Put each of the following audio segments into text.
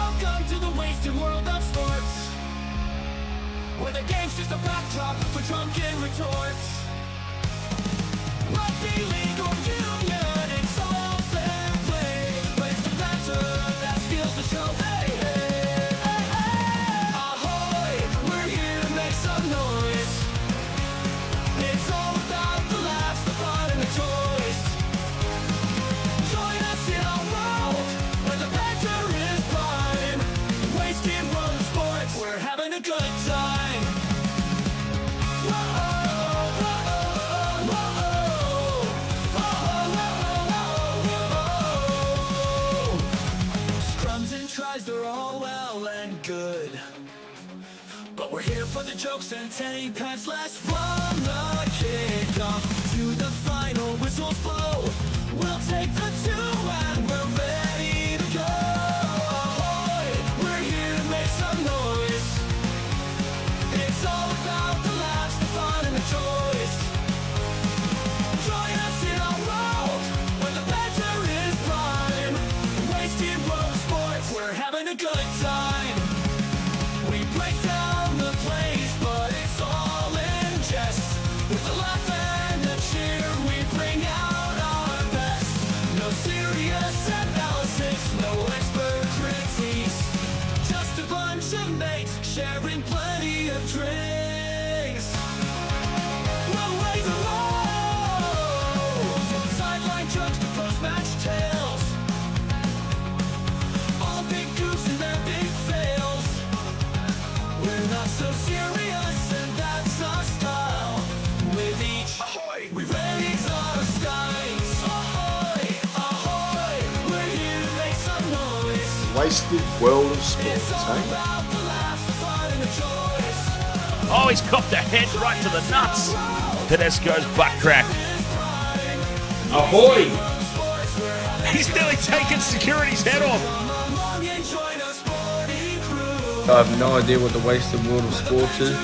Welcome to the wasted world of sports, where the game's just a backdrop for drunken retorts. Rugby league or union, it's all fair play, but it's the banter that steals the show. Hey, hey, hey, hey. Ahoy, we're here to make some noise. It's all about the laughs, the fun, and the choice. Join us in our world where the banter is prime. Wasted world of sports, we're having a good time. Scrums and tries, they're all well and good, but we're here for the jokes and 10 pence less from the kickoff to the final whistles blow. We'll take the 2 and we're ready to go. Ahoy, we're here to make some noise. It's all about the laughs, the fun, and the choice. Join us in our world where the banter is prime. Wasted world of sports, we're having a good time. We break down the plays, but it's all in jest. With a laugh and a cheer, we bring out our best. No serious analysis, no expert critiques, just a bunch of mates sharing plenty of drinks. We'll raise the low, from sideline jokes to post-match tales. All big goofs and their big fails. We're not so serious, and that's our style. With each ahoy, we raise our skies. Ahoy, ahoy, we're here to make some noise. Wasted world of It's sports, all eh? about the laughs, the fun, and the choice. Oh, he's copped a head right to the nuts. Tedesco's butt crack. Ahoy! He's nearly taken security's head off. I have no idea what the wasted world of sports is.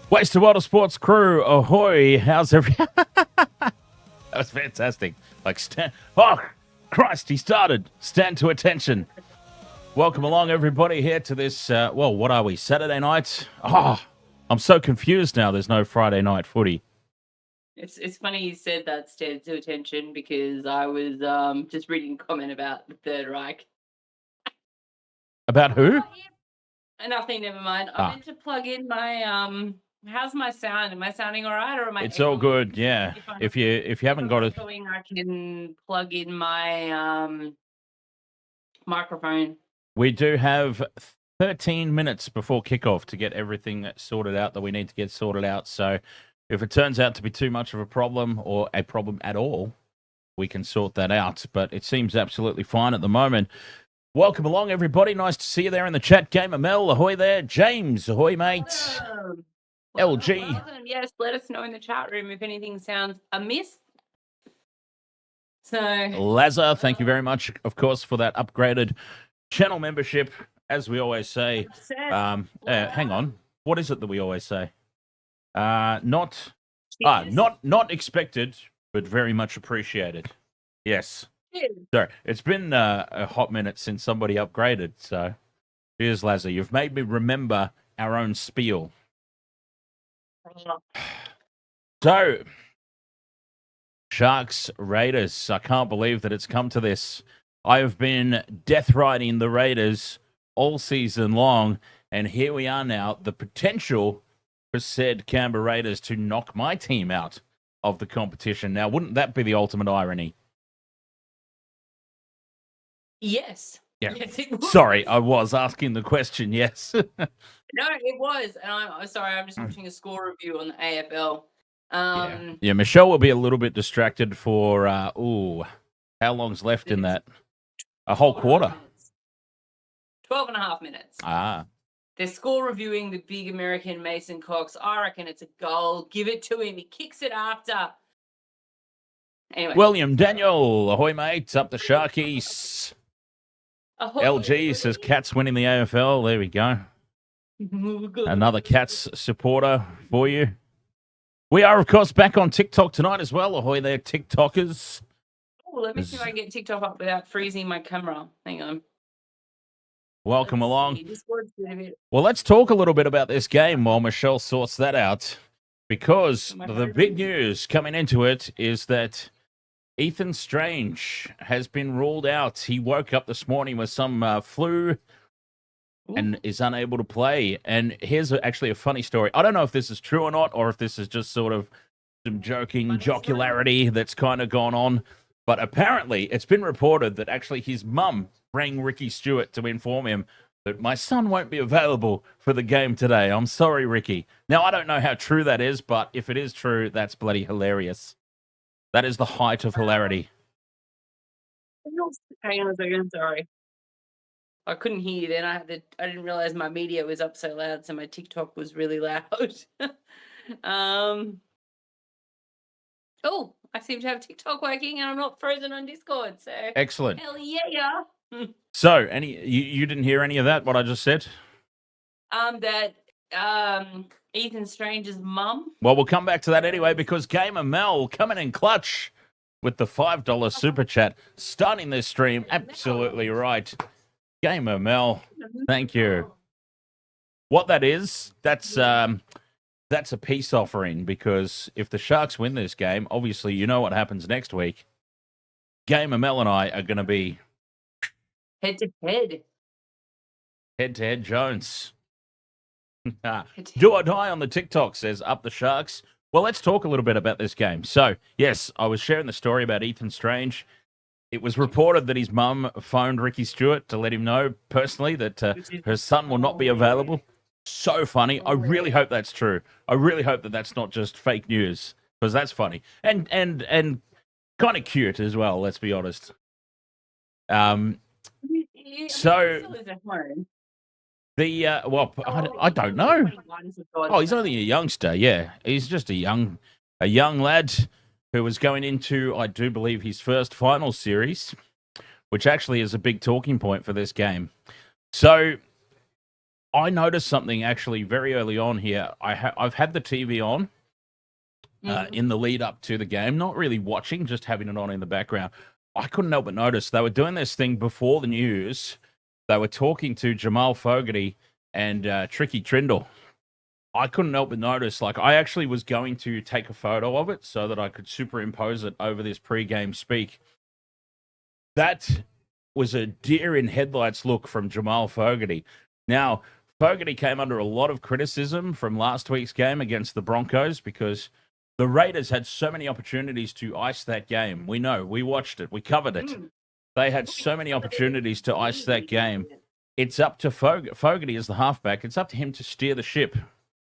Wasted World of Sports crew, ahoy! How's every? That was fantastic. Like, oh Christ, he started. Stand to attention. Welcome along, everybody, here to this. Well, what are we? Saturday night? Oh, I'm so confused now. There's no Friday night footy. It's funny you said that, stand to attention, because I was just reading a comment about the Third Reich. About who? Nothing, never mind. I meant to plug in my how's my sound? Am I sounding all right, or am I? It's all good. Yeah. If you haven't got it, I can plug in my microphone. we do have 13 minutes before kickoff to get everything sorted out that we need to get sorted out. So if it turns out to be too much of a problem or a problem at all, we can sort that out. But it seems absolutely fine at the moment. Welcome along, everybody. Nice to see you there in the chat. Gamer Mel, ahoy there. James, ahoy, mate. LG. Welcome. Yes, let us know in the chat room if anything sounds amiss. So, Lazar, thank you very much, of course, for that upgraded channel membership. As we always say, hang on. What is it that we always say? Not expected, but very much appreciated. Yes. Sorry, it's been a hot minute since somebody upgraded. So, here's Lazar. You've made me remember our own spiel. So, Sharks, Raiders. I can't believe that it's come to this. I have been death riding the Raiders all season long, and here we are now. The potential for said Canberra Raiders to knock my team out of the competition. Now, wouldn't that be the ultimate irony? yes. Yeah. Yes, it was. Sorry, I was asking the question, yes. No, it was. And I'm sorry, I'm just watching a score review on the AFL. Yeah, Michelle will be a little bit distracted for, how long's left in that? A whole quarter. 12 and a half minutes. They're score reviewing the big American Mason Cox. I reckon it's a goal. Give it to him. He kicks it after. Anyway. William Daniel, ahoy, mate. Up the Sharkies. LG says Cats winning the AFL. There we go. Another Cats supporter for you. We are, of course, back on TikTok tonight as well. Ahoy there, TikTokers. Oh, let me see if I can get TikTok up without freezing my camera. Hang on. Welcome along. Well, let's talk a little bit about this game while Michelle sorts that out. Because the big news coming into it is that Ethan Strange has been ruled out. He woke up this morning with some flu and is unable to play. And here's actually a funny story. I don't know if this is true or not, or if this is just sort of some jocularity that's kind of gone on. But apparently it's been reported that actually his mum rang Ricky Stuart to inform him that my son won't be available for the game today. I'm sorry, Ricky. Now, I don't know how true that is, but if it is true, that's bloody hilarious. That is the height of hilarity. Hang on a second, sorry. I couldn't hear you then. I didn't realize my media was up so loud, so my TikTok was really loud. Oh, I seem to have TikTok working and I'm not frozen on Discord, so excellent. Hell yeah. So, you didn't hear any of that, what I just said? That Ethan Strange's mum. Well, we'll come back to that anyway, because Gamer Mel coming in clutch with the $5 super chat, starting this stream. Absolutely right. Gamer Mel, thank you. What that is, that's a peace offering, because if the Sharks win this game, obviously you know what happens next week. Gamer Mel and I are going to be head-to-head. Head-to-head Jones. Do or die on the TikTok says, up the Sharks. Well, let's talk a little bit about this game. So, yes, I was sharing the story about Ethan Strange. It was reported that his mum phoned Ricky Stuart to let him know personally that her son will not be available. So funny. I really hope that's true. I really hope that that's not just fake news, because that's funny. And kind of cute as well, let's be honest. So I don't know. Oh, he's only a youngster. Yeah, he's just a young lad who was going into, I do believe, his first final series, which actually is a big talking point for this game. So I noticed something actually very early on here. I've had the TV on in the lead up to the game, not really watching, just having it on in the background. I couldn't help but notice they were doing this thing before the news. They were talking to Jamal Fogarty and Tricky Trindle. I couldn't help but notice, like, I actually was going to take a photo of it so that I could superimpose it over this pre-game speak. That was a deer in headlights look from Jamal Fogarty. Now, Fogarty came under a lot of criticism from last week's game against the Broncos because the Raiders had so many opportunities to ice that game. We know. We watched it. We covered it. They had so many opportunities to ice that game. It's up to Fogarty as the halfback. It's up to him to steer the ship.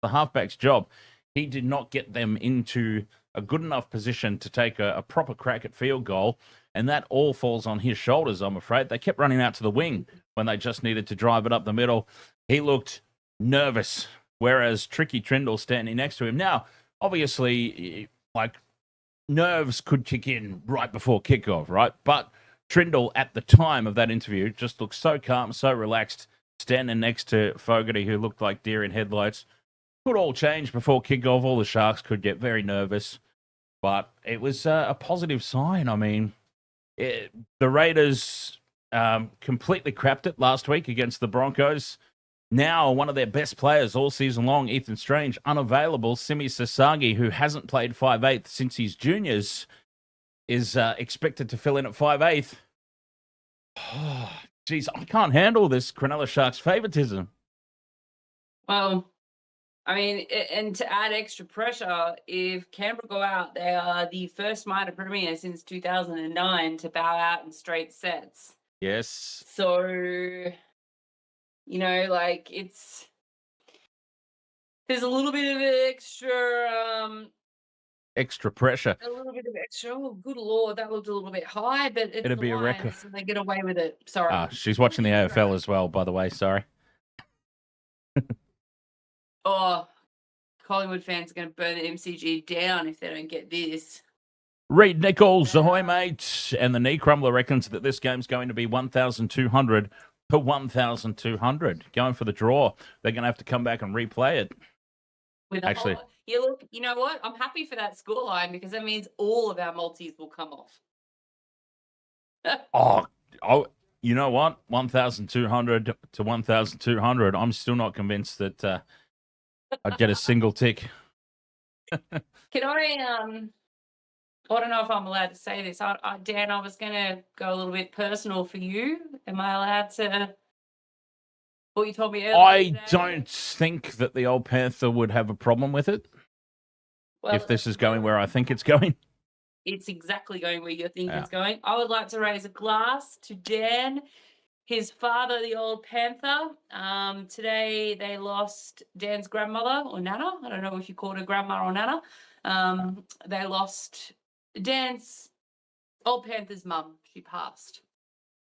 The halfback's job. He did not get them into a good enough position to take a proper crack at field goal, and that all falls on his shoulders, I'm afraid. They kept running out to the wing when they just needed to drive it up the middle. He looked nervous, whereas Tricky Trindle standing next to him. Now, obviously, like, nerves could kick in right before kickoff, right? But Trindle, at the time of that interview, just looked so calm, so relaxed, standing next to Fogarty, who looked like deer in headlights. Could all change before kickoff. All the Sharks could get very nervous, but it was a positive sign. I mean, the Raiders completely crapped it last week against the Broncos. Now, one of their best players all season long, Ethan Strange, unavailable. Simi Sasagi, who hasn't played 5'8" since his juniors, is expected to fill in at 5'8". Oh, geez, I can't handle this Cronulla Sharks favoritism. Well, I mean, and to add extra pressure, if Canberra go out, they are the first minor premier since 2009 to bow out in straight sets. Yes. So, you know, like, there's a little bit of extra pressure. A little bit of extra. Oh, good Lord, that looked a little bit high, but it's it'll be a record. So they get away with it. Sorry. She's watching the AFL as well, by the way. Sorry. Oh, Collingwood fans are going to burn the MCG down if they don't get this. Reed Nichols, ahoy, mate. And the knee crumbler reckons that this game's going to be 1,200 to 1,200. Going for the draw. They're going to have to come back and replay it. Actually, you know what? I'm happy for that scoreline because that means all of our multis will come off. oh, you know what? 1,200 to 1,200. I'm still not convinced that I'd get a single tick. Can I don't know if I'm allowed to say this. Dan, I was going to go a little bit personal for you. Am I allowed to? What you told me earlier. I today? don't think that the old Panther would have a problem with it if this is going where I think it's going. It's exactly going where you think it's going. I would like to raise a glass to Dan, his father, the old Panther. Today they lost Dan's grandmother or Nana. I don't know if you called her grandma or Nana. They lost Dan's old Panther's mum. She passed.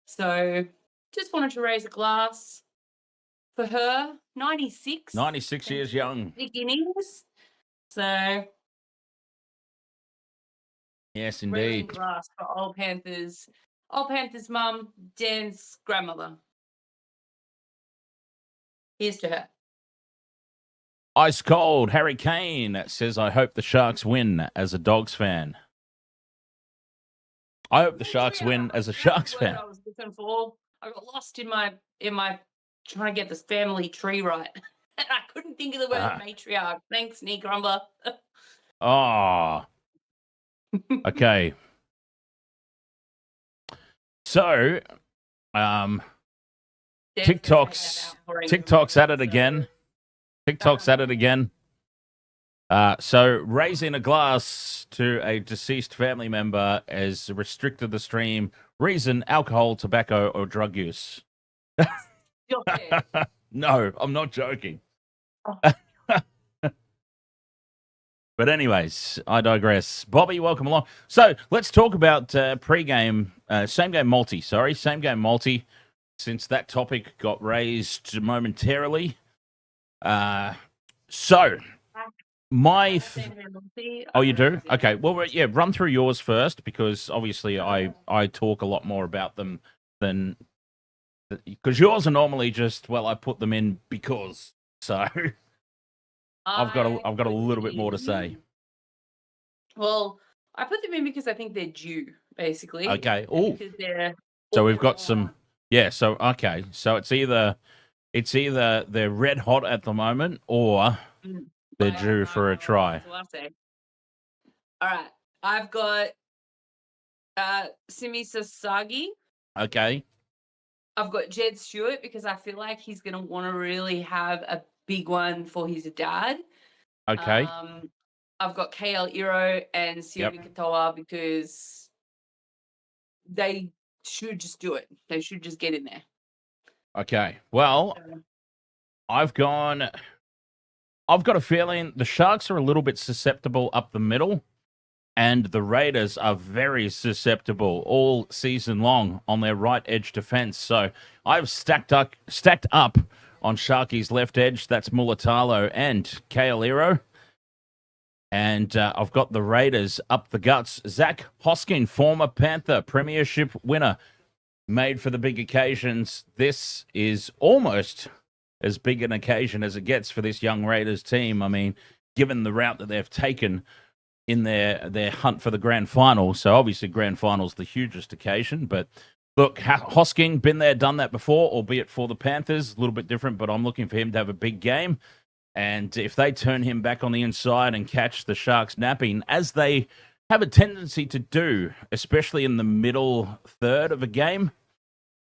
So just wanted to raise a glass for her. 96. 96 years young. Beginnings. So yes, raising indeed. glass for old Panther's mum, Dan's grandmother. Here's to her. Ice cold. Harry Kane says, I hope the Sharks win as a Dogs fan. I hope the Sharks win as a Sharks fan. I was looking for. I got lost in my trying to get this family tree right. And I couldn't think of the word matriarch. Thanks, Knee Grumbler. Oh. Okay. So, TikTok's at it again. TikTok's at it again. So raising a glass to a deceased family member has restricted the stream. Reason: alcohol, tobacco, or drug use. No, I'm not joking. Oh. But anyways, I digress. Bobby, welcome along. So let's talk about pre-game, same game multi, since that topic got raised momentarily. So my... Oh, you do? Okay, well, yeah, run through yours first, because obviously I talk a lot more about them than... Because yours are normally just, well, I put them in because, so... I've got a little bit more to say. Well, I put them in because I think they're due, basically. Okay. Oh. So we've got some. Yeah. So okay. So it's either they're red hot at the moment or they're due for a try. All right. I've got Simi Sasagi. Okay. I've got Jed Stuart because I feel like he's going to want to really have a big one for his dad. Okay. I've got KL Iro and Sione Katoa because they should just do it. They should just get in there. Okay. Well, I've got a feeling the Sharks are a little bit susceptible up the middle, and the Raiders are very susceptible all season long on their right edge defense. So I've stacked up on Sharky's left edge. That's Mulatalo and Kaeliro. And I've got the Raiders up the guts. Zach Hoskin, former Panther, premiership winner, made for the big occasions. This is almost as big an occasion as it gets for this young Raiders team. I mean, given the route that they've taken in their hunt for the grand final. So obviously grand final's the hugest occasion. But look, Hosking, been there, done that before, albeit for the Panthers. A little bit different, but I'm looking for him to have a big game. And if they turn him back on the inside and catch the Sharks napping, as they have a tendency to do, especially in the middle third of a game,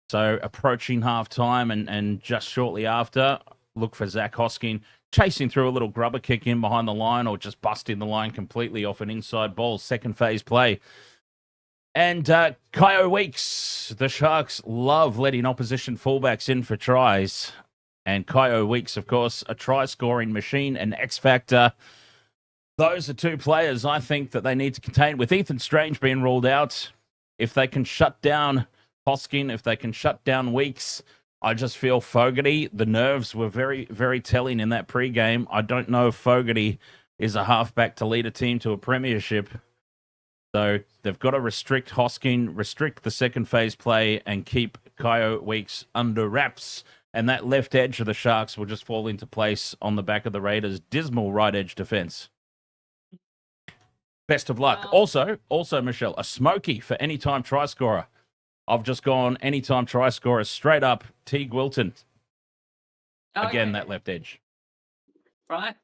so approaching half-time and just shortly after, look for Zach Hosking chasing through a little grubber kick in behind the line or just busting the line completely off an inside ball, second phase play. And Kyo Weeks, the Sharks love letting opposition fullbacks in for tries. And Kyo Weeks, of course, a try-scoring machine, an X-factor. Those are two players I think that they need to contain. With Ethan Strange being ruled out, if they can shut down Hoskin, if they can shut down Weeks, I just feel Fogarty, the nerves were very, very telling in that pre-game. I don't know if Fogarty is a halfback to lead a team to a premiership. So they've got to restrict Hosking, restrict the second phase play, and keep Kyo Weeks under wraps. And that left edge of the Sharks will just fall into place on the back of the Raiders' dismal right edge defense. Best of luck. Also, Michelle, a smoky for anytime try scorer. I've just gone anytime try scorer straight up. Teague Wilton. Again, that left edge. Right.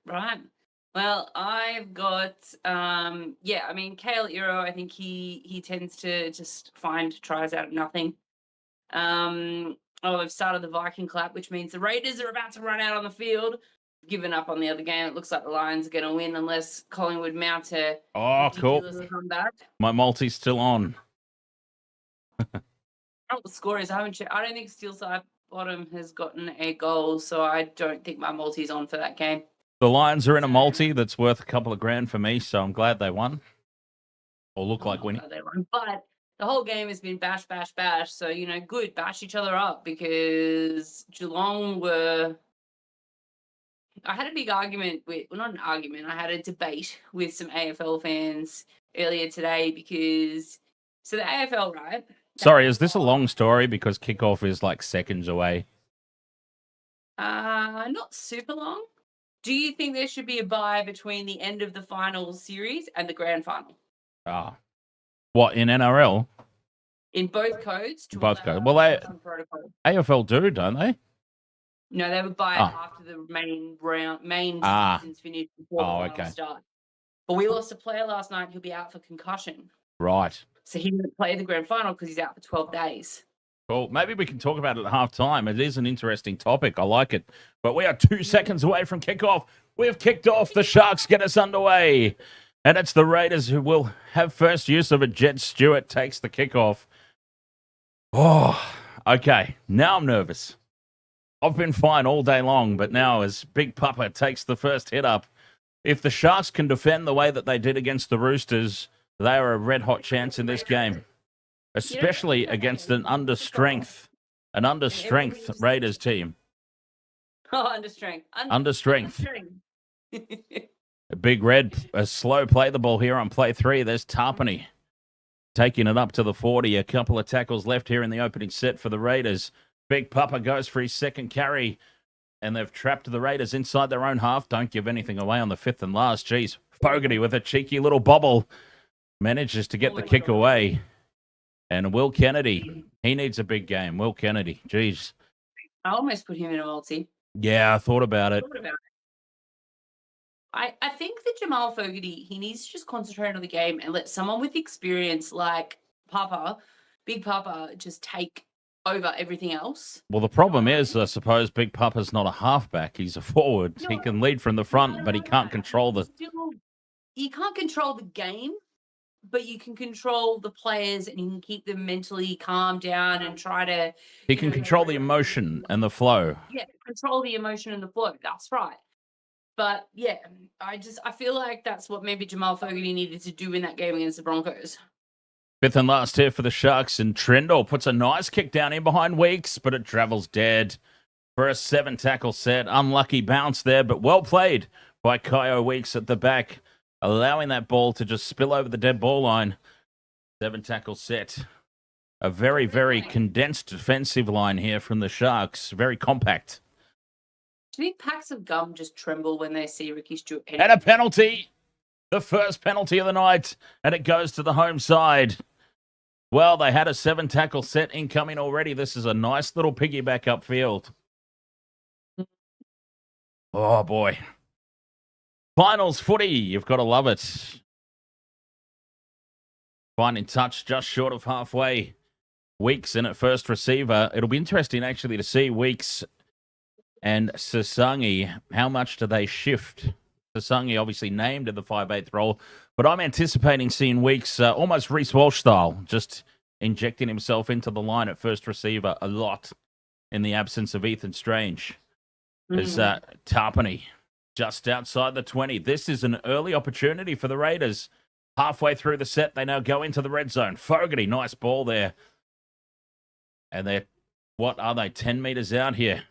Well, I've got, Kale Iro, I think he tends to just find tries out of nothing. I've started the Viking clap, which means the Raiders are about to run out on the field. Given up on the other game. It looks like the Lions are going to win unless Collingwood mount a ridiculous comeback. My multi's still on. The score is, I haven't checked. I don't think Steelside Bottom has gotten a goal, so I don't think my multi's on for that game. The Lions are in a multi that's worth a couple of grand for me, so I'm glad they won. Or look like winning. They won. But the whole game has been bash. So, good. Bash each other up because Geelong were... I had a big argument not an argument, I had a debate with some AFL fans earlier today because... So the AFL, right? Sorry, is this a long story because kickoff is like seconds away? Not super long. Do you think there should be a bye between the end of the final series and the grand final? What, in NRL? In both codes? Both codes. Well, AFL do, don't they? No, they would buy it after the main season's finished before the final start. But we lost a player last night who'll be out for concussion. Right. So he didn't play the grand final because he's out for 12 days. Cool. Maybe we can talk about it at half-time. It is an interesting topic. I like it. But we are 2 seconds away from kickoff. We've kicked off. The Sharks get us underway. And it's the Raiders who will have first use of it. Jed Stuart takes the kickoff. Oh, okay. Now I'm nervous. I've been fine all day long, but now as Big Papa takes the first hit up, if the Sharks can defend the way that they did against the Roosters, they are a red-hot chance in this game, especially against an under-strength Raiders team. Under-strength. Big Red, a slow play the ball here on play 3. There's Tarpany taking it up to the 40. A couple of tackles left here in the opening set for the Raiders. Big Papa goes for his second carry, and they've trapped the Raiders inside their own half. Don't give anything away on the fifth and last. Jeez, Fogarty with a cheeky little bobble manages to get the kick away. And Will Kennedy, he needs a big game. Will Kennedy, jeez. I almost put him in a multi. Yeah, I thought about it. I think that Jamal Fogarty, he needs to just concentrate on the game and let someone with experience like Big Papa, just take over everything else. Well, the problem is, I suppose, Big Papa's not a halfback. He's a forward. He can lead from the front, but he can't control the... You can't control the game, but you can control the players and you can keep them mentally calm down and try to... He can control the emotion and the flow. Yeah, control the emotion and the flow. That's right. But, yeah, I feel like that's what maybe Jamal Fogarty needed to do in that game against the Broncos. Fifth and last here for the Sharks, and Trendall puts a nice kick down in behind Weeks, but it travels dead for a 7-tackle set. Unlucky bounce there, but well played by Kyo Weeks at the back, allowing that ball to just spill over the dead ball line. 7-tackle set. A very, very condensed defensive line here from the Sharks. Very compact. Do you think packs of gum just tremble when they see Ricky Stuart? And a penalty. The first penalty of the night, and it goes to the home side. Well, they had a 7-tackle set incoming already. This is a nice little piggyback upfield. Oh, boy. Finals footy. You've got to love it. Finding touch just short of halfway. Weeks in at first receiver. It'll be interesting, actually, to see Weeks and Sasangi. How much do they shift? Sasangi obviously named in the 5/8 role, but I'm anticipating seeing Weeks almost Reece Walsh style, just injecting himself into the line at first receiver a lot in the absence of Ethan Strange. There's Tarpany just outside the 20. This is an early opportunity for the Raiders. Halfway through the set, they now go into the red zone. Fogarty, nice ball there. And they're, 10 meters out here?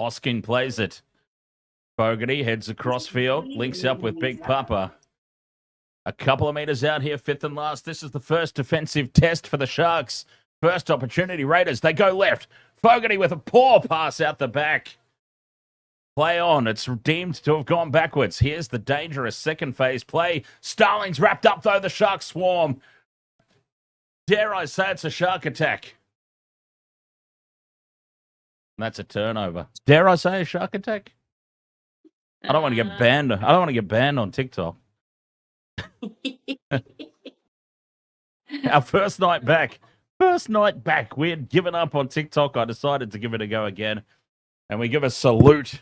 Hoskin plays it. Fogarty heads across field, links up with Big Papa. A couple of meters out here, fifth and last. This is the first defensive test for the Sharks. First opportunity, Raiders. They go left. Fogarty with a poor pass out the back. Play on. It's deemed to have gone backwards. Here's the dangerous second phase play. Starling's wrapped up, though. The Sharks swarm. Dare I say it's a Shark attack? That's a turnover. Dare I say a Shark attack? I don't want to get banned. I don't want to get banned on TikTok. Our first night back. First night back. We had given up on TikTok. I decided to give it a go again. And we give a salute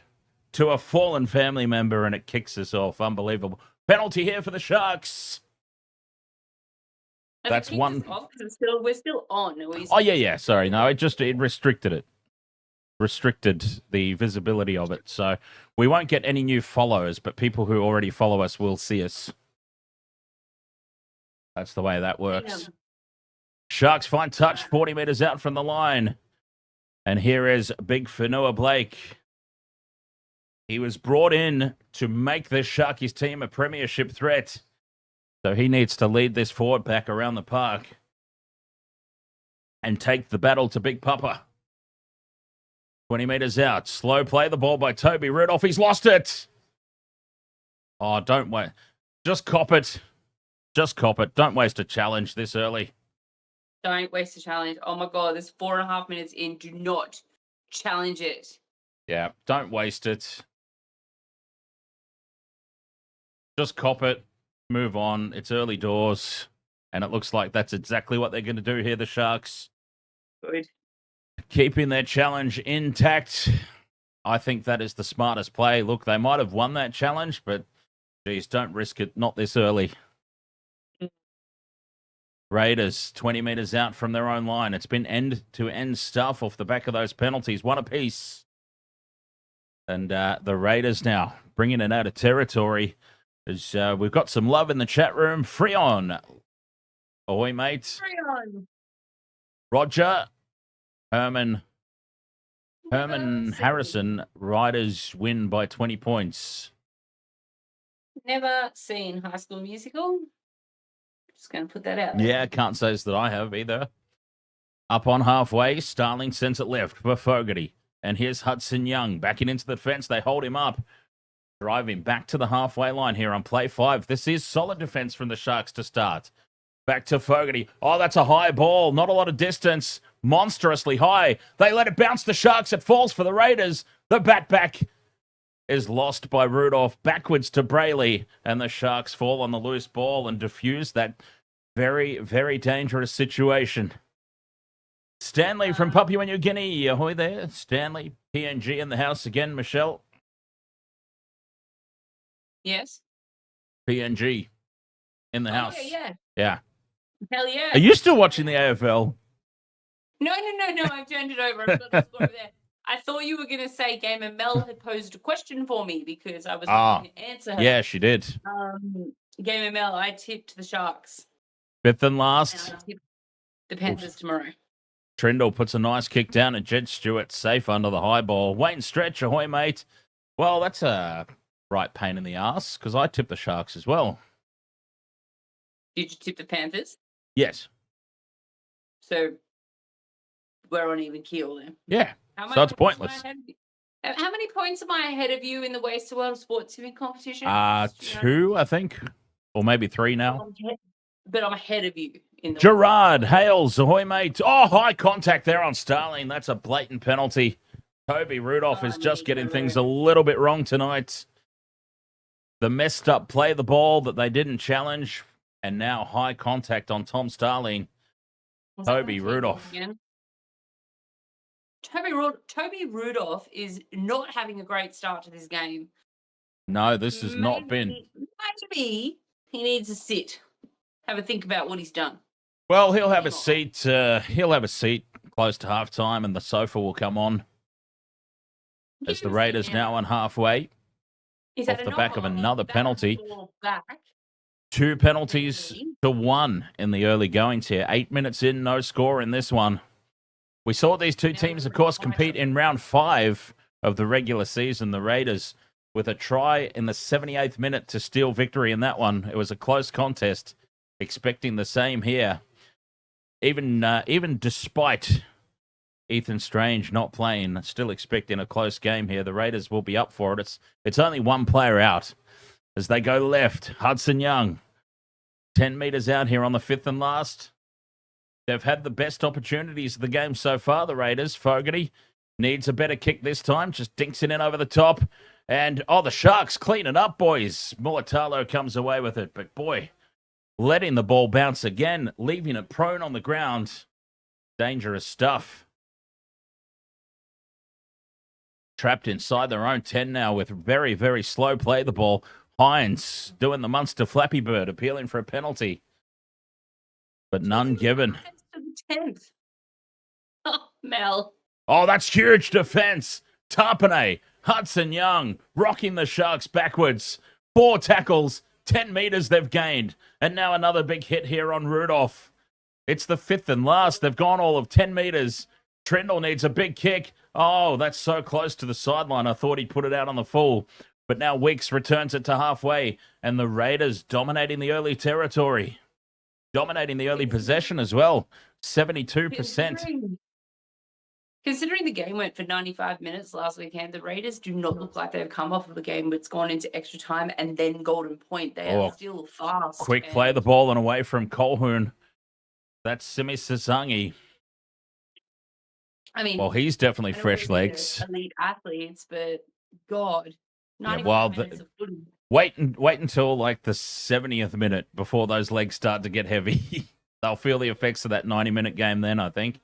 to a fallen family member, and it kicks us off. Unbelievable. Penalty here for the Sharks. That's one. We're still on. Oh, yeah. Sorry. No, it restricted it. Restricted the visibility of it. So we won't get any new followers, but people who already follow us will see us. That's the way that works. Yeah. Sharks find touch 40 meters out from the line. And here is big Cronulla Blake. He was brought in to make this Sharkies team a premiership threat. So he needs to lead this forward pack around the park and take the battle to Big Papa. 20 meters out. Slow play the ball by Toby Rudolph. He's lost it. Oh, don't wait. Just cop it. Just cop it. Don't waste a challenge this early. Don't waste a challenge. Oh, my God. There's 4.5 minutes in. Do not challenge it. Yeah, don't waste it. Just cop it. Move on. It's early doors. And it looks like that's exactly what they're going to do here, the Sharks. Good. Keeping their challenge intact. I think that is the smartest play. Look, they might have won that challenge, but, geez, don't risk it. Not this early. Raiders, 20 meters out from their own line. It's been end-to-end stuff off the back of those penalties. One apiece. And the Raiders now bringing it out of territory. As we've got some love in the chat room. Free on. Ahoy, mate. Free on. Roger. Herman Harrison. Riders win by 20 points. Never seen High School Musical. Just going to put that out there. Yeah, can't say that I have either. Up on halfway, Starling sends it left for Fogarty. And here's Hudson Young backing into the fence. They hold him up. Drive him back to the halfway line here on play 5. This is solid defense from the Sharks to start. Back to Fogarty. Oh, that's a high ball. Not a lot of distance. Monstrously high. They let it bounce the Sharks. It falls for the Raiders. The bat back is lost by Rudolph backwards to Brayley. And the Sharks fall on the loose ball and defuse that very, very dangerous situation. Stanley from Papua New Guinea. Ahoy there. Stanley, PNG in the house again. Michelle. Yes. PNG in the house. Yeah. Hell yeah. Are you still watching the AFL? No. I've turned it over. I've got the score over there. I thought you were going to say Gamer Mel had posed a question for me because I was going to answer her. Yeah, she did. Gamer Mel, I tipped the Sharks. Fifth and last. And I tipped the Panthers tomorrow. Trindle puts a nice kick down and Jed Stewart safe under the high ball. Wayne Stretch, ahoy, mate. Well, that's a right pain in the ass because I tipped the Sharks as well. Did you tip the Panthers? Yes. So we're on even keel then. Yeah. So it's pointless. How many points am I ahead of you in the Waste World Sports Swimming competition? 2, I think. Or maybe 3 now. But I'm ahead of you. Gerard Hales, ahoy, mate. Oh, high contact there on Starling. That's a blatant penalty. Toby Rudolph is just getting things a little bit wrong tonight. The messed up play the ball that they didn't challenge. And now high contact on Tom Starling. Toby Rudolph. Toby Rudolph is not having a great start to this game. No, this has not been. Maybe he needs a sit. Have a think about what he's done. Well, he'll have a seat. He'll have a seat close to halftime, and the sofa will come on. As the Raiders now on halfway, off the back of another penalty. 2 penalties to 1 in the early goings here. 8 minutes in, no score in this one. We saw these two teams, of course, compete in round 5 of the regular season. The Raiders with a try in the 78th minute to steal victory in that one. It was a close contest, expecting the same here. Even despite Ethan Strange not playing, still expecting a close game here. The Raiders will be up for it. It's only one player out as they go left. Hudson Young, 10 meters out here on the fifth and last. They've had the best opportunities of the game so far, the Raiders. Fogarty needs a better kick this time. Just dinks it in over the top. And, the Sharks clean it up, boys. Mulatalo comes away with it. But, boy, letting the ball bounce again, leaving it prone on the ground. Dangerous stuff. Trapped inside their own 10 now with very, very slow play the ball. Hines doing the Munster Flappy Bird, appealing for a penalty. But none given. 10th. Oh, Mel. Oh, that's huge defense. Tarpanay, Hudson Young, rocking the Sharks backwards. 4 tackles, 10 meters they've gained. And now another big hit here on Rudolph. It's the fifth and last. They've gone all of 10 meters. Trindle needs a big kick. Oh, that's so close to the sideline. I thought he'd put it out on the full. But now Weeks returns it to halfway. And the Raiders dominating the early territory. Dominating the early possession as well. 72%. Considering the game went for 95 minutes last weekend, the Raiders do not look like they've come off of a game that's gone into extra time and then golden point. They are still fast. Quick play the ball and away from Colquhoun. That's Simi Sasangi. I mean, well, he's definitely fresh legs. Elite athletes, but God, 95 minutes of footy. Wait until like the 70th minute before those legs start to get heavy. They'll feel the effects of that 90-minute game then, I think.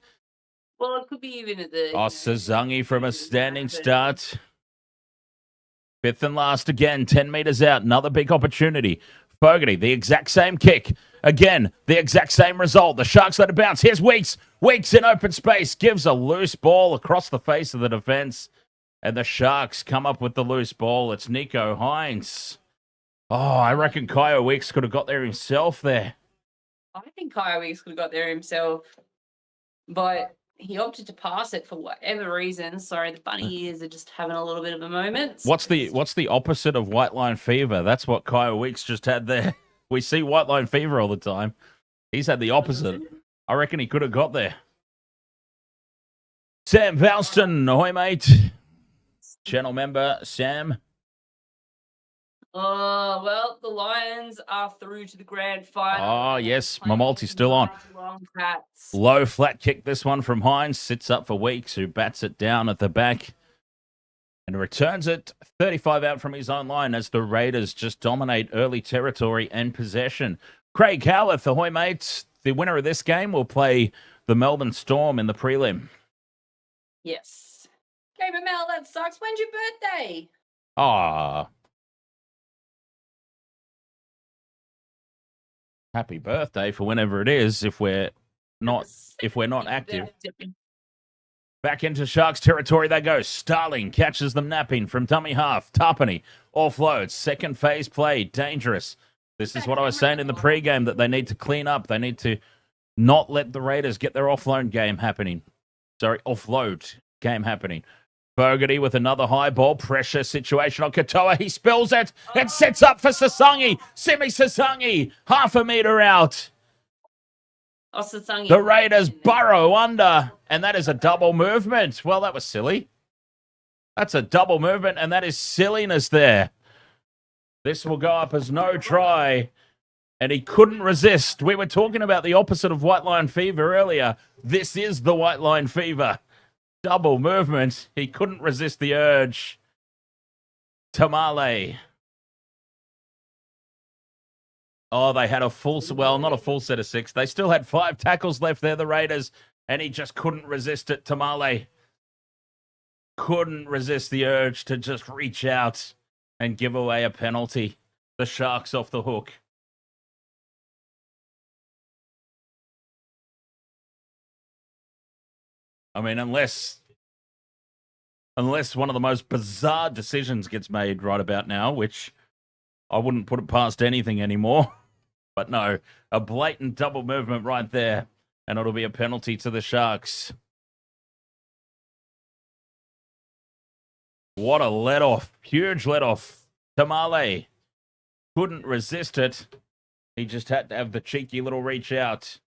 Well, it could be even at the... Sazangi from a standing start. Fifth and last again, 10 meters out. Another big opportunity. Fogarty, the exact same kick. Again, the exact same result. The Sharks let it bounce. Here's Weeks. Weeks in open space. Gives a loose ball across the face of the defense. And the Sharks come up with the loose ball. It's Nico Hines. Oh, I reckon Kyo Weeks could have got there himself there. I think Kyo Weeks could have got there himself. But he opted to pass it for whatever reason. Sorry, the bunny ears are just having a little bit of a moment. What's the opposite of white line fever? That's what Kyo Weeks just had there. We see white line fever all the time. He's had the opposite. I reckon he could have got there. Sam Valston, ahoy mate. Channel member, Sam. Oh, well, the Lions are through to the grand final. Oh, yes, Mamolti's still on. Cats. Low flat kick, this one from Hines. Sits up for Weeks, who bats it down at the back. And returns it 35 out from his own line as the Raiders just dominate early territory and possession. Craig Howarth, ahoy mates. The winner of this game will play the Melbourne Storm in the prelim. Yes. Okay, but Mel, that sucks. When's your birthday? Ah. Happy birthday for whenever it is if we're not active. Back into Sharks territory they go. Starling catches them napping from dummy half. Tarpany offloads. Second phase play. Dangerous. This is what I was saying in the pregame, that they need to clean up. They need to not let the Raiders get their offload game happening. Fogarty with another high ball pressure situation on Katoa. He spills it and sets up for Sasangi. Simi Sasangi, half a meter out. The Raiders burrow under, and that is a double movement. Well, that was silly. That's a double movement, and that is silliness there. This will go up as no try, and he couldn't resist. We were talking about the opposite of white line fever earlier. This is the white line fever. Double movement. He couldn't resist the urge. Tamale. Oh, they had not a full set of 6. They still had 5 tackles left there, the Raiders, and he just couldn't resist it. Tamale couldn't resist the urge to just reach out and give away a penalty. The Sharks off the hook. I mean, unless one of the most bizarre decisions gets made right about now, which I wouldn't put it past anything anymore. But no, a blatant double movement right there, and it'll be a penalty to the Sharks. What a let-off. Huge let-off. Tamale couldn't resist it. He just had to have the cheeky little reach out.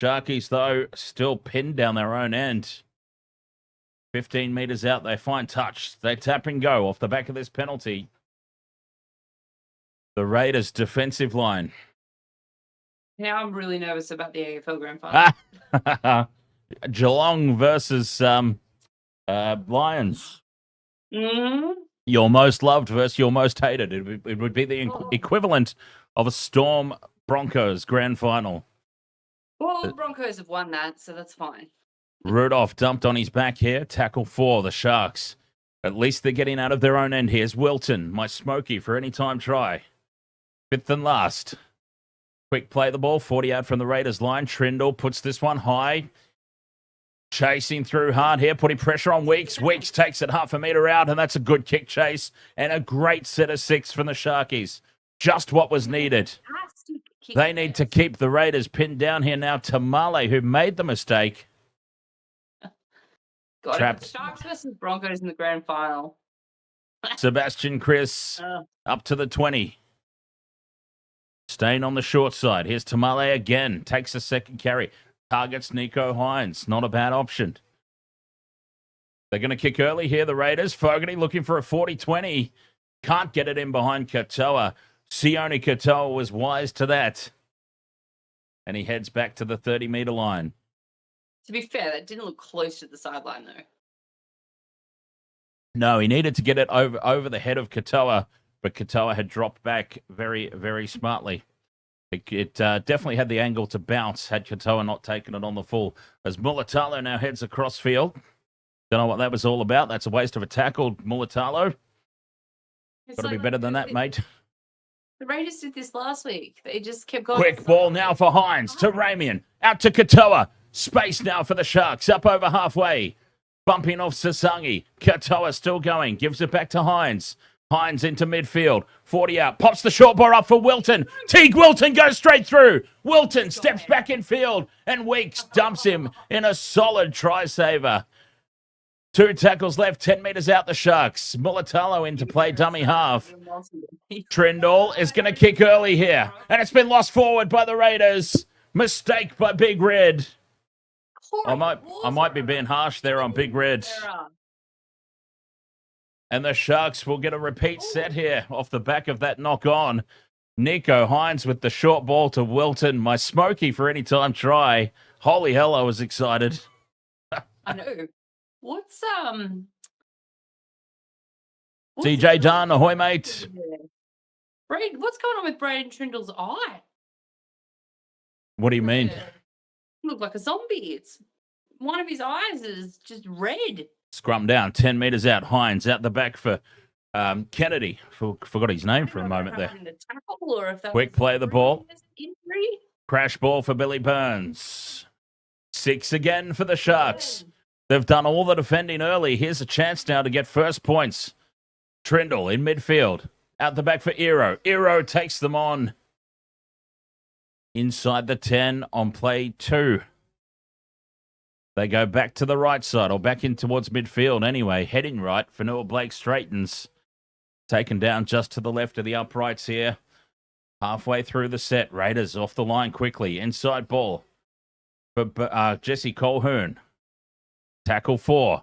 Sharkies, though, still pinned down their own end. 15 metres out, they find touch. They tap and go off the back of this penalty. The Raiders' defensive line. Now I'm really nervous about the AFL Grand Final. Geelong versus Lions. Mm-hmm. Your most loved versus your most hated. It would be the equivalent of a Storm Broncos grand final. Well, the Broncos have won that, so that's fine. Rudolph dumped on his back here. Tackle 4, the Sharks. At least they're getting out of their own end. Here's Wilton, my smoky for any time try. 5th and last. Quick play the ball, 40 out from the Raiders line. Trindle puts this one high. Chasing through hard here, putting pressure on Weeks. Weeks takes it half a metre out, and that's a good kick chase. And a great set of 6 from the Sharkies. Just what was needed. They need to keep the Raiders pinned down here now. Tamale, who made the mistake. Trapped. Sharks versus Broncos in the grand final. Sebastian Chris up to the 20. Staying on the short side. Here's Tamale again. Takes a second carry. Targets Nico Hines. Not a bad option. They're going to kick early here, the Raiders. Fogarty looking for a 40-20. Can't get it in behind Katoa. Sione Katoa was wise to that. And he heads back to the 30-metre line. To be fair, that didn't look close to the sideline, though. No, he needed to get it over the head of Katoa, but Katoa had dropped back very, very smartly. It definitely had the angle to bounce had Katoa not taken it on the full. As Mulatalo now heads across field. Don't know what that was all about. That's a waste of a tackle, Mulatalo. Got to be better than that, mate. The Raiders did this last week. They just kept going. Quick ball now for Hines to Ramian. Out to Katoa. Space now for the Sharks. Up over halfway. Bumping off Sasangi. Katoa still going. Gives it back to Hines. Hines into midfield. 40 out. Pops the short ball up for Wilton. Teague Wilton goes straight through. Wilton steps back in field. And Weeks dumps him in a solid try-saver. 2 tackles left. 10 metres out the Sharks. Mulatalo into play dummy half. Trindle is going to kick early here. And it's been lost forward by the Raiders. Mistake by Big Red. I might be being harsh there on Big Red. And the Sharks will get a repeat set here off the back of that knock on. Nico Hines with the short ball to Wilton. My smoky for any time try. Holy hell, I was excited. I know. What's TJ Dunn, ahoy, mate. What's going on with Braden Trindle's eye? What do you mean? Look like a zombie. It's one of his eyes is just red. Scrum down, 10 metres out. Hines out the back for Kennedy. Forgot his name for a moment there. Quick play of the ball. Crash ball for Billy Burns. 6 again for the Sharks. They've done all the defending early. Here's a chance now to get first points. Trindle in midfield. Out the back for Ero. Ero takes them on. Inside the 10 on play 2. They go back to the right side, or back in towards midfield anyway. Heading right. Fanua Blake straightens. Taken down just to the left of the uprights here. Halfway through the set. Raiders off the line quickly. Inside ball for Jesse Colquhoun. Tackle 4.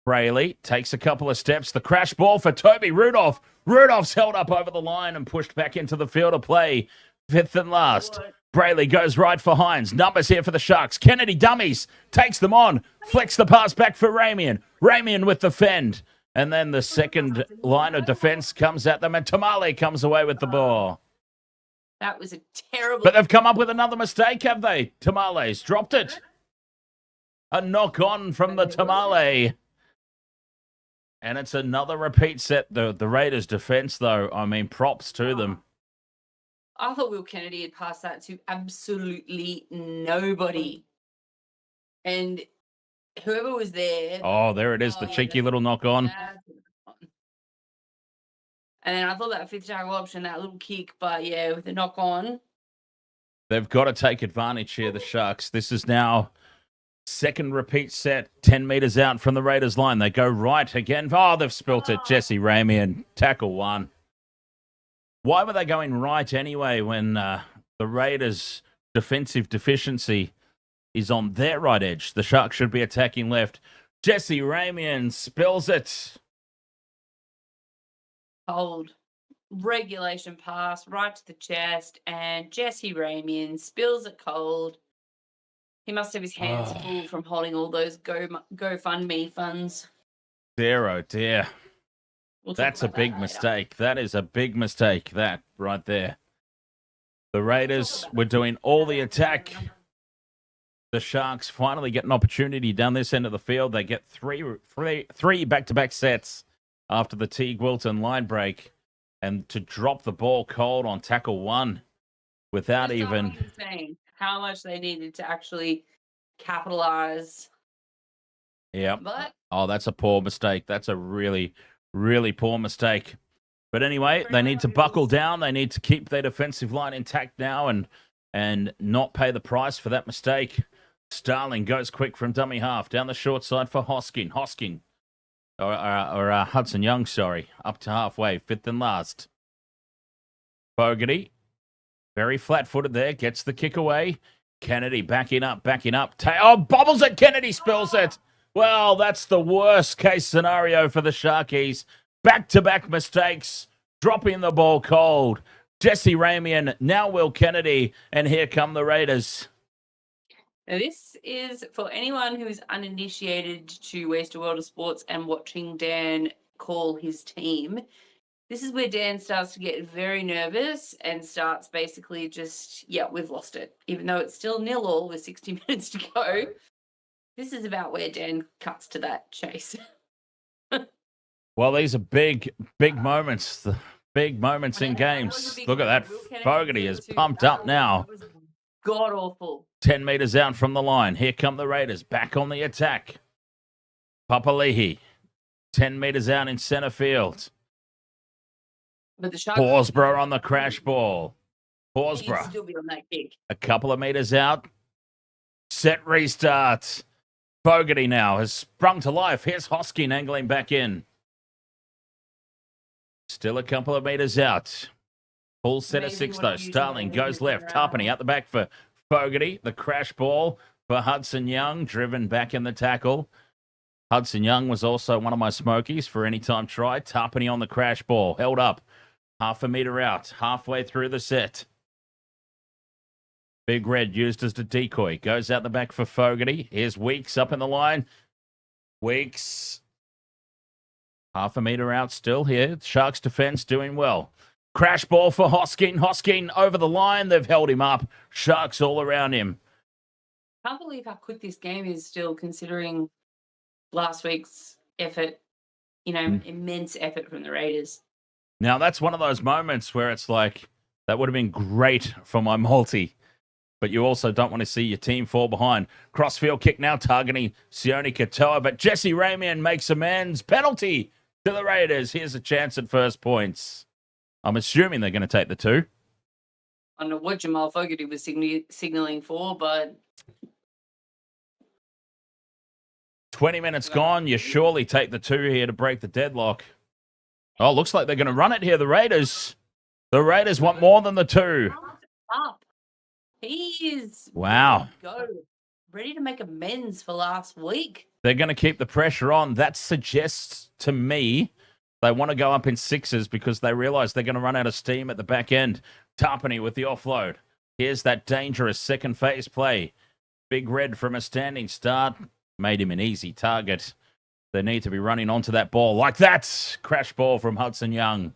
Brayley takes a couple of steps. The crash ball for Toby Rudolph. Rudolph's held up over the line and pushed back into the field of play. 5th and last. Brayley goes right for Hines. Numbers here for the Sharks. Kennedy dummies. Takes them on. Flicks the pass back for Ramian. Ramian with the fend. And then the second line of defense comes at them, and Tamale comes away with the ball. That was a terrible... But they've come up with another mistake, have they? Tamale's dropped it. A knock on from the Tamale. And it's another repeat set. The Raiders' defense, though, I mean, props to them. I thought Will Kennedy had passed that to absolutely nobody. And whoever was there... Oh, there it is, the cheeky little knock on. And then I thought that 5th tackle option, that little kick, but yeah, with the knock on. They've got to take advantage here, the Sharks. This is now Second repeat set, 10 metres out from the Raiders line. They go right again. Oh, they've spilt it. Jesse Ramian, tackle one. Why were they going right anyway when the Raiders' defensive deficiency is on their right edge? The Sharks should be attacking left. Jesse Ramian spills it. Cold. Regulation pass right to the chest, and Jesse Ramian spills it cold. He must have his hands full from holding all those GoFundMe funds. Dear, oh dear. We'll talk That's a about big that later. mistake. That is a big mistake, that right there. The Raiders were doing all the attack. The Sharks finally get an opportunity down this end of the field. They get three back-to-back sets after the Teague Wilton line break. And to drop the ball cold on tackle one without Just even... saying how much they needed to actually capitalize. Yeah. But Oh, that's a poor mistake. That's a really, really poor mistake. But anyway, they need to buckle down. They need to keep their defensive line intact now and not pay the price for that mistake. Starling goes quick from dummy half. Down the short side for Hoskin. Or Hudson Young, sorry. Up to halfway. Fifth and last. Fogarty. Very flat-footed there. Gets the kick away. Kennedy backing up. Bobbles it. Kennedy spills it. Well, that's the worst case scenario for the Sharkies. Back-to-back mistakes. Dropping the ball cold. Jesse Ramian. Now Will Kennedy. And here come the Raiders. now this is for anyone who is uninitiated to Waste World of Sports and watching Dan call his team. This is where Dan starts to get very nervous and starts basically just, we've lost it. Even though it's still 0-0 with 60 minutes to go. This is about where Dan cuts to that chase. Well, these are big moments. The big moments in games. Look at that. Fogarty is pumped up now. God awful. 10 metres out from the line. Here come the Raiders. Back on the attack. Papali'i. 10 metres out in centre field. But the Sharks Horsburgh on the crash ball. Horsburgh. still be on that kick. A couple of metres out. Set restart. Fogarty now has sprung to life. Here's Hoskin angling back in. Still a couple of metres out. Full set of six, though. Starling goes left. Tarpany out the back for Fogarty. The crash ball for Hudson Young. Driven back in the tackle. Hudson Young was also one of my smokies for any time try. Tarpany on the crash ball. Held up. Half a metre out. Halfway through the set. Big Red used as the decoy. Goes out the back for Fogarty. Here's Weeks up in the line. Weeks. Half a metre out still here. Sharks defence doing well. Crash ball for Hoskin. Hoskin over the line. They've held him up. Sharks all around him. I can't believe how quick this game is still, considering last week's effort, immense effort from the Raiders. Now, that's one of those moments where it's like, that would have been great for my multi. But you also don't want to see your team fall behind. Crossfield kick now targeting Sione Katoa. But Jesse Ramian makes amends. Penalty to the Raiders. Here's a chance at first points. I'm assuming they're going to take the two. I don't know what Jamal Fogarty was signalling for, but 20 minutes gone. You surely take the two here to break the deadlock. Oh, looks like they're going to run it here, the Raiders. The Raiders want more than the two. up. He is ready to make amends for last week. They're going to keep the pressure on. That suggests to me they want to go up in sixes because they realize they're going to run out of steam at the back end. Tarpany with the offload. Here's that dangerous second phase play. Big Red from a standing start. Made him an easy target. They need to be running onto that ball like that. Crash ball from Hudson Young.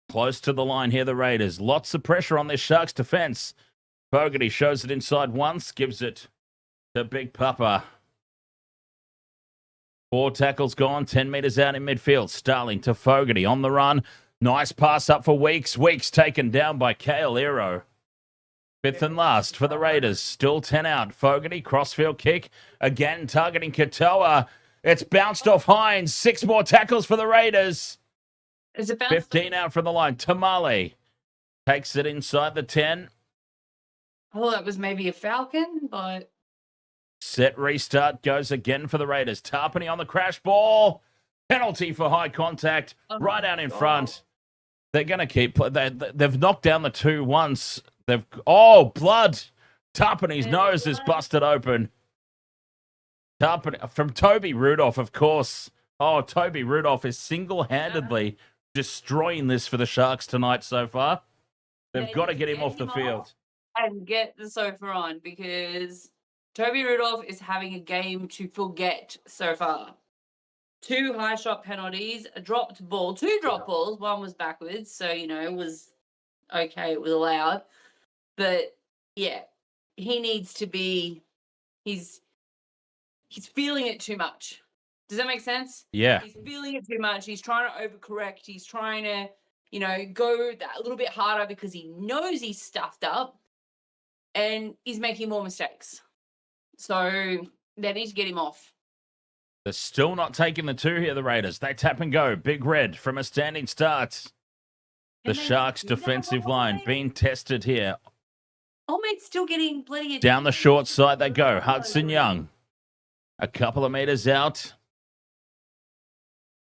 Close to the line here, the Raiders. Lots of pressure on this Sharks defense. Fogarty shows it inside once. Gives it to Big Papa. 4 tackles gone. 10 metres out in midfield. Starling to Fogarty on the run. Nice pass up for Weeks. Weeks taken down by Kale Ero. Fifth and last for the Raiders. Still 10 out. Fogarty, crossfield kick. Again targeting Katoa. It's bounced off Hines. 6 more tackles for the Raiders. Is it 15 out from the line. Tamale takes it inside the 10. I thought that was maybe a Falcon, but Set restart goes again for the Raiders. Tarpany on the crash ball. Penalty for high contact. Right out in front. They're going to keep... They've knocked down the 2 once. Blood. Tarpany's nose is busted open. Tarpany, from Toby Rudolph, of course. Oh, Toby Rudolph is single-handedly destroying this for the Sharks tonight so far. They've got to get him off the field. And get the sofa on, because Toby Rudolph is having a game to forget so far. 2 high shot penalties, a dropped ball, 2 drop balls. One was backwards, so, it was okay. It was allowed. But, yeah, he needs to be... He's feeling it too much. Does that make sense? Yeah. He's feeling it too much. He's trying to overcorrect. He's trying to, go that a little bit harder because he knows he's stuffed up and he's making more mistakes. So they need to get him off. They're still not taking the 2 here, the Raiders. They tap and go. Big Red from a standing start. The Sharks' defensive line being tested here. Old mate's still getting bloody... Down the short side they go. Hudson Young. A couple of meters out.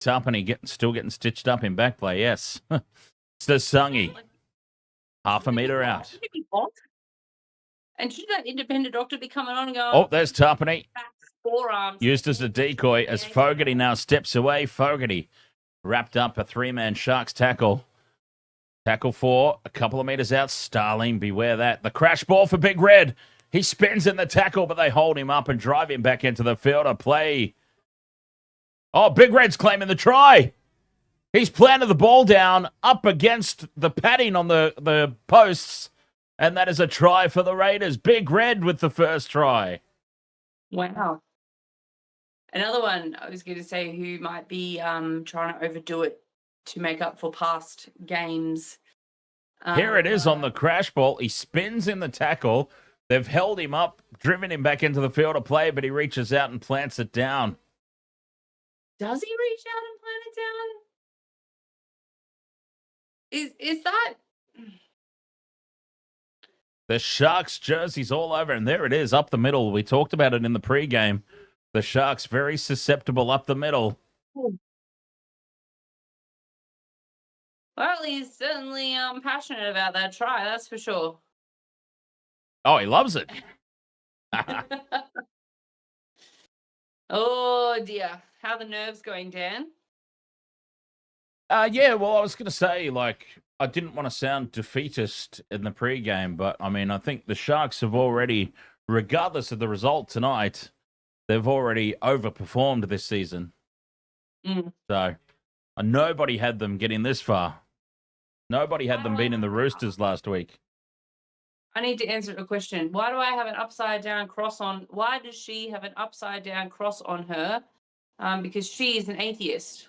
Tarpany still getting stitched up in back play, yes. Sasungi. Half a meter out. And should that independent doctor be coming on and going... Oh, there's Tarpany. Forearms. Used as a decoy as Fogarty now steps away. Fogarty wrapped up a 3-man Sharks tackle. Tackle 4, a couple of meters out. Starling, beware that. The crash ball for Big Red. He spins in the tackle, but they hold him up and drive him back into the field of play. Oh, Big Red's claiming the try. He's planted the ball down up against the padding on the posts, and that is a try for the Raiders. Big Red with the first try. Wow. Another one, I was going to say, who might be trying to overdo it to make up for past games. Here it is on the crash ball. He spins in the tackle. They've held him up, driven him back into the field of play, but he reaches out and plants it down. Does he reach out and plant it down? Is that... The Sharks jerseys all over, and there it is, up the middle. We talked about it in the pregame. The Sharks very susceptible up the middle. Well, he's certainly passionate about that try, that's for sure. Oh, he loves it. Oh, dear. How are the nerves going, Dan? Yeah, well, I was going to say, I didn't want to sound defeatist in the pregame, but, I think the Sharks have already, regardless of the result tonight, they've already overperformed this season. So, nobody had them getting this far. Nobody had them being in the Roosters last week. I need to answer a question. Why do I have an upside-down cross on... Why does she have an upside-down cross on her? Because she is an atheist.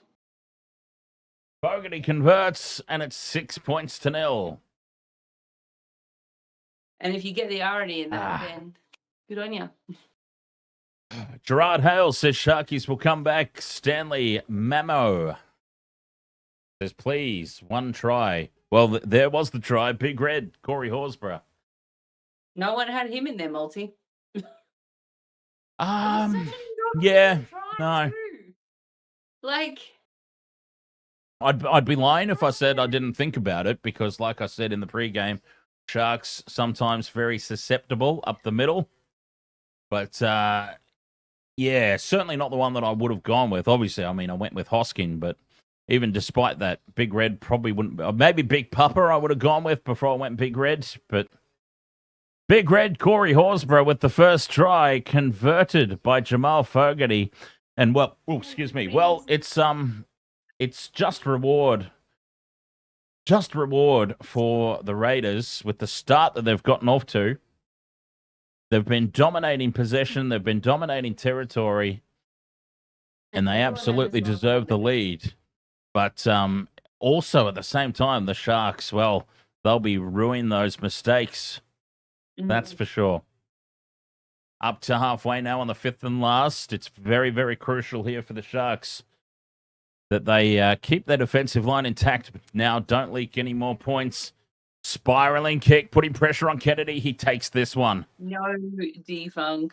Fogarty converts, and it's 6-0. And if you get the irony in that, then good on you. Gerard Hale says Sharkies will come back. Stanley Mamo says, please, 1 try. Well, there was the try. Big Red, Corey Horsburgh. No one had him in their multi. Yeah, no. I'd be lying if I said I didn't think about it, because like I said in the pregame, Sharks sometimes very susceptible up the middle. But, yeah, certainly not the one that I would have gone with. Obviously, I went with Hoskin, but even despite that, Big Red probably wouldn't... Maybe Big Pupper I would have gone with before I went Big Red, but... Big Red, Corey Horsburgh with the first try, converted by Jamal Fogarty. And, excuse me. Well, it's just reward for the Raiders with the start that they've gotten off to. They've been dominating possession. They've been dominating territory. And they absolutely deserve the lead. But also at the same time, the Sharks, they'll be ruining those mistakes. That's for sure. Up to halfway now on the 5th and last. It's very, very crucial here for the Sharks that they keep their defensive line intact. But now don't leak any more points. Spiraling kick, putting pressure on Kennedy. He takes this one. No defunk.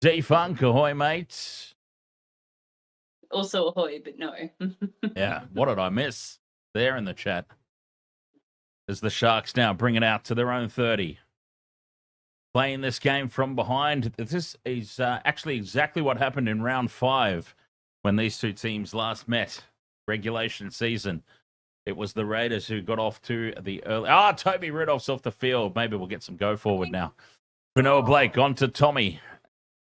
D-Funk, ahoy, mate. Also ahoy, but no. Yeah, what did I miss there in the chat? As the Sharks now bring it out to their own 30. Playing this game from behind. This is actually exactly what happened in round 5 when these two teams last met. Regulation season. It was the Raiders who got off to the early... Toby Rudolph's off the field. Maybe we'll get some go forward now. Cronulla Blake on to Tommy.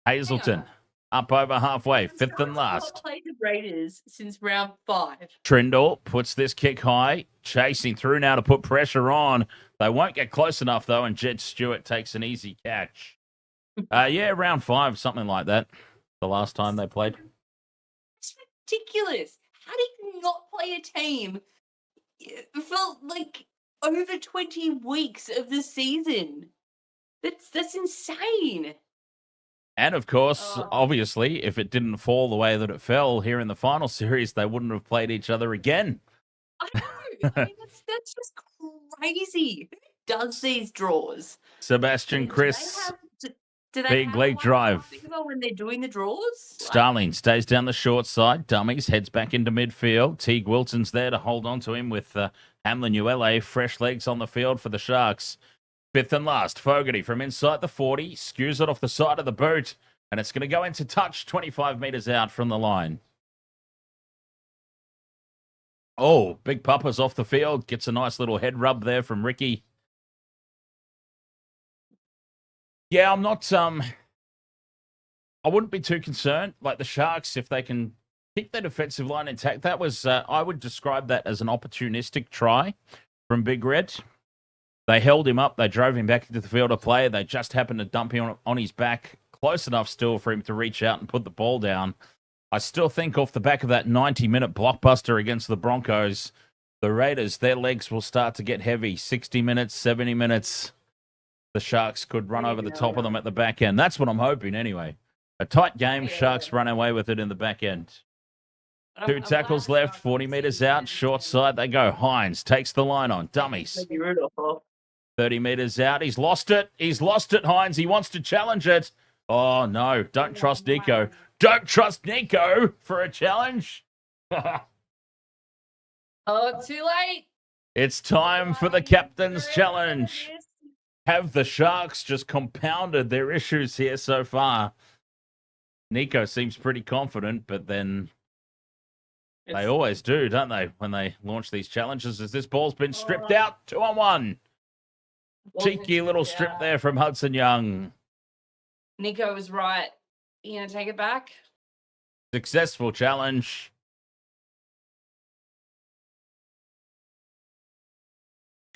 Hazelton up over halfway. Fifth and last. Played the Raiders since round 5. Trindle puts this kick high. Chasing through now to put pressure on. They won't get close enough, though, and Jed Stuart takes an easy catch. Round 5, something like that. The last time they played. It's ridiculous. How do you not play a team for like over 20 weeks of the season? That's insane. And of course, obviously, if it didn't fall the way that it fell here in the final series, they wouldn't have played each other again. I know. I mean, that's just crazy. Who does these draws? Sebastian Chris, Do they big have league one drive. when they're doing the draws? Starling stays down the short side. Dummies heads back into midfield. Teague Wilton's there to hold on to him with Hamlin ULA. Fresh legs on the field for the Sharks. Fifth and last, Fogarty from inside the 40. Skews it off the side of the boot. And it's going to go into touch 25 metres out from the line. Oh, Big Papa's off the field. Gets a nice little head rub there from Ricky. Yeah, I'm not... I wouldn't be too concerned. Like the Sharks, if they can keep their defensive line intact, that was... I would describe that as an opportunistic try from Big Red. They held him up. They drove him back into the field of play. They just happened to dump him on his back close enough still for him to reach out and put the ball down. I still think off the back of that 90-minute blockbuster against the Broncos, the Raiders, their legs will start to get heavy. 60 minutes, 70 minutes. The Sharks could run over the top of them at the back end. That's what I'm hoping anyway. A tight game. Sharks run away with it in the back end. 2 tackles left, 40 metres out. Short side they go. Hines takes the line on. Dummies. 30 metres out. He's lost it. He's lost it, Hines. He wants to challenge it. Oh, no. Don't trust Nico. Don't trust Nico for a challenge. Too late. It's time for the captain's challenge. Have the Sharks just compounded their issues here so far? Nico seems pretty confident, but then they always do, don't they, when they launch these challenges? As this ball's been stripped out, 2-on-1. Cheeky little strip there from Hudson Young. Nico was right. You gonna take it back? Successful challenge.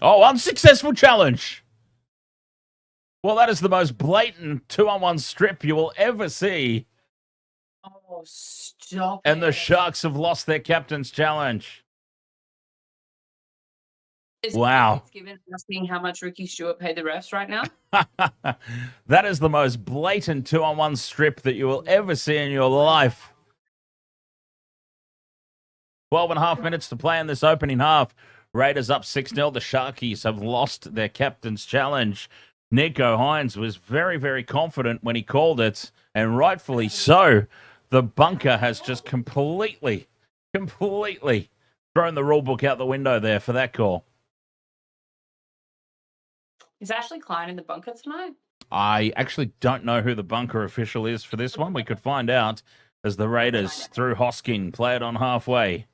Oh, unsuccessful challenge. Well, that is the most blatant 2-on-1 strip you will ever see. Oh, stop And the it. Sharks have lost their captain's challenge. Is Wow. Fitzgibbon asking how much Ricky Stuart paid the refs right now? That is the most blatant 2-on-1 strip that you will ever see in your life. 12 and a half minutes to play in this opening half. Raiders up 6-0. The Sharkies have lost their captain's challenge. Nico Hines was very, very confident when he called it, and rightfully so. The bunker has just completely thrown the rule book out the window there for that call. Is Ashley Klein in the bunker tonight? I actually don't know who the bunker official is for this one. We could find out as the Raiders, through Hoskin, play it on halfway.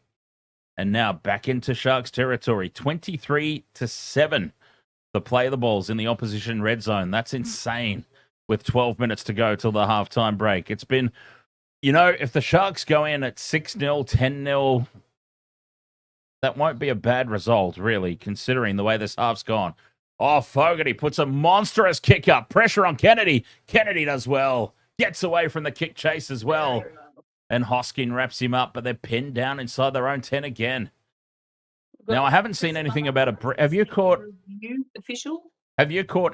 And now back into Sharks territory. 23-7. The play the balls in the opposition red zone. That's insane with 12 minutes to go till the halftime break. It's been, if the Sharks go in at 6-0, 10-0, that won't be a bad result, really, considering the way this half's gone. Oh, Fogarty puts a monstrous kick up. Pressure on Kennedy. Kennedy does well. Gets away from the kick chase as well. And Hoskin wraps him up, but they're pinned down inside their own 10 again. Now, I haven't seen anything about a... Have you caught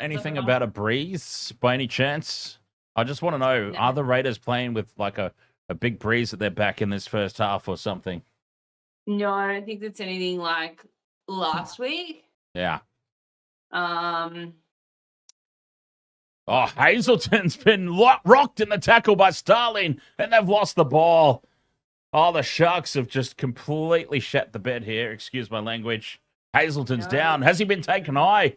anything about a breeze by any chance? I just want to know, are the Raiders playing with like a big breeze at their back in this first half or something? No, I don't think it's anything like last week. Yeah. Oh, Oh, Hazelton's been rocked in the tackle by Starling, and they've lost the ball. Oh, the Sharks have just completely shat the bed here. Excuse my language. Hazelton's down. Has he been taken high?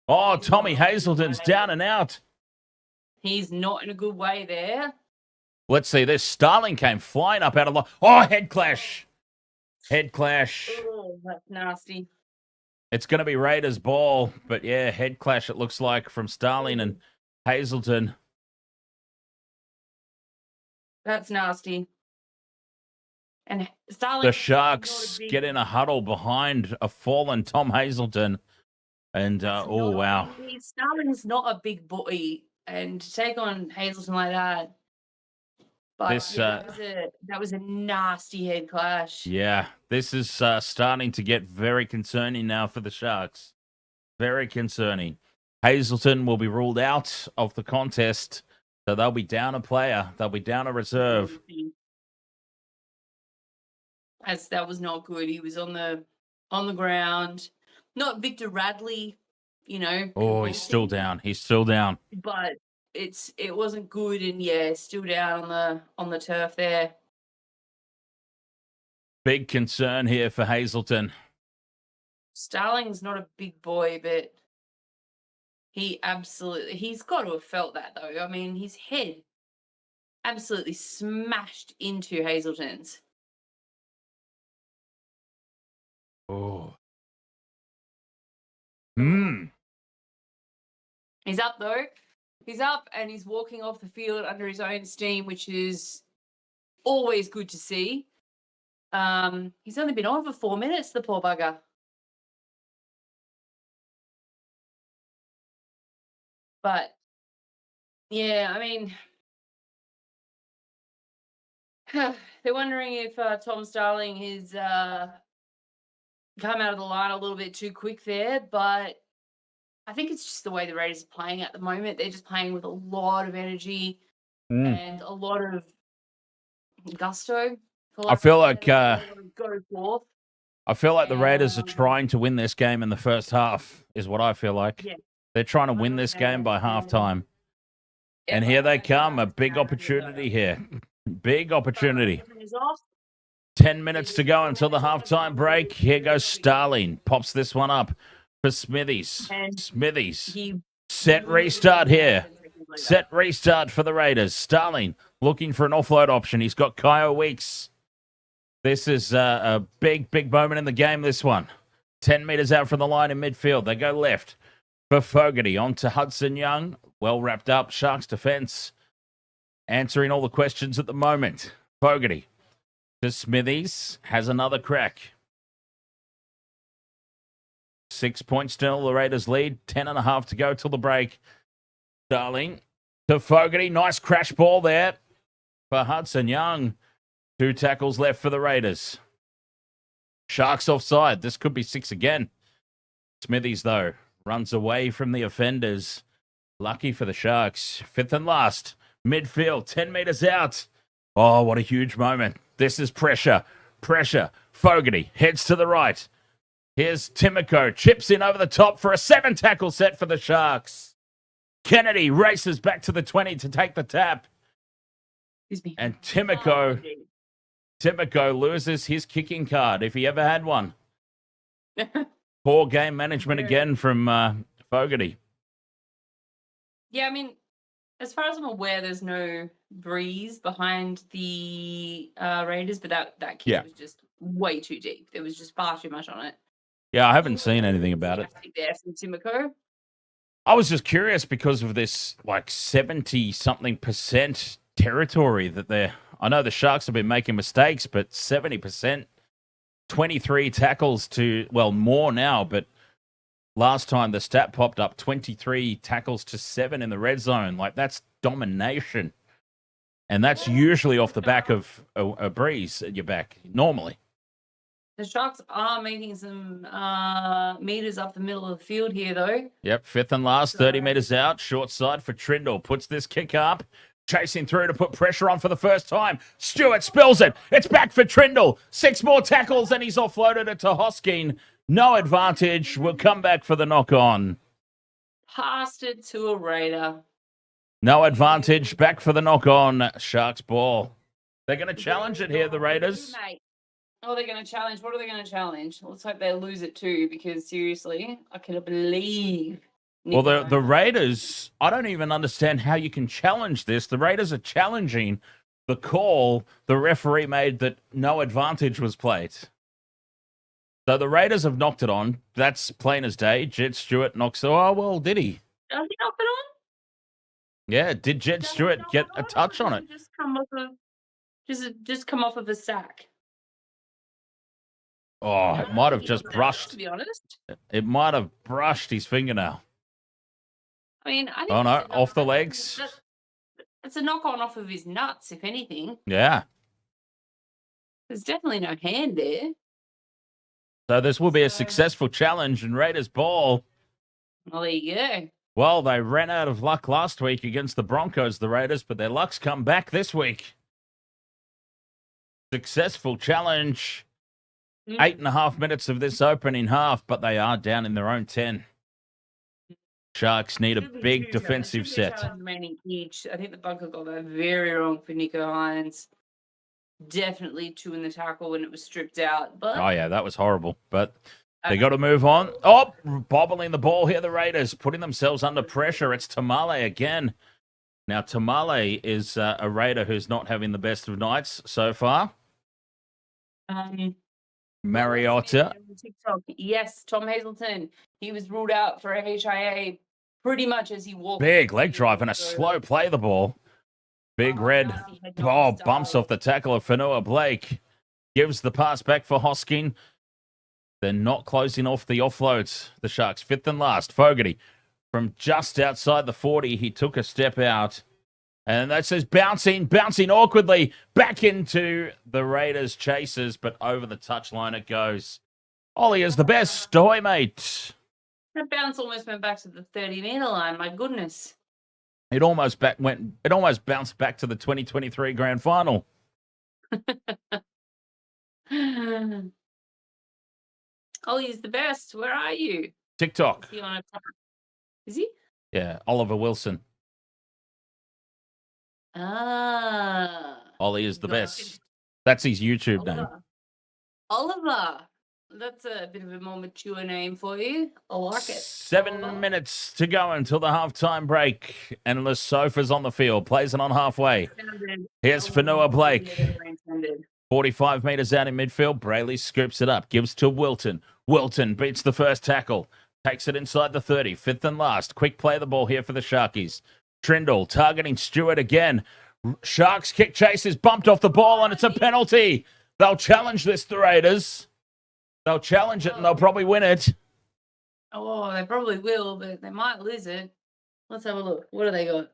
Oh, Tommy Hazelton's down and out. He's not in a good way there. Let's see this. Starling came flying up out of line. Oh, head clash. Head clash. Oh, that's nasty. It's going to be Raiders ball, but yeah, head clash it looks like from Starling and Hazelton. That's nasty. And Starling. The Sharks get in a huddle behind a fallen Tom Hazelton. And, oh, wow. Starling's not a big boy. And to take on Hazelton like that. But This, yeah, that was a nasty head clash. Yeah, this is starting to get very concerning now for the Sharks. Very concerning. Hazelton will be ruled out of the contest, so they'll be down a player. They'll be down a reserve. That was not good. He was on the ground. Not Victor Radley, you know. Oh, he's still down. He's still down. But it wasn't good, and yeah, still down on the turf there. Big concern here for Hazelton. Starling's not a big boy, but he's got to have felt that though. I mean, his head absolutely smashed into Hazelton's. Oh. He's up though. He's up and he's walking off the field under his own steam, which is always good to see. He's only been on for 4 minutes, the poor bugger. But yeah, I mean, they're wondering if Tom Starling has come out of the line a little bit too quick there, but I think it's just the way the Raiders are playing at the moment. They're just playing with a lot of energy and a lot of gusto. I feel like go forth. I feel like the Raiders are trying to win this game in the first half, is what I feel like. Yeah. They're trying to win this game by halftime. And here they come, a big opportunity here. Big opportunity. 10 minutes to go until the halftime break. Here goes Starling. Pops this one up for Smithies. Smithies. Set restart here. Set restart for the Raiders. Starling looking for an offload option. He's got Kyle Weeks. This is a big, big moment in the game, this one. 10 meters out from the line in midfield. They go left for Fogarty. On to Hudson Young. Well wrapped up. Sharks defense answering all the questions at the moment. Fogarty to Smithies. Has another crack. 6 points still. The Raiders lead. 10.5 to go till the break. Starling to Fogarty. Nice crash ball there for Hudson Young. 2 tackles left for the Raiders. Sharks offside. This could be 6 again. Smithies, though, runs away from the offenders. Lucky for the Sharks. 5th and last. Midfield. 10 meters out. Oh, what a huge moment. This is pressure. Pressure. Fogarty heads to the right. Here's Timoko. Chips in over the top for a 7-tackle set for the Sharks. Kennedy races back to the 20 to take the tap. And Timoko loses his kicking card, if he ever had one. Poor game management again from Fogarty. Yeah, I mean, as far as I'm aware, there's no breeze behind the Raiders, but that kick was just way too deep. There was just far too much on it. Yeah, I haven't seen anything about it. There from Timoko. I was just curious because of this, like, 70-something% territory that they're... I know the Sharks have been making mistakes, but 70%, 23 tackles to, well, more now, but last time the stat popped up, 23 tackles to 7 in the red zone. Like, that's domination. And that's usually off the back of a breeze at your back, normally. The Sharks are making some meters up the middle of the field here, though. Yep, 5th and last, 30 meters out. Short side for Trindle. Puts this kick up. Chasing through to put pressure on for the first time. Stuart spills it. It's back for Trindle. 6 more tackles and he's offloaded it to Hosking. No advantage. We'll come back for the knock-on. Passed it to a Raider. No advantage. Back for the knock on. Sharks ball. They're going to challenge it here, the Raiders. Oh, they're going to challenge. What are they going to challenge? Let's hope they lose it too, because seriously, I cannot believe. Well, the Raiders, I don't even understand how you can challenge this. The Raiders are challenging the call the referee made that no advantage was played. So the Raiders have knocked it on. That's plain as day. Jed Stuart knocks it. Oh, well, did he? Does he knock it on? Yeah, did Jed Stuart get a touch on it? Just come off of, just come off of a sack. Oh, it might have just brushed. To be honest, it might have brushed his fingernail. I mean, I think oh no, off the legs. It's a knock on off of his nuts, if anything. Yeah. There's definitely no hand there. So this will be a successful challenge in Raiders ball. Well, there you go. Well, they ran out of luck last week against the Broncos, the Raiders, but their luck's come back this week. Successful challenge. 8.5 minutes of this opening half, but they are down in their own 10. Sharks need a big defensive set. Each. I think the bunker got that very wrong for Nico Hines. Definitely 2 in the tackle when it was stripped out. But oh, yeah, that was horrible. But they got to move on. Oh, bobbling the ball here, the Raiders, putting themselves under pressure. It's Tamale again. Now, Tamale is a Raider who's not having the best of nights so far. Mariota. Yes, Tom Hazelton. He was ruled out for a HIA pretty much as he walked. Big leg drive and a slow play the ball. Big red. Oh, bumps off the tackle of Fanua Blake. Gives the pass back for Hosking. They're not closing off the offloads. The Sharks, 5th and last. Fogarty from just outside the 40. He took a step out. And that says bouncing awkwardly back into the Raiders' chasers, but over the touchline it goes. Ollie is the best. Stoy, mate. That bounce almost went back to the 30-meter line. My goodness. It almost bounced back to the 2023 grand final. Ollie's the best. Where are you? TikTok. Is he? Yeah, Oliver Wilson. Ollie is the best. That's his YouTube name. Oliver. That's a bit of a more mature name for you. I like it. 7 minutes to go until the halftime break. And the Sofa's on the field. Plays it on halfway. Here's Fanua Blake. 45 metres out in midfield. Brayley scoops it up. Gives to Wilton. Wilton beats the first tackle. Takes it inside the 30. 5th and last. Quick play the ball here for the Sharkies. Trindle targeting Stuart again. Sharks kick chase is bumped off the ball and it's a penalty. They'll challenge this, the Raiders. They'll challenge it and they'll probably win it. Oh, they probably will, but they might lose it. Let's have a look. What do they got?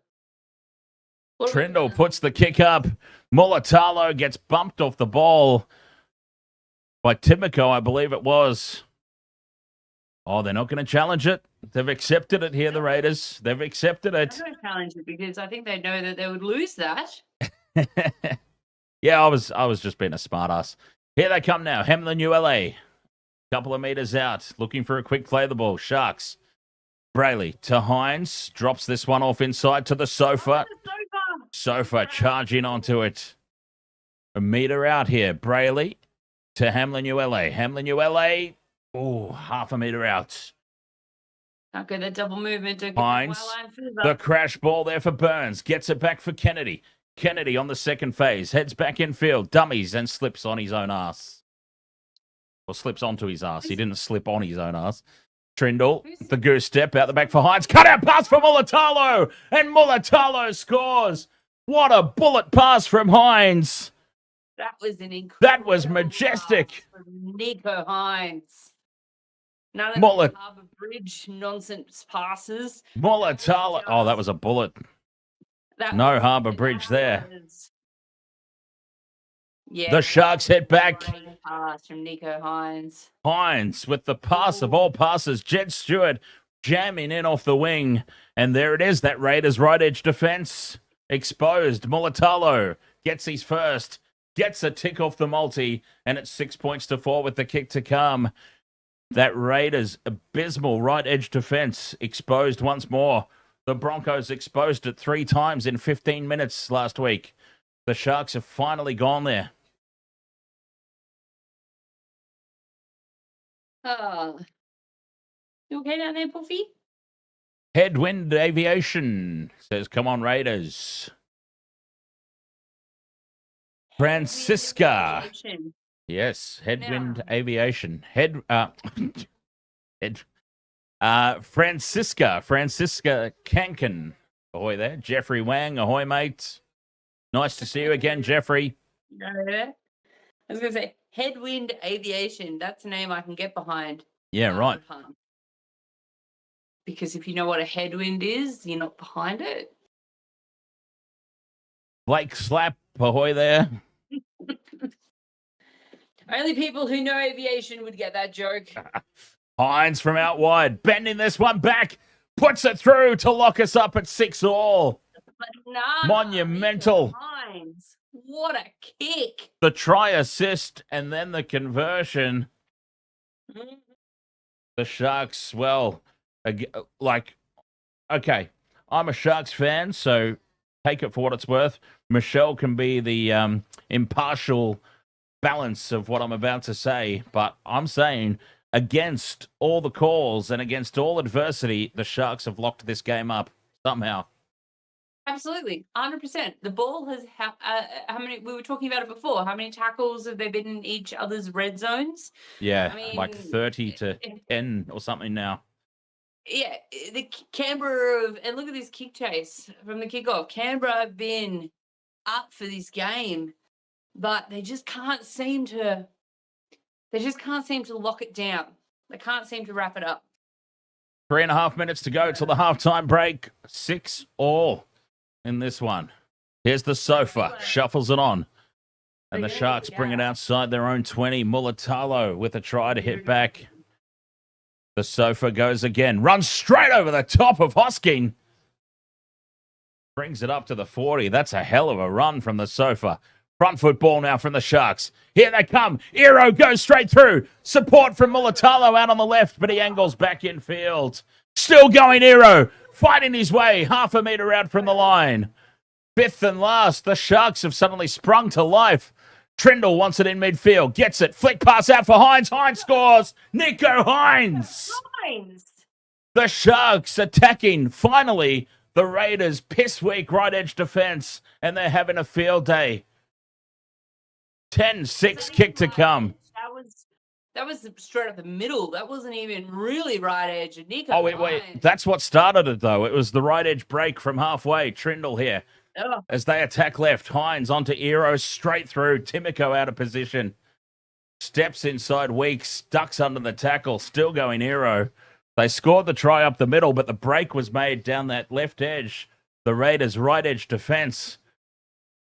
Trindle puts the kick up. Mulatalo gets bumped off the ball by Timoko, I believe it was. Oh, they're not going to challenge it. They've accepted it here, the Raiders. They've accepted it. I'm going to challenge it because I think they know that they would lose that. Yeah, I was just being a smartass. Here they come now. Hamlin ULA. Couple of meters out. Looking for a quick play of the ball. Sharks. Brayley to Hines. Drops this one off inside to the Sofa. Sofa charging onto it. A meter out here. Brayley to Hamlin ULA. Hamlin ULA. Oh, half a meter out. Okay, that double movement. Hines. The crash ball there for Burns. Gets it back for Kennedy. Kennedy on the second phase. Heads back in field. Dummies and slips on his own ass. Or slips onto his ass. He didn't slip on his own ass. Trindle, the goose step out the back for Hines. Cut out pass for Mulatalo. And Mulatalo scores. What a bullet pass from Hines. That was an incredible. That was majestic. Nico Hines. None of the Harbour Bridge nonsense passes. Mulatalo. Oh, that was a bullet. No Harbour Bridge there. Yeah. The Sharks head back. Pass from Nico Hines. Hines with the pass of all passes. Jed Stuart jamming in off the wing. And there it is, that Raiders right edge defense. Exposed. Mulatalo gets his first. Gets a tick off the multi. And it's 6 points to 4 with the kick to come. That Raiders abysmal right edge defense exposed once more. The Broncos exposed it 3 times in 15 minutes last week. The Sharks have finally gone there. You okay down there, Puffy? Headwind Aviation says, come on, Raiders. Francisca. Aviation. Yes, Headwind Now. Aviation. Francisca Kankin. Ahoy there. Jeffrey Wang. Ahoy, mate. Nice to see you again, Jeffrey. I was going to say, Headwind Aviation. That's a name I can get behind. Yeah, right. Because if you know what a headwind is, you're not behind it. Blake Slap. Ahoy there. Only people who know aviation would get that joke. Hines from out wide. Bending this one back. Puts it through to lock us up at 6-all. Nah, Monumental. Hines. What a kick. The try assist and then the conversion. The Sharks, well, okay, I'm a Sharks fan, so take it for what it's worth. Michelle can be the impartial balance of what I'm about to say, but I'm saying against all the calls and against all adversity, the Sharks have locked this game up somehow. Absolutely, 100%. The ball has how many? We were talking about it before. How many tackles have they been in each other's red zones? Yeah, I mean, like 30 to 10 or something now. Yeah, the Canberra and look at this kick chase from the kickoff. Canberra have been up for this game, but they just can't seem to. They just can't seem to lock it down. They can't seem to wrap it up. 3.5 minutes to go till the halftime break. 6-all in this one. Here's the sofa. Shuffles it on. And the Sharks bring it outside their own 20. Mulatalo with a try to hit back. The sofa goes again. Runs straight over the top of Hosking. Brings it up to the 40. That's a hell of a run from the sofa. Front foot ball now from the Sharks. Here they come. Ero goes straight through. Support from Mulatalo out on the left, but he angles back in field. Still going Ero. Fighting his way 0.5 meter out from the line. 5th and last. The Sharks have suddenly sprung to life. Trindle wants it in midfield. Gets it. Flick pass out for Hines. Hines scores. Nico Hines. The Sharks attacking. Finally, the Raiders piss weak right edge defense, and they're having a field day. 10-6 kick to come. That was straight up the middle. That wasn't even really right edge. Nico. Oh, wait. That's what started it, though. It was the right edge break from halfway. Trindle here. Oh. As they attack left, Hines onto Ero, straight through. Timoko out of position. Steps inside Weeks, ducks under the tackle, still going Ero. They scored the try up the middle, but the break was made down that left edge. The Raiders' right edge defense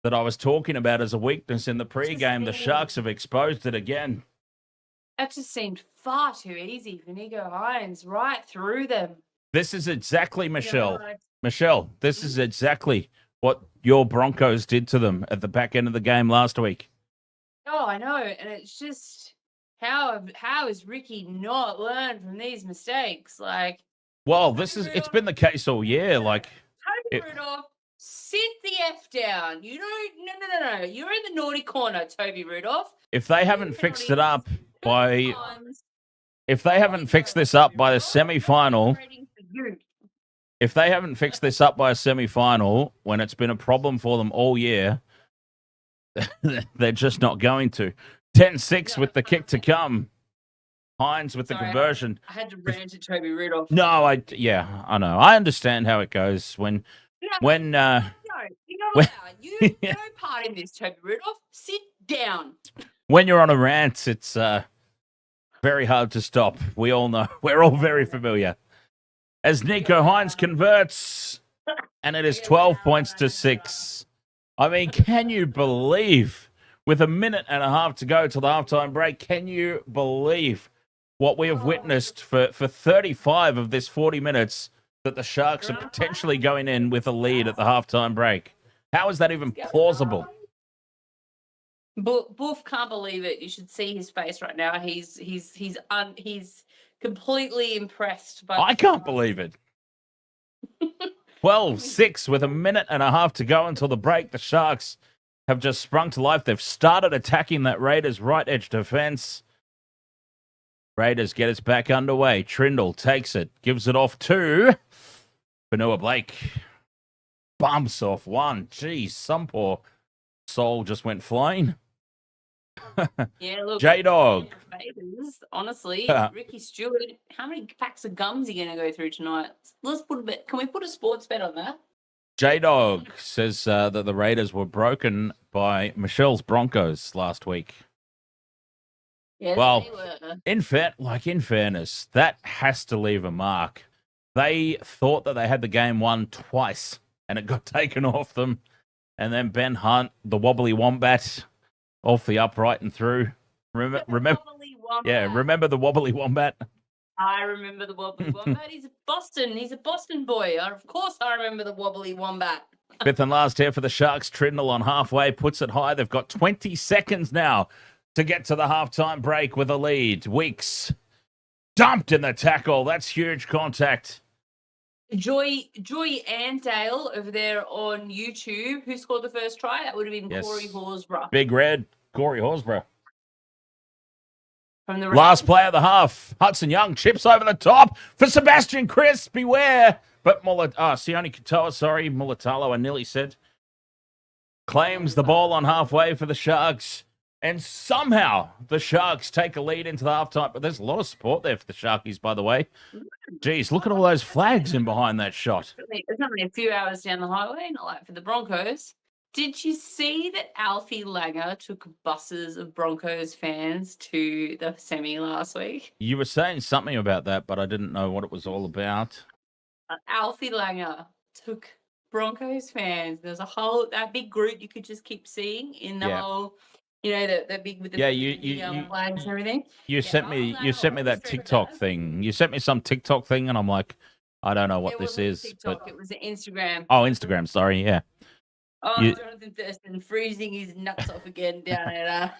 that I was talking about as a weakness in the pregame, the Sharks have exposed it again. That just seemed far too easy for Nico Hines, right through them. This is exactly, Michelle. Michelle, this is exactly what your Broncos did to them at the back end of the game last week. Oh, I know. And it's just, how has Ricky not learned from these mistakes? Well, it's been the case all year. Toby Rudolph, sit the F down. You don't, no. You're in the naughty corner, Toby Rudolph. If they haven't fixed it up if they haven't fixed this up by the semi-final, when it's been a problem for them all year, they're just not going to. 10-6 with the kick to come. Hines with the conversion. I had to rant at Toby Rudolph. No, I know. I understand how it goes when you're not allowed. You have no part in this, Toby Rudolph. Sit down. When you're on a rant, it's very hard to stop. We all know. We're all very familiar. As Nico Hines converts, and it is 12 points to 6. I mean, can you believe, with 1.5 minutes to go till the halftime break, can you believe what we have witnessed for 35 of this 40 minutes, that the Sharks are potentially going in with a lead at the halftime break? How is that even plausible? Boof can't believe it. You should see his face right now. He's completely impressed by. I can't believe it. 12-6 with a minute and a half to go until the break. The Sharks have just sprung to life. They've started attacking that Raiders right edge defense. Raiders get us back underway. Trindle takes it, gives it off to Cronulla Blake. Bumps off one. Geez, some poor soul just went flying. Yeah, look. J-Dog. Raiders, honestly, Yeah. Ricky Stuart, how many packs of gums are you going to go through tonight? Let's put a bet. Can we put a sports bet on that? J-Dog says that the Raiders were broken by Michelle's Broncos last week. Yes, Well, they were. in fairness, that has to leave a mark. They thought that they had the game won twice, and it got taken off them. And then Ben Hunt, the wobbly wombat, off the upright and through. Remember, Wobbly Wombat. yeah, remember the wobbly wombat? I remember the Wobbly Wombat. He's a Boston boy. Of course I remember the Wobbly Wombat. Fifth and last here for the Sharks. Trindle on halfway, puts it high. They've got 20 seconds now to get to the halftime break with a lead. Weeks dumped in the tackle. That's huge contact. Joy Andale over there on YouTube. Who scored the first try? That would have been Yes. Corey Horsburgh Big Red, Corey Horsburgh. from the Last play of the half. Hudson Young chips over the top for Sebastian Chris. Beware. But Sione Katoa, Mulatalo, I nearly said, claims the ball on halfway for the Sharks. And somehow the Sharks take a lead into the halftime. But there's a lot of support there for the Sharkies, by the way. Geez, look at all those flags in behind that shot. It's only a few hours down the highway, not like for the Broncos. Did you see that Alfie Langer took buses of Broncos fans to the semi last week? You were saying something about that, but I didn't know what it was all about. Alfie Langer took Broncos fans. There's that big group you could just keep seeing in the whole, the big with the flags and everything. You sent me that TikTok thing. You sent me some TikTok thing, and I'm like, I don't know what this is. TikTok, it was Instagram. Oh, Instagram. Sorry, yeah. Oh, Jonathan Thurston freezing his nuts off again down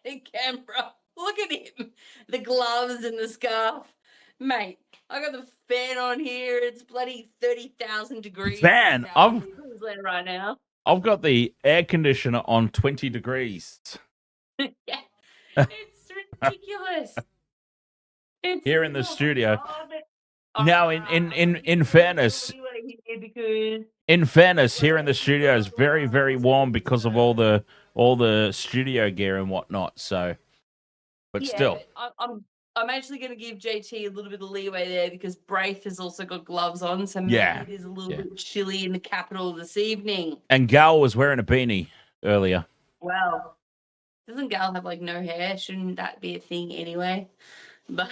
in Canberra. Look at him. The gloves and the scarf. Mate, I got the fan on here. It's bloody 30,000 degrees. Fan? Right now. I've got the air conditioner on 20 degrees. Yeah. It's ridiculous. It's Here in the studio. Oh, Now, in fairness, here in the studio is very, very warm because of all the studio gear and whatnot. So, but still, I'm actually going to give JT a little bit of leeway there because Braith has also got gloves on, so maybe it is a little bit chilly in the capital this evening. And Gal was wearing a beanie earlier. Well, doesn't Gal have no hair? Shouldn't that be a thing anyway? But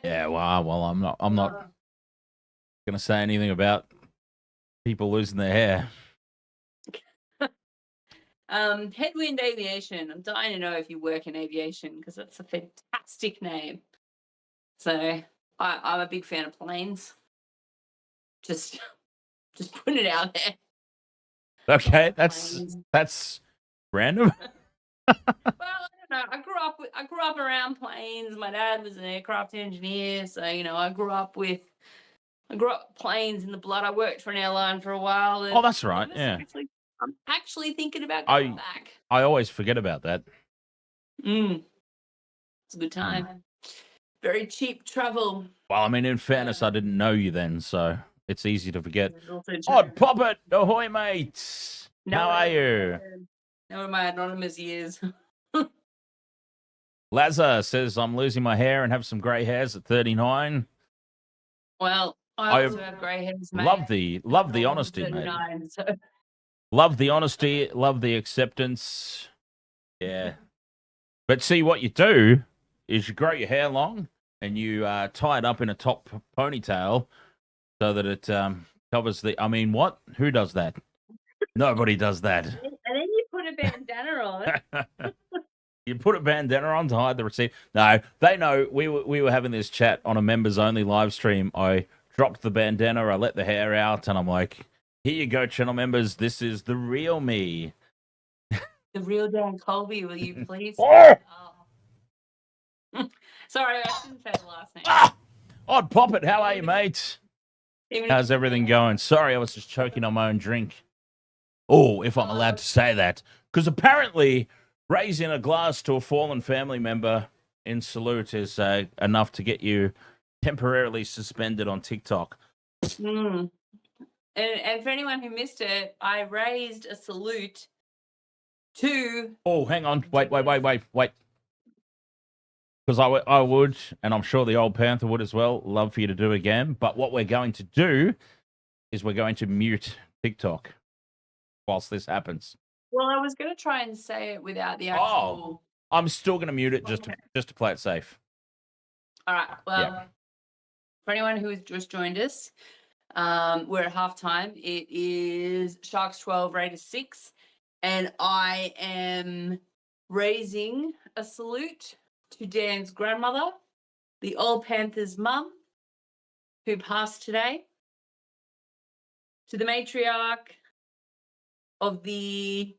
yeah, well, I'm not gonna say anything about people losing their hair. Headwind Aviation. I'm dying to know if you work in aviation because that's a fantastic name. So I'm a big fan of planes. Just putting it out there. Okay, that's random. Well, I don't know. I grew up around planes. My dad was an aircraft engineer, so I grew up planes in the blood. I worked for an airline for a while. Oh, that's right. Yeah. I'm actually thinking about going back. I always forget about that. It's a good time. Very cheap travel. Well, I mean, in fairness, I didn't know you then, so it's easy to forget. Odd Poppet, ahoy, mate. How are you? One of my anonymous years. Lazar says, I'm losing my hair and have some grey hairs at 39. Well, I also have grey hairs, mate. Love the honesty, mate. Love the honesty, love the acceptance. Yeah. But see, what you do is you grow your hair long and you tie it up in a top ponytail so that it covers the... I mean, what? Who does that? Nobody does that. And then you put a bandana on. You put a bandana on to hide the receipt. No, they know. We were having this chat on a members-only live stream. I dropped the bandana, I let the hair out, and I'm like... Here you go, channel members. This is the real me. The real Dan Colby, will you please? Oh! Sorry, I shouldn't say the last name. Odd Poppet, how are you, mate? How's everything going? Sorry, I was just choking on my own drink. Oh, if I'm allowed to say that. Because apparently raising a glass to a fallen family member in salute is enough to get you temporarily suspended on TikTok. Mm. And for anyone who missed it, I raised a salute to... Oh, hang on. Wait. Because I would, and I'm sure the old Panther would as well, love for you to do again. But what we're going to do is we're going to mute TikTok whilst this happens. Well, I was going to try and say it without the actual... I'm still going to mute it just to play it safe. All right. Well, for anyone who has just joined us, we're at halftime. It is Sharks 12, Raiders 6. And I am raising a salute to Dan's grandmother, the old Panthers' mum, who passed today, to the matriarch of the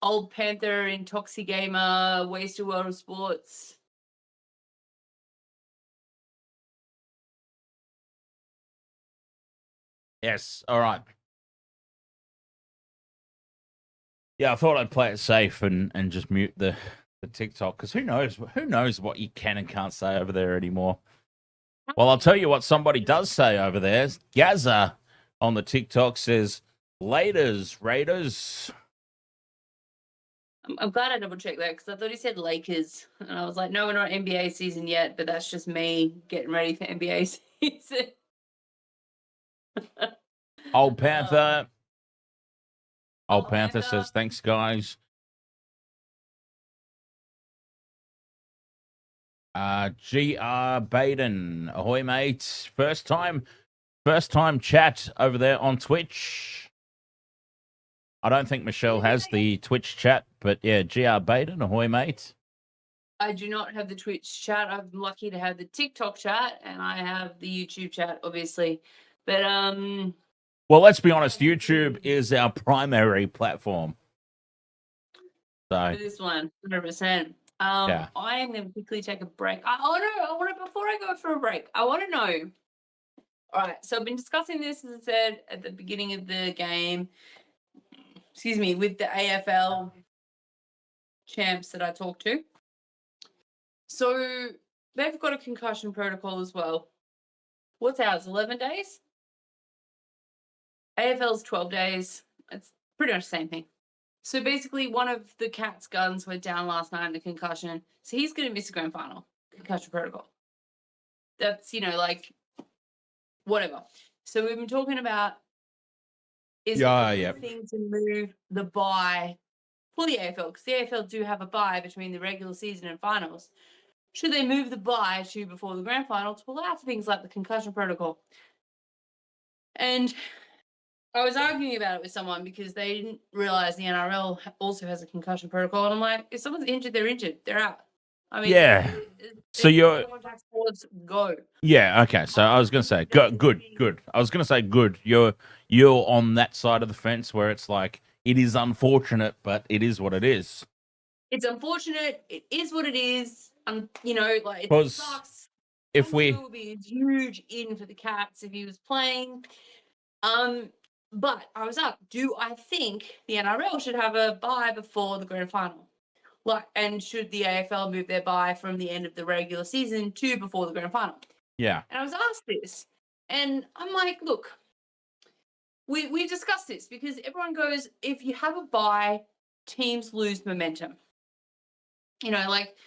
old Panther Intoxigamer, Wasted World of Sports. Yes. All right. Yeah, I thought I'd play it safe and just mute the TikTok, because who knows what you can and can't say over there anymore. Well, I'll tell you what somebody does say over there. Gaza on the TikTok says, Raiders. I'm glad I double checked that, because I thought he said Lakers. And I was like, no, we're not NBA season yet, but that's just me getting ready for NBA season. Old Panther. Old Panther says, thanks, guys. GR Baden, ahoy, mate. First time chat over there on Twitch. I don't think Michelle has the Twitch chat, but yeah, GR Baden, ahoy, mate. I do not have the Twitch chat. I'm lucky to have the TikTok chat, and I have the YouTube chat, obviously. But well, let's be honest, YouTube is our primary platform. So for this one, 100%. Yeah. I am going to quickly take a break. I want to, before I go for a break, I want to know. All right, so I've been discussing this, as I said, at the beginning of the game, with the AFL champs that I talked to. So they've got a concussion protocol as well. What's ours, 11 days? AFL's 12 days. It's pretty much the same thing. So basically, one of the Cats' guns went down last night in a concussion. So he's going to miss the grand final. Concussion protocol. That's, whatever. So we've been talking about, is it a good thing to move the bye for the AFL? Because the AFL do have a bye between the regular season and finals. Should they move the bye to before the grand final to allow for things like the concussion protocol? And I was arguing about it with someone because they didn't realize the NRL also has a concussion protocol. And I'm like, if someone's injured, they're injured. They're out. I mean, yeah. So you're contact sports, go. Yeah, okay. So I was going to say good. I was going to say good. You're on that side of the fence where it's like it is unfortunate, but it is what it is. It's unfortunate. It is what it is. It sucks. If we would be a huge in for the Cats if he was playing. But I was up. Do I think the NRL should have a bye before the grand final? And should the AFL move their bye from the end of the regular season to before the grand final? Yeah. And I was asked this, and I'm like, look, we discussed this because everyone goes, if you have a bye, teams lose momentum.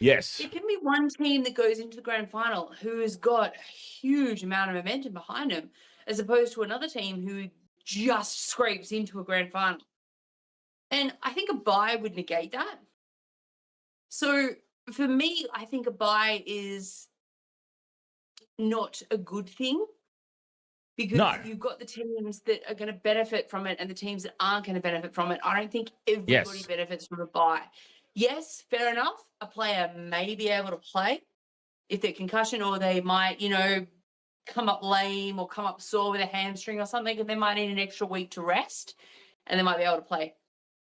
Yes. It can be one team that goes into the grand final who has got a huge amount of momentum behind them, as opposed to another team who just scrapes into a grand final. And I think a bye would negate that. So for me, I think a bye is not a good thing because you've got the teams that are going to benefit from it and the teams that aren't going to benefit from it. I don't think everybody benefits from a bye. Yes, fair enough. A player may be able to play if they're concussion, or they might, come up lame or come up sore with a hamstring or something, and they might need an extra week to rest and they might be able to play.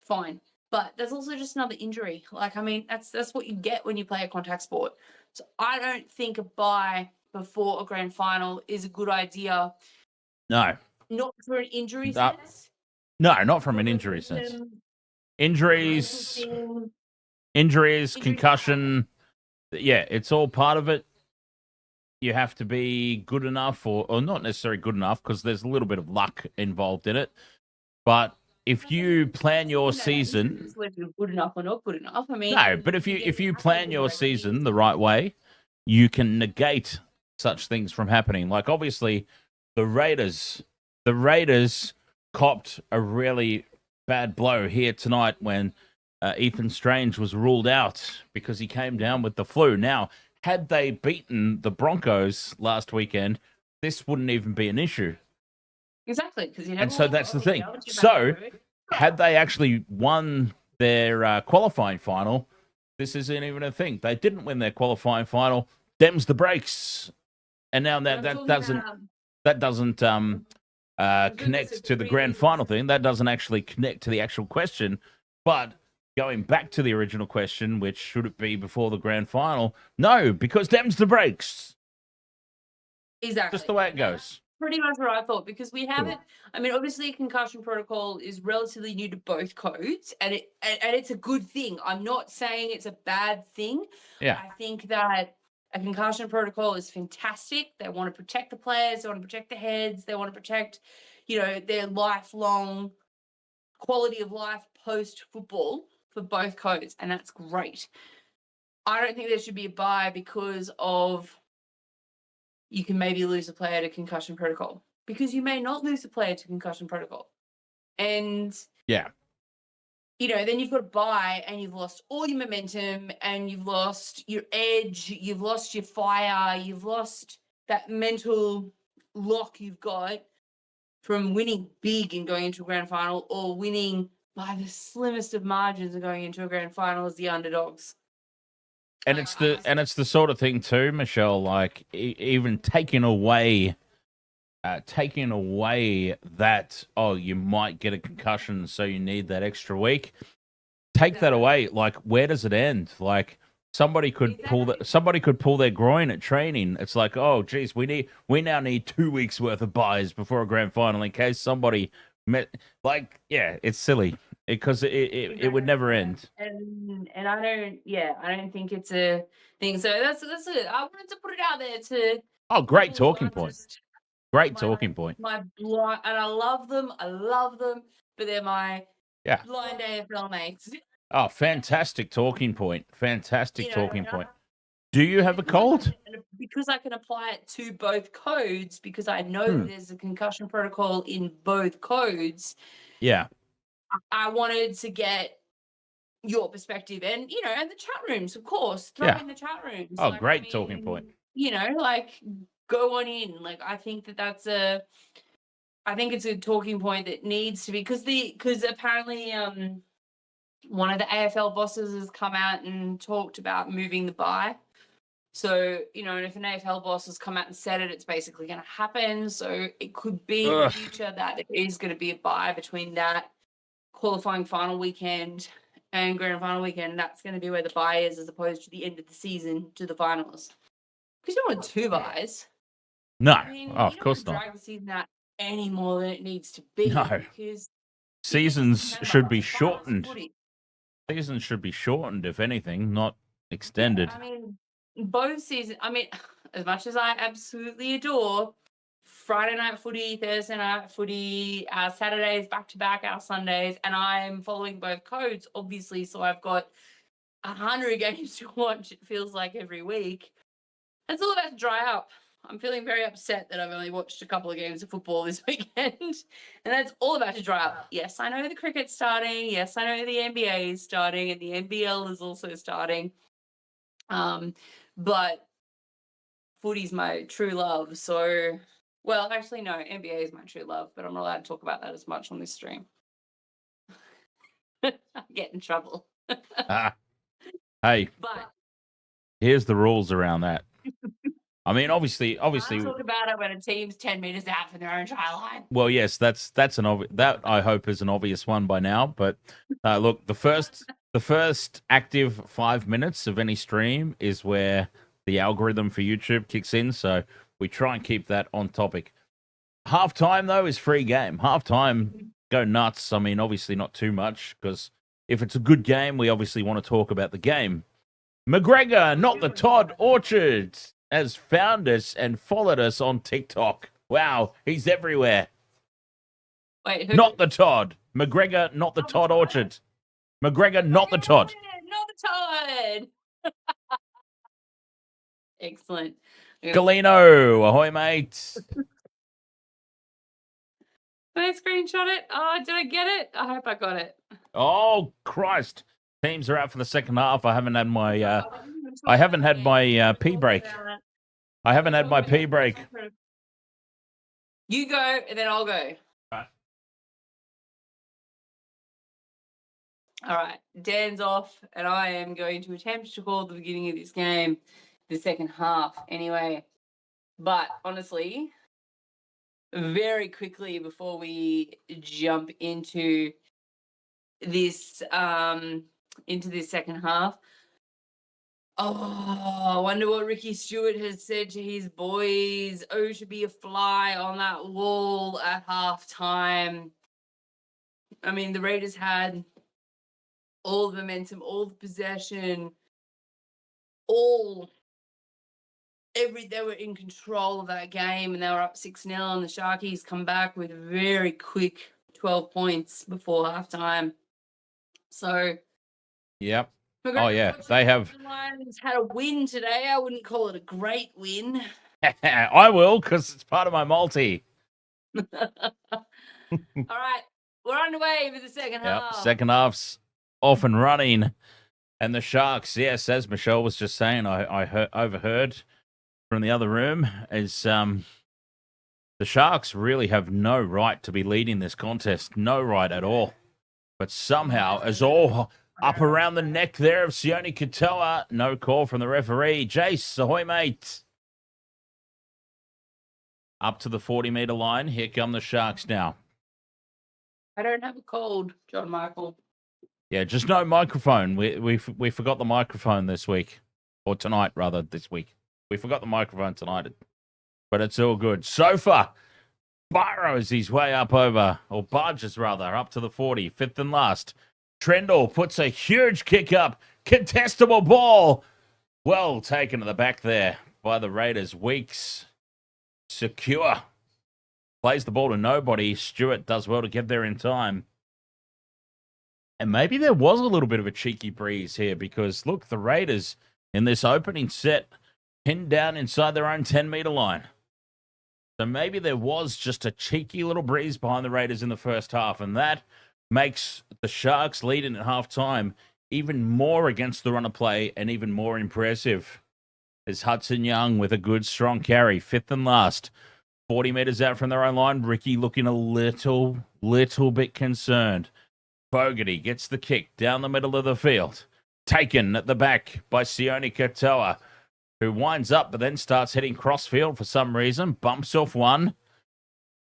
Fine. But there's also just another injury. That's what you get when you play a contact sport. So I don't think a bye before a grand final is a good idea No, Not for an injury No. sense. no, not from an injury sense. Injuries, Injuries. injuries, concussion. Yeah, it's all part of it. You have to be good enough, or not necessarily good enough, because there's a little bit of luck involved in it. But if you plan your season, Whether you're good enough or not good enough. I mean, no, but if you plan your season the right way, you can negate such things from happening. Like obviously, the Raiders copped a really bad blow here tonight when Ethan Strange was ruled out because he came down with the flu. Now, had they beaten the Broncos last weekend, this wouldn't even be an issue. Exactly, because And so that's the thing. So, had they actually won their qualifying final, this isn't even a thing. They didn't win their qualifying final. Them's the breaks, and now that doesn't connect to the grand final thing. That doesn't actually connect to the actual question. But going back to the original question, which should it be before the grand final? No, because them's the breaks. Exactly. Just the way it goes. Pretty much what I thought, because we haven't. I mean, obviously, concussion protocol is relatively new to both codes, and it's a good thing. I'm not saying it's a bad thing. Yeah. I think that a concussion protocol is fantastic. They want to protect the players. They want to protect the heads. They want to protect, their lifelong quality of life post football for both codes, and that's great. I don't think there should be a bye because of. You can maybe lose a player to concussion protocol, because you may not lose a player to concussion protocol. And, yeah, then you've got to bye and you've lost all your momentum and you've lost your edge, you've lost your fire, you've lost that mental lock you've got from winning big and going into a grand final, or winning by the slimmest of margins and going into a grand final as the underdogs. And it's the sort of thing too, Michelle. Like even taking away that you might get a concussion, so you need that extra week. Take that away. Like where does it end? Like somebody could pull their groin at training. It's like, oh geez, we now need 2 weeks worth of buys before a grand final in case somebody met. Like it's silly. Because it would never end, and I don't think it's a thing. So that's it. I wanted to put it out there to. Great talking point. Great talking point. My blind, and I love them, but they're my blind AFL mates. Oh, fantastic talking point. Fantastic talking point. Do you have a cold? Because I can apply it to both codes, because I know there's a concussion protocol in both codes. Yeah. I wanted to get your perspective and, and the chat rooms, of course. Throw in the chat rooms. Oh, great talking point. Go on in. Like, I think it's a talking point that needs to be, because apparently one of the AFL bosses has come out and talked about moving the bye. So, and if an AFL boss has come out and said it, it's basically going to happen. So it could be in the future that it is going to be a bye between that qualifying final weekend and grand final weekend. That's going to be where the bye is, as opposed to the end of the season to the finals. Because you don't want 2 byes. No, of course not. Drag the season out any more than it needs to be. No, because seasons should be shortened. Seasons should be shortened, if anything, not extended. Both seasons. As much as I absolutely adore Friday night footy, Thursday night footy, our Saturdays back-to-back, our Sundays, and I'm following both codes, obviously, so I've got 100 games to watch, it feels like, every week. It's all about to dry up. I'm feeling very upset that I've only watched a couple of games of football this weekend, and that's all about to dry up. Yes, I know the cricket's starting. Yes, I know the NBA is starting, and the NBL is also starting. But footy's my true love, so... Well, actually, no, NBA is my true love, but I'm not allowed to talk about that as much on this stream. I get in trouble. Hey, but here's the rules around that. Obviously, I talk about it when a team's 10 meters out from their own try line. Well, yes, that's that I hope is an obvious one by now. But look, the first active 5 minutes of any stream is where the algorithm for YouTube kicks in. So we try and keep that on topic. Halftime, though, is free game. Halftime, go nuts. I mean, obviously not too much, because if it's a good game, we obviously want to talk about the game. McGregor, not the Todd Orchard, has found us and followed us on TikTok. Wow, he's everywhere. Wait, who? Not the Todd. McGregor, not the Todd Orchard. McGregor, not the Todd. Not the Todd. Excellent. Galeno, ahoy, mate. Can I screenshot it? Oh, did I get it? I hope I got it. Oh, Christ. Teams are out for the second half. I haven't had my pee break. I haven't had my pee break. You go, and then I'll go. All right. Dan's off, and I am going to attempt to call the beginning of this game, the second half, anyway. But honestly, very quickly before we jump into this second half. Oh, I wonder what Ricky Stuart has said to his boys. Oh, to be a fly on that wall at halftime. I mean, the Raiders had all the momentum, all the possession, they were in control of that game, and they were up 6-0, and the Sharkies come back with very quick 12 points before halftime. So, yep. Oh, yeah. They have. The Lions had a win today. I wouldn't call it a great win. I will, because it's part of my multi. All right. We're underway for the second half. Second half's off and running. And the Sharks, yes, as Michelle was just saying, I overheard from the other room, is the Sharks really have no right to be leading this contest. No right at all. But somehow, as all up around the neck there of Sione Katoa, no call from the referee. Jace, ahoy, mate. Up to the 40-meter line. Here come the Sharks now. I don't have a cold, John Michael. Yeah, just no microphone. We forgot the microphone this week. Or tonight, rather, this week. We forgot the microphone tonight. But it's all good. Sofa burrows his way up over, or barges rather, up to the 40. Fifth and last. Trendall puts a huge kick up. Contestable ball. Well taken to the back there by the Raiders. Weeks secure. Plays the ball to nobody. Stuart does well to get there in time. And maybe there was a little bit of a cheeky breeze here because, look, the Raiders in this opening set pinned down inside their own 10-meter line. So maybe there was just a cheeky little breeze behind the Raiders in the first half, and that makes the Sharks leading at halftime even more against the run of play and even more impressive. There's Hudson Young with a good, strong carry, fifth and last. 40 meters out from their own line. Ricky looking a little bit concerned. Fogarty gets the kick down the middle of the field. Taken at the back by Sione Katoa, who winds up but then starts heading crossfield for some reason. Bumps off one.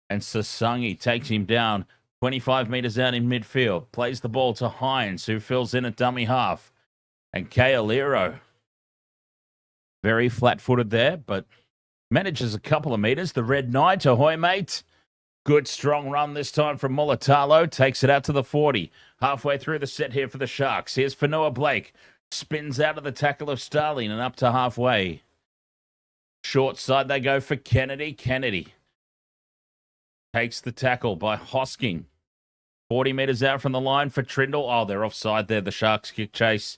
And Sasangi takes him down 25 meters out in midfield. Plays the ball to Hines, who fills in at dummy half. And Kaolero, very flat-footed there, but manages a couple of meters. The Red Knight, ahoy, mate. Good, strong run this time from Mulatalo. Takes it out to the 40. Halfway through the set here for the Sharks. Here's Fanua Blake. Spins out of the tackle of Starling and up to halfway. Short side they go for Kennedy. Kennedy takes the tackle by Hosking. 40 meters out from the line for Trindle. Oh, they're offside there. The Sharks kick chase.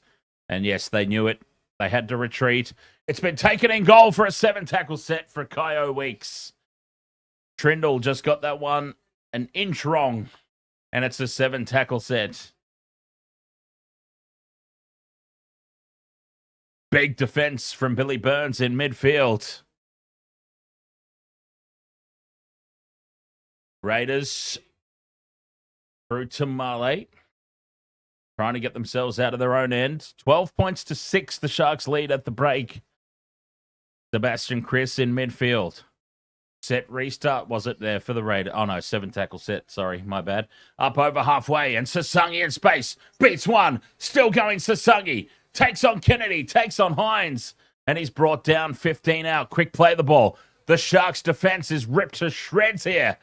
And yes, they knew it. They had to retreat. It's been taken in goal for a 7-tackle set for Kyo Weeks. Trindle just got that one an inch wrong, and it's a 7-tackle set. Big defense from Billy Burns in midfield. Raiders through to Male, trying to get themselves out of their own end. 12 points to 6, the Sharks lead at the break. Sebastian Chris in midfield. Set restart, was it there for the Raiders? Oh, no, 7-tackle set. Sorry, my bad. Up over halfway, and Sasangi in space. Beats one. Still going Sasangi. Takes on Kennedy. Takes on Hines. And he's brought down 15 out. Quick play the ball. The Sharks' defense is ripped to shreds here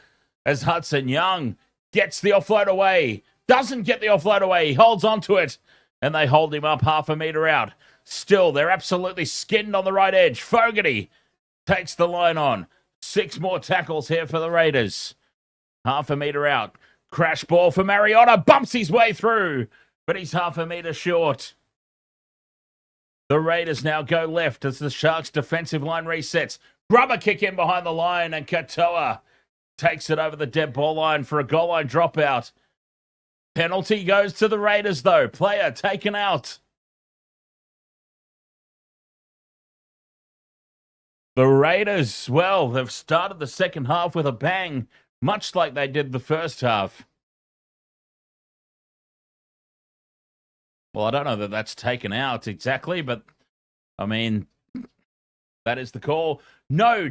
as Hudson Young gets the offload away. Doesn't get the offload away. He holds on to it, and they hold him up half a metre out. Still, they're absolutely skinned on the right edge. Fogarty takes the line on. 6 more tackles here for the Raiders. Half a metre out. Crash ball for Mariota. Bumps his way through, but he's half a metre short. The Raiders now go left as the Sharks' defensive line resets. Rubber kick in behind the line, and Katoa takes it over the dead ball line for a goal line dropout. Penalty goes to the Raiders, though. Player taken out. The Raiders, well, they've started the second half with a bang, much like they did the first half. Well, I don't know that that's taken out exactly, but, I mean, that is the call. No,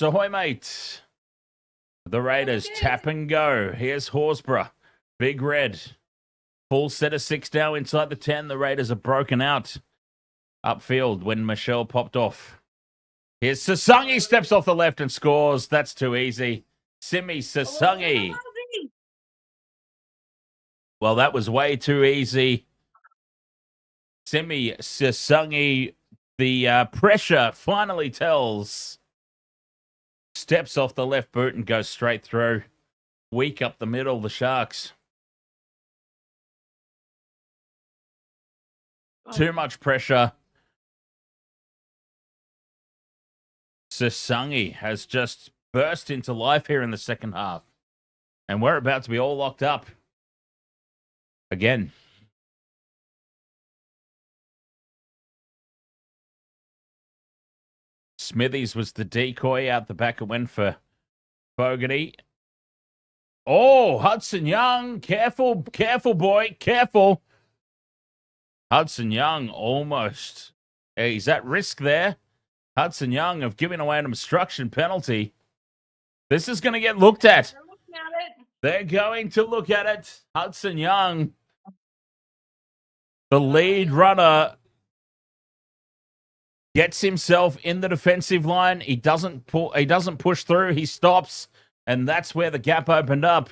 ahoy, mate. The Raiders tap and go. Here's Horsburgh. Big Red. Full set of 6 now inside the 10. The Raiders are broken out upfield when Michelle popped off. Here's Sasungi, steps off the left and scores. That's too easy. Simi Sasungi. Well, that was way too easy. Simi Sasungi, the pressure finally tells. Steps off the left boot and goes straight through. Weak up the middle, the Sharks. Too much pressure. Sasungi has just burst into life here in the second half. And we're about to be all locked up. Again. Smithies was the decoy out the back. It went for Fogarty. Oh, Hudson Young. Careful, boy. Careful. Hudson Young almost. He's at risk there. Hudson Young of giving away an obstruction penalty. This is going to get looked at. They're going to look at it. Hudson Young, the lead runner, gets himself in the defensive line. He doesn't push through. He stops, and that's where the gap opened up.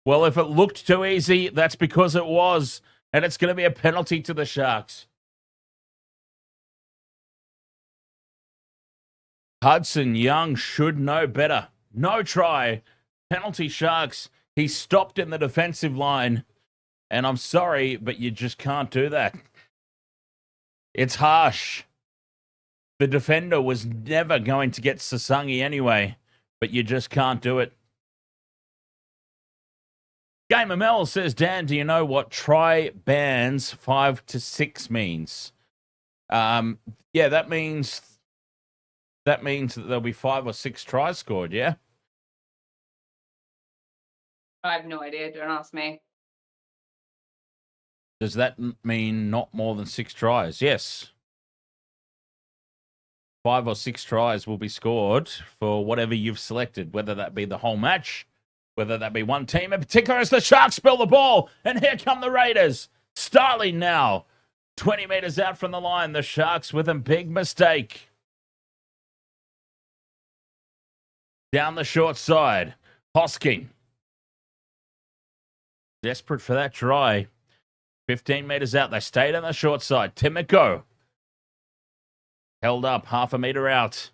Well, if it looked too easy, that's because it was, and it's going to be a penalty to the Sharks. Hudson Young should know better. No try. Penalty Sharks. He stopped in the defensive line, and I'm sorry, but you just can't do that. It's harsh. The defender was never going to get Sasungi anyway, but you just can't do it. Gamer Mel says, Dan, do you know what try bans 5 to 6 means? Yeah, that means that there'll be 5 or 6 tries scored, yeah? I have no idea. Don't ask me. Does that mean not more than 6 tries? Yes. 5 or 6 tries will be scored for whatever you've selected, whether that be the whole match, whether that be one team in particular, as the Sharks spill the ball. And here come the Raiders. Starling now, 20 metres out from the line. The Sharks with a big mistake. Down the short side, Hosking. Desperate for that try. 15 metres out. They stayed on the short side. Timoko. Held up half a metre out.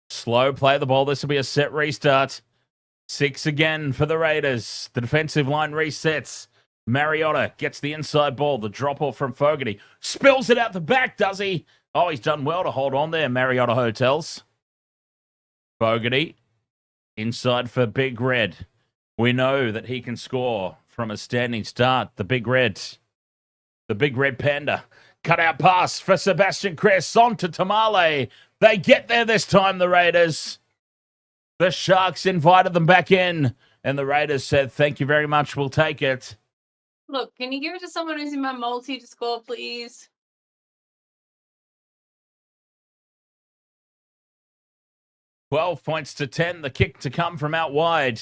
Slow play the ball. This will be a set restart. 6 again for the Raiders. The defensive line resets. Mariota gets the inside ball. The drop off from Fogarty. Spills it out the back, does he? Oh, he's done well to hold on there, Mariota Hotels. Fogarty. Inside for Big Red. We know that he can score from a standing start. The Big Red. The Big Red Panda. Cut out pass for Sebastian Kress on to Tamale. They get there this time, the Raiders. The Sharks invited them back in, and the Raiders said, thank you very much, we'll take it. Look, can you give it to someone who's in my multi to score, please? $12 points to 10. The kick to come from out wide.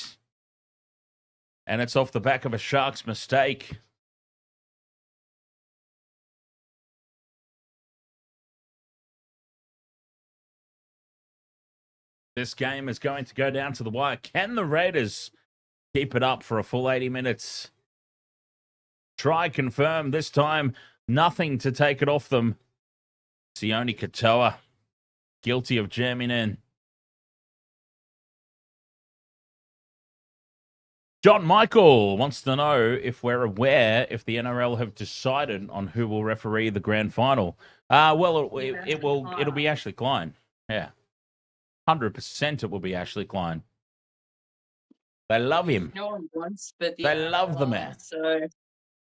And it's off the back of a Sharks mistake. This game is going to go down to the wire. Can the Raiders keep it up for a full 80 minutes? Try confirm. This time, nothing to take it off them. Sione Katoa, guilty of jamming in. John Michael wants to know if we're aware if the NRL have decided on who will referee the grand final. It'll be Ashley Klein. Yeah. 100% it will be Ashley Klein. They love him. No one wants, but They love the man. So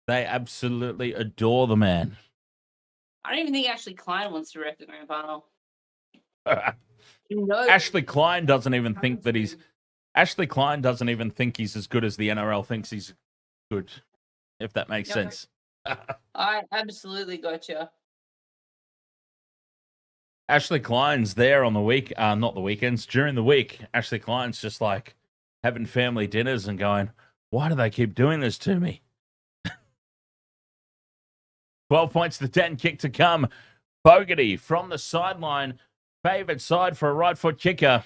They absolutely adore the man. I don't even think Ashley Klein wants to ref the grand final. Ashley Klein doesn't even think that he's... Ashley Klein doesn't even think he's as good as the NRL thinks he's good, if that makes sense. I absolutely gotcha. Ashley Klein's there on the week, not the weekends, during the week. Ashley Klein's just like having family dinners and going, why do they keep doing this to me? 12 points to 10, kick to come. Fogarty from the sideline, favoured side for a right foot kicker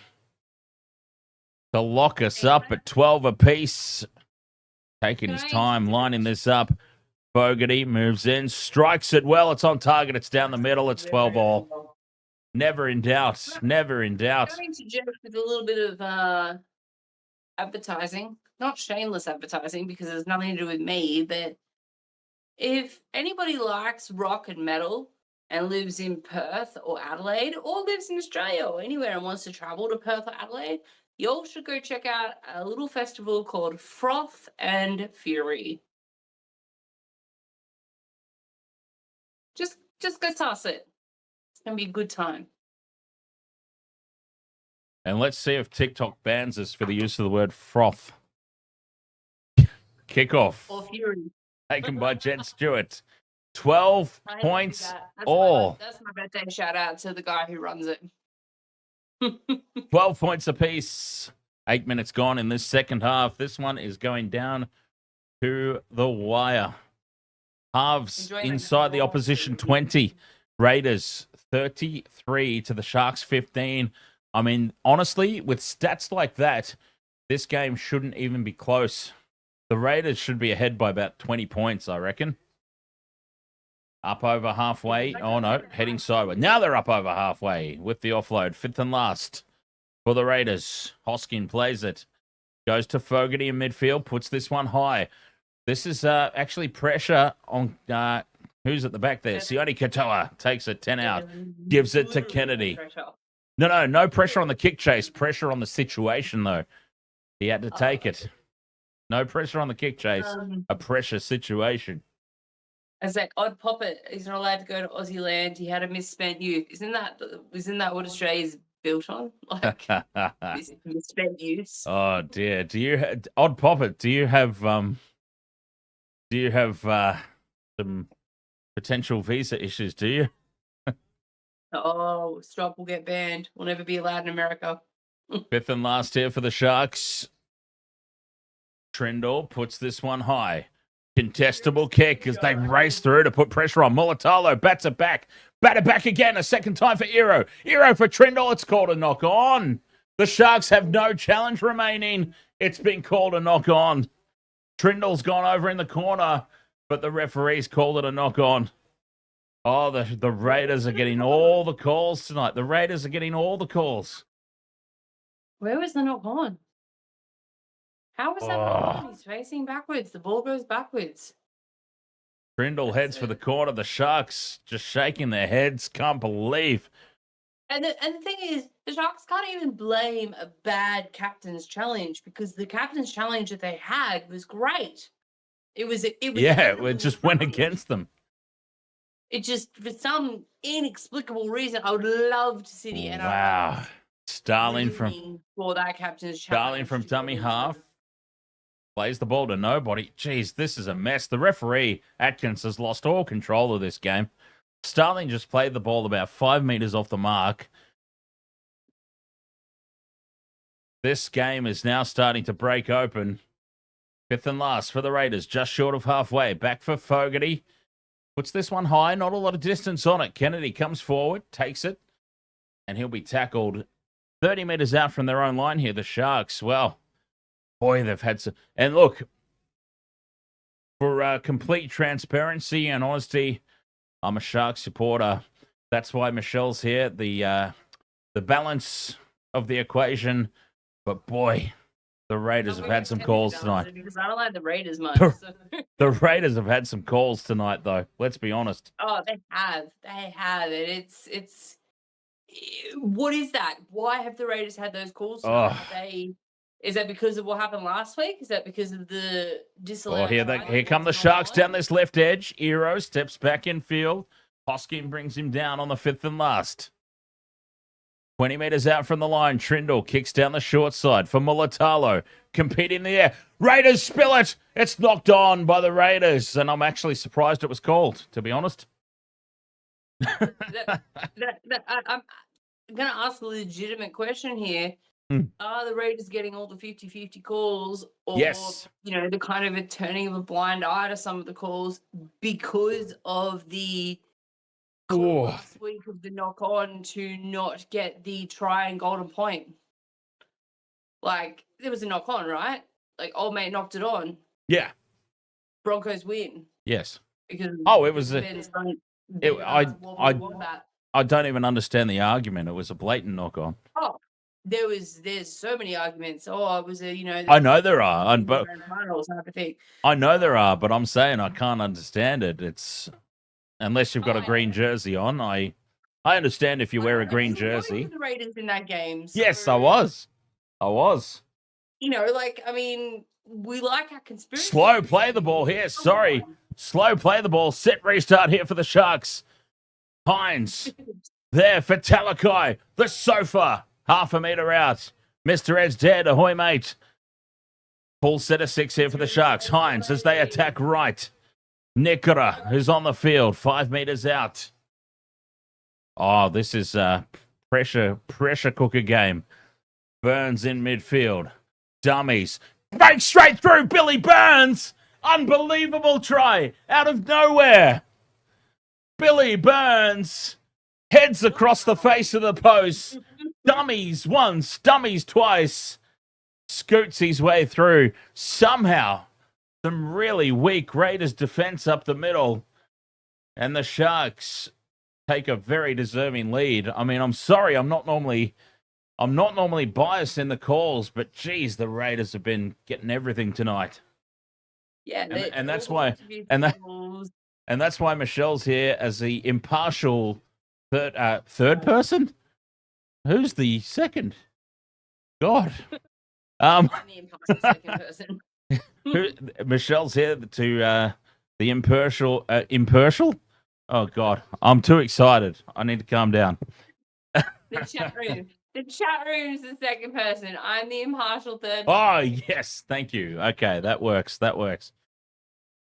to lock us up at 12 apiece. Taking his time, lining this up. Fogarty moves in, strikes it well. It's on target. It's down the middle. It's 12 all. Never in doubt. Never in doubt. I'm going to suggest with a little bit of advertising, not shameless advertising because there's nothing to do with me, but if anybody likes rock and metal and lives in Perth or Adelaide or lives in Australia or anywhere and wants to travel to Perth or Adelaide, you all should go check out a little festival called Froth and Fury. Just go toss it. It's going to be a good time. And let's see if TikTok bans us for the use of the word froth. Kickoff. Or Fury. Taken by Jen Stuart. 12 points That's all. that's my birthday shout out to the guy who runs it. 12 points apiece. 8 minutes gone in this second half. This one is going down to the wire. Halves inside the opposition 20. Raiders 33 to the Sharks 15. I mean, honestly, with stats like that, this game shouldn't even be close. The Raiders should be ahead by about 20 points, I reckon. Up over halfway. Oh, no, heading sideways. Now they're up over halfway with the offload. Fifth and last for the Raiders. Hoskin plays it. Goes to Fogarty in midfield. Puts this one high. This is actually pressure on... who's at the back there? Sione Katoa takes it 10 out. Gives it to Kennedy. No pressure on the kick chase. Pressure on the situation, though. He had to take it. No pressure on the kick chase. A pressure situation. As that odd poppet, he's not allowed to go to Aussie land. He had a misspent youth. Isn't that what Australia's built on? Like misspent youth. Oh dear. Odd poppet? Do you have some potential visa issues? Do you? Oh, Stop will get banned. Will never be allowed in America. Fifth and last here for the Sharks. Trindle puts this one high. Contestable kick as they race through to put pressure on. Mulatalo bats it back. Bat it back again. A second time for Iro. Iro for Trindle. It's called a knock on. The Sharks have no challenge remaining. It's been called a knock on. Trindle's gone over in the corner, but the referee's called it a knock on. Oh, the Raiders are getting all the calls tonight. The Raiders are getting all the calls. Where was the knock on? How was that knock on? He's facing backwards. The ball goes backwards. Trindle heads for the corner. The Sharks just shaking their heads. Can't believe. And the thing is, the Sharks can't even blame a bad captain's challenge because the captain's challenge that they had was great. It was it just went against them. It just, for some inexplicable reason, I would love to see the NRL. Wow. Starling from dummy half. Plays the ball to nobody. Jeez, this is a mess. The referee, Atkins, has lost all control of this game. Starling just played the ball about 5 meters off the mark. This game is now starting to break open. Fifth and last for the Raiders, just short of halfway. Back for Fogarty. Puts this one high, not a lot of distance on it. Kennedy comes forward, takes it, and he'll be tackled 30 meters out from their own line here, the Sharks. Well, boy, they've had some. And look, for complete transparency and honesty, I'm a Sharks supporter. That's why Michelle's here. The balance of the equation. But boy, the Raiders have had some calls tonight. Because I don't like the Raiders much. So. The Raiders have had some calls tonight, though. Let's be honest. Oh, they have. They have. And it's. What is that? Why have the Raiders had those calls? Is that because of what happened last week? Is that because of the disallowed? Here come the Sharks down this left edge. Eero steps back in field. Hoskin brings him down on the 5th and last. 20 meters out from the line, Trindle kicks down the short side for Mulatalo. Compete in the air. Raiders spill it. It's knocked on by the Raiders. And I'm actually surprised it was called, to be honest. I'm going to ask a legitimate question here. Are the Raiders getting all the 50-50 calls? Or, yes. The kind of a turning of a blind eye to some of the calls because of the last week of the knock-on to not get the try and golden point? Like, there was a knock-on, right? Like, old mate knocked it on. Yeah. Broncos win. Because it was I don't even understand the argument. It was a blatant knock-on. Oh, there's so many arguments. Oh, it was a I know there are, but type of thing. I know there are, but I'm saying I can't understand it. It's unless you've got a green jersey on. I understand if you wear a green jersey. The Raiders in that game. So, yes, I was. We like our conspiracy. Slow play the ball here. Sorry. Slow play the ball. Set restart here for the Sharks. Hines. There for Talakai. The sofa. Half a meter out. Mr. Ed's dead. Ahoy, mate. Full set of 6 here for the Sharks. Hines as they attack right. Nikora, who's on the field. 5 meters out. Oh, this is a pressure cooker game. Burns in midfield. Dummies. Break straight through Billy Burns. Unbelievable try out of nowhere. Billy Burns heads across the face of the post. Dummies once, dummies twice. Scoots his way through. Somehow, some really weak Raiders defense up the middle. And the Sharks take a very deserving lead. I mean, I'm sorry, I'm not normally biased in the calls, but geez, the Raiders have been getting everything tonight. Yeah, and that's why that's why Michelle's here as the impartial third person. Who's the second? God, I'm the impartial second person. Michelle's here to the impartial. Oh God, I'm too excited. I need to calm down. The chat room. The chat room is the second person. I'm the impartial third. Oh, yes. Thank you. Okay, that works. But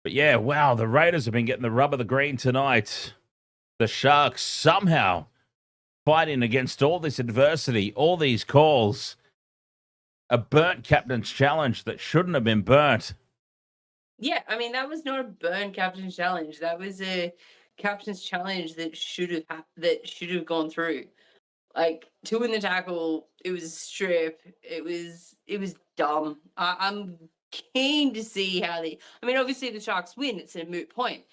yeah, wow, the Raiders have been getting the rub of the green tonight. The Sharks somehow fighting against all this adversity, all these calls. A burnt captain's challenge that shouldn't have been burnt. Yeah, I mean, that was not a burnt captain's challenge. That was a captain's challenge that should have gone through. Like, 2 in the tackle, it was a strip. It was dumb. I'm keen to see how obviously the Sharks win. It's a moot point.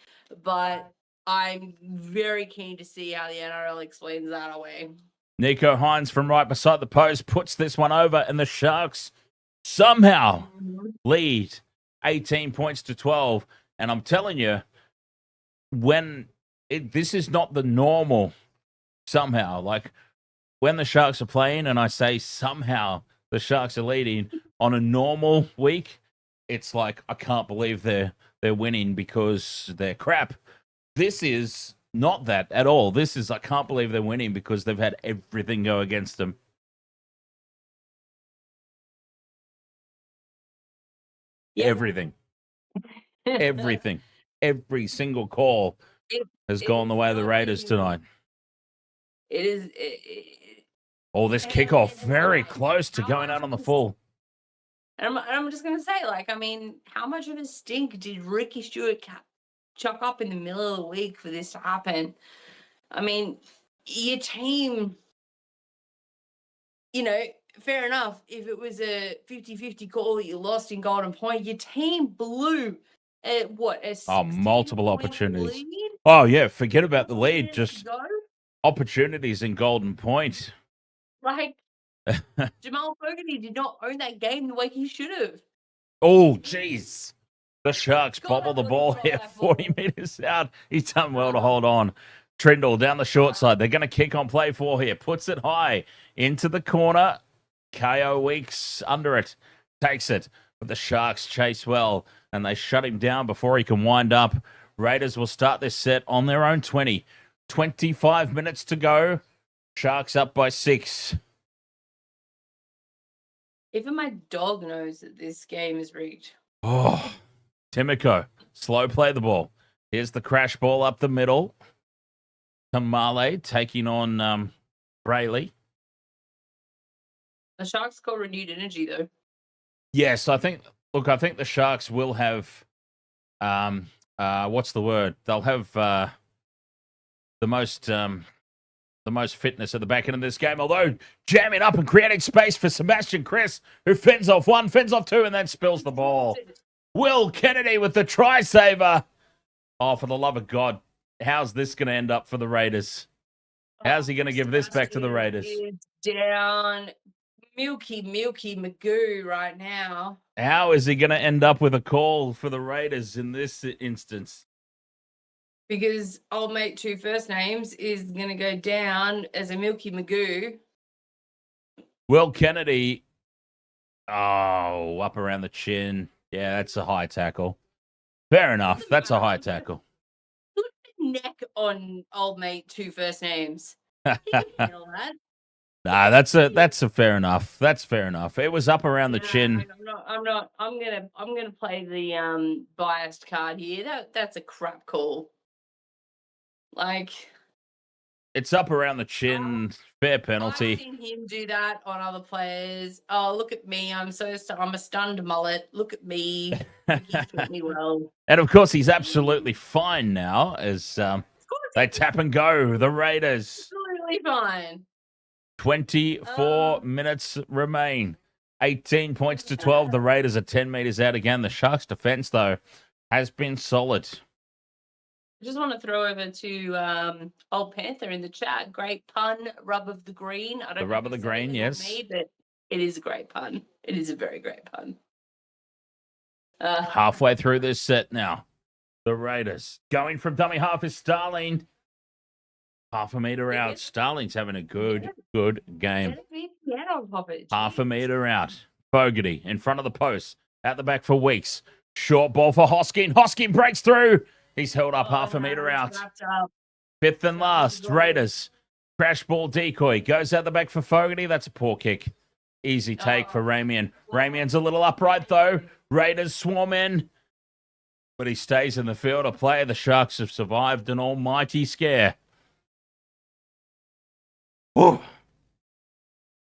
But I'm very keen to see how the NRL explains that away. Nico Hines from right beside the post puts this one over, and the Sharks somehow lead 18 points to 12. And I'm telling you, this is not the normal somehow. Like, when the Sharks are playing and I say somehow the Sharks are leading on a normal week, it's like, I can't believe they're winning because they're crap. This is not that at all. This is, I can't believe they're winning because they've had everything go against them. Yeah. Everything. Every single call has gone the way of the Raiders tonight. It is. This kickoff very close to going out on the full. And I'm just going to say, how much of a stink did Ricky Stuart chuck up in the middle of the week for this to happen? I mean, your team fair enough. If it was a 50-50 call that you lost in Golden Point, your team blew a 16 multiple point opportunities. lead? Oh, yeah, forget about the 4 lead. minutes to Just go? opportunities in Golden Point. Like, Jamal Fogarty did not own that game the way he should have. Oh, jeez. The Sharks God, bobble I the thought he ball dropped here, that 40 ball. meters out. He's done well to hold on. Trindle down the short side. They're going to kick on play 4 here. Puts it high into the corner. KO Weeks under it. Takes it. But the Sharks chase well, and they shut him down before he can wind up. Raiders will start this set on their own 20. 25 minutes to go. Sharks up by 6. Even my dog knows that this game is rigged. Oh, Timoko, slow play the ball. Here's the crash ball up the middle. Tamale taking on Brayley. The Sharks got renewed energy, though. Yes, I think the Sharks will have, what's the word? They'll have the most fitness at the back end of this game, although jamming up and creating space for Sebastian Chris, who fends off 1, fends off 2, and then spills the ball. Will Kennedy with the try saver. Oh, for the love of God. How's this going to end up for the Raiders? How's he going to give this back to the Raiders? It's down Milky Magoo right now. How is he going to end up with a call for the Raiders in this instance? Because old mate 2 first names is going to go down as a Milky Magoo. Will Kennedy. Oh, up around the chin. Yeah, that's a high tackle. Fair enough. That's a high tackle. Put the neck on old mate 2 first names. He can handle that. Nah, that's a fair enough. That's fair enough. It was up around the chin. I'm gonna play the biased card here. That's a crap call. Like, it's up around the chin. Fair penalty. I've seen him do that on other players. Oh, look at me! I'm a stunned mullet. Look at me. He treat me well. And of course, he's absolutely fine now as they tap and go. The Raiders. Absolutely fine. 24 minutes remain. 18 points to 12. The Raiders are 10 meters out again. The Sharks' defense, though, has been solid. I just want to throw over to Old Panther in the chat. Great pun, rub of the green. I don't The know rub if of the you green, said it or yes. me, but it is a great pun. It is a very great pun. Halfway through this set now. The Raiders. Going from dummy half is Starling. Half a meter out. Starling's having a good game. Half a meter out. Fogarty in front of the post. At the back for Weeks. Short ball for Hoskin. Hoskin breaks through. He's held up half a meter out. Fifth and last. Raiders. Crash ball decoy. Goes out the back for Fogarty. That's a poor kick. Easy take for Ramian. Ramian's a little upright, though. Raiders swarm in. But he stays in the field of play. The Sharks have survived an almighty scare. Ooh.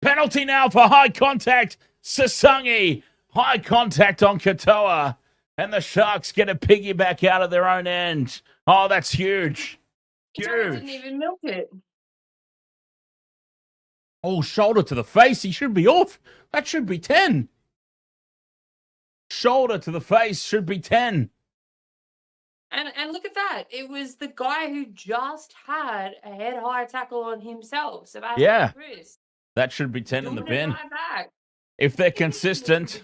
Penalty now for high contact. Sasangi. High contact on Katoa. And the Sharks get a piggyback out of their own end. Oh, that's huge. Huge. Didn't even milk it. Oh, shoulder to the face. He should be off. That should be 10. Shoulder to the face should be 10. And look at that. It was the guy who just had a head-high tackle on himself. Sebastian Chris. That should be 10 in the bin. Right back. If they're consistent.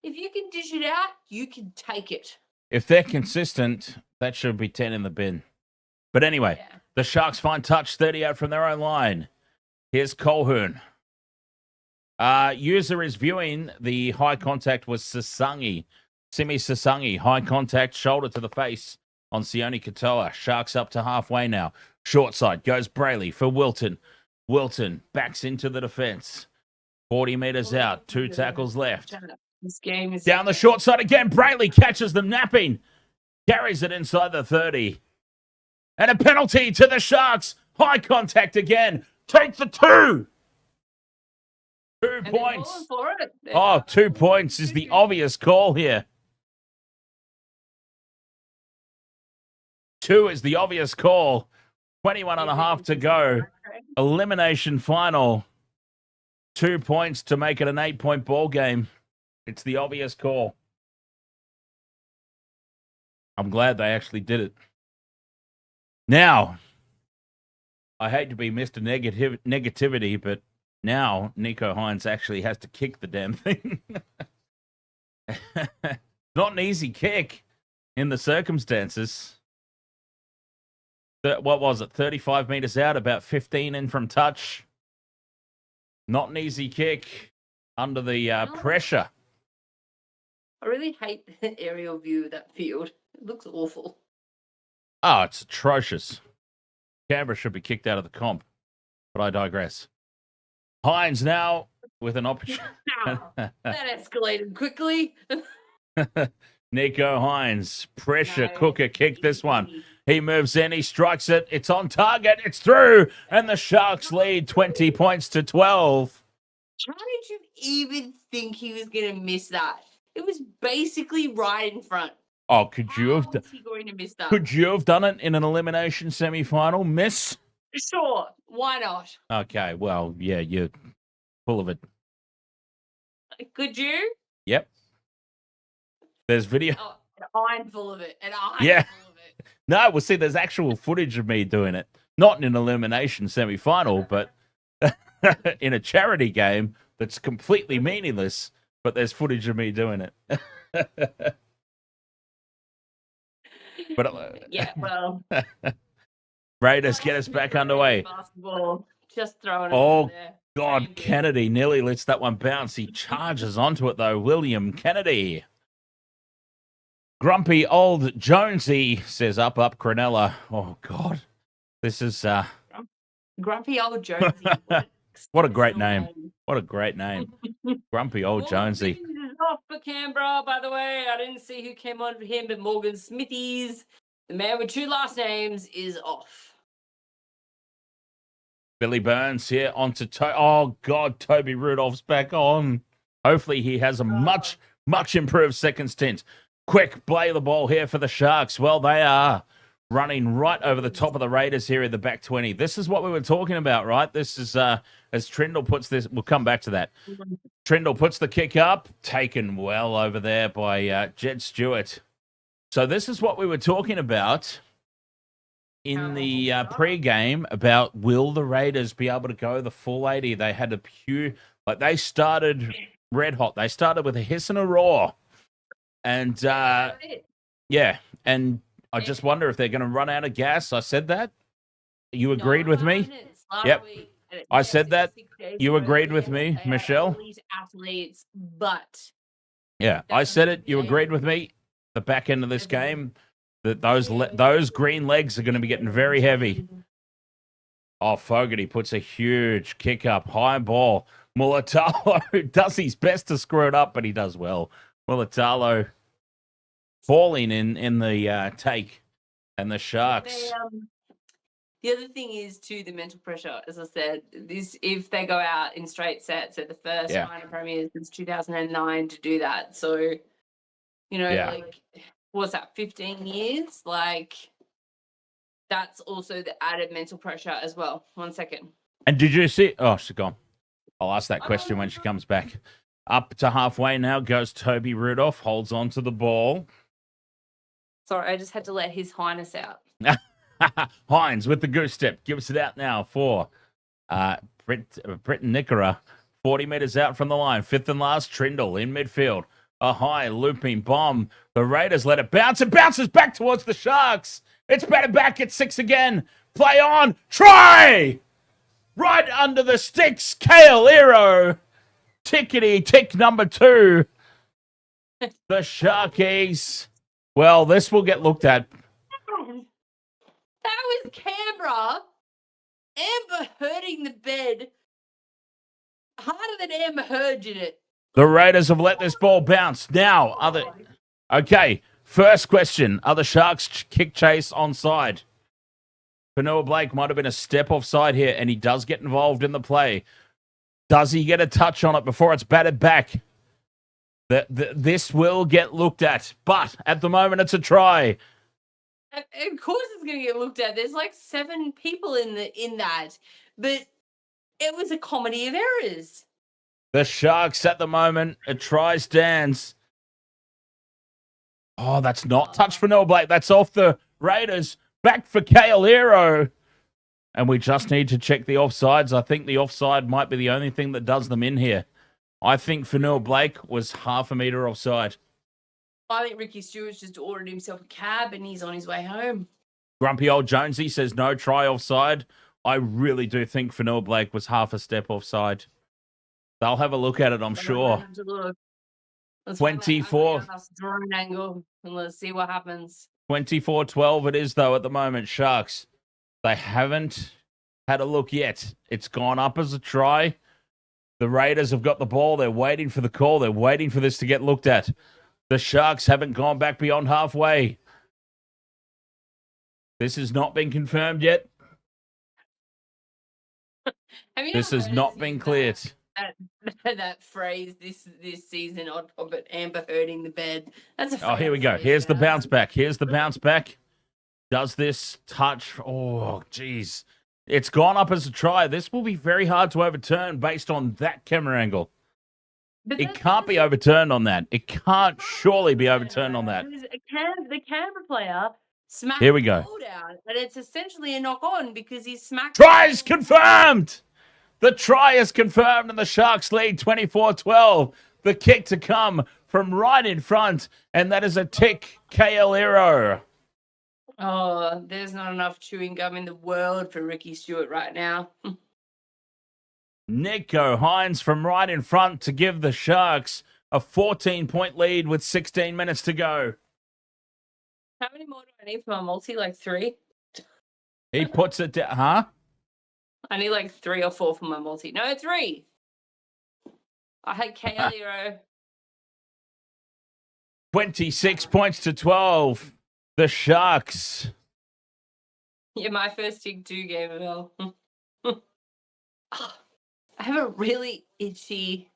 If you can dish it out, you can take it. If they're consistent, that should be 10 in the bin. But anyway, the Sharks find touch 30 out from their own line. Here's Colhoun. User is viewing the high contact was Sasangi. Simi Sasangi, high contact, shoulder to the face on Sione Katoa. Sharks up to halfway now. Short side goes Brayley for Wilton. Wilton backs into the defense. 40 meters out, 2 tackles left. This game is down the short side again. Brayley catches them napping. Carries it inside the 30. And a penalty to the Sharks. High contact again. Take the 2. 2 points. Oh, 2 points is the obvious call here. 2 is the obvious call. 21 and a half to go. Elimination final. 2 points to make it an 8-point ball game. It's the obvious call. I'm glad they actually did it. Now, I hate to be Mr. Negativity, but now Nico Hines actually has to kick the damn thing. Not an easy kick in the circumstances. What was it? 35 meters out, about 15 in from touch. Not an easy kick under the pressure. I really hate the aerial view of that field. It looks awful. Oh, it's atrocious. Canberra should be kicked out of the comp, but I digress. Hines now with an opportunity. That escalated quickly. Nico Hines, pressure cooker, kick this one. He moves in, he strikes it. It's on target, it's through, and the Sharks lead 20 points to 12. How did you even think he was going to miss that? It was basically right in front. Oh, could you have? How was he going to miss that? Could you have done it in an elimination semi-final, miss? Sure, why not? Okay, well, yeah, you're full of it. Could you? Yep. There's video. Oh, an iron full of it. An iron Yeah. full of it. No, well, see, there's actual footage of me doing it. Not in an elimination semi-final, but in a charity game that's completely meaningless, but there's footage of me doing it. But Yeah, well. Raiders get us back underway. Basketball. Just throwing it Oh, out there. God, Same bit. Kennedy nearly lets that one bounce. He charges onto it, though. William Kennedy. Grumpy old Jonesy says up Cronulla. Oh, God. This is... Grumpy old Jonesy. What a great name. What a great name. Grumpy old Jonesy. Morgan is off for Canberra, by the way. I didn't see who came on for him, but Morgan Smithies, the man with 2 last names, is off. Billy Burns here onto oh, God, Toby Rudolph's back on. Hopefully he has a much improved second stint. Quick play the ball here for the Sharks. Well, they are running right over the top of the Raiders here in the back 20. This is what we were talking about, right? This is, as Trindle puts this, we'll come back to that. Trindle puts the kick up, taken well over there by Jed Stuart. So this is what we were talking about in the pre-game about will the Raiders be able to go the full 80? They had a they started red hot. They started with a hiss and a roar. And, yeah, and I just wonder if they're going to run out of gas. I said that. You agreed with me? Yep. I said that. You agreed with me, Michelle? Elite athletes, but yeah, I said it. You agreed with me. The back end of this game, that those green legs are going to be getting very heavy. Oh, Fogarty puts a huge kick up, high ball. Mulatalo does his best to screw it up, but he does well. Mulatalo falling in the take, and the Sharks. The other thing is too the mental pressure. As I said, this if they go out in straight sets at the first minor premiers since 2009 to do that. So, you know, like what's that? 15 years. Like that's also the added mental pressure as well. 1 second. And did you see? Oh, she's gone. I'll ask that question when she comes back. Up to halfway now goes Toby Rudolph. Holds on to the ball. Sorry, I just had to let His Highness out. Hines with the goose step. Gives it out now for Britton Nickera. 40 meters out from the line. Fifth and last, Trindle in midfield. A high looping bomb. The Raiders let it bounce. It bounces back towards the Sharks. It's better back at 6 again. Play on. Try! Right under the sticks. Kale Hero. Tickety tick number 2. The Sharkies. Well, this will get looked at. That was Canberra. Amber hurting the bed harder than Amber Heard did it. The Raiders have let this ball bounce. Now, okay, first question. Are the Sharks kick chase onside? Fanua Blake might have been a step offside here, and he does get involved in the play. Does he get a touch on it before it's batted back? This will get looked at, but at the moment it's a try. Of course it's going to get looked at. There's like 7 people in that, but it was a comedy of errors. The Sharks at the moment, a try stands. Oh, that's not touch for Noah Blake. That's off the Raiders. Back for Kale. And we just need to check the offsides. I think the offside might be the only thing that does them in here. I think Fanua Blake was half a metre offside. I think Ricky Stewart's just ordered himself a cab and he's on his way home. Grumpy old Jonesy says no try offside. I really do think Fanua Blake was half a step offside. They'll have a look at it, I'm sure. Let's 24. Drone angle and let's see what happens. 24-12 it is, though, at the moment. Sharks, they haven't had a look yet. It's gone up as a try. The Raiders have got the ball. They're waiting for the call. They're waiting for this to get looked at. The Sharks haven't gone back beyond halfway. This has not been confirmed yet. This has not been cleared. That phrase this season on top of Amber hurting the bed. That's a Oh, here we go. Here's the bounce back. Here's the bounce back. Does this touch? Oh, geez. It's gone up as a try. This will be very hard to overturn based on that camera angle. It can't be overturned on that. It can't surely be overturned on that. The Canberra player smacked Here we go. the ball down, and it's essentially a knock on because he smacked. Try is confirmed. The try is confirmed, and the Sharks lead 24-12. The kick to come from right in front, and that is a tick KL. Oh, there's not enough chewing gum in the world for Ricky Stuart right now. Nico Hines from right in front to give the Sharks a 14-point lead with 16 minutes to go. How many more do I need for my multi? Like 3? He puts it down. Huh? I need like 3 or 4 for my multi. No, 3. I had KL. 26 points to 12. The Sharks. Yeah, my first Tig 2 game as well. I have a really itchy,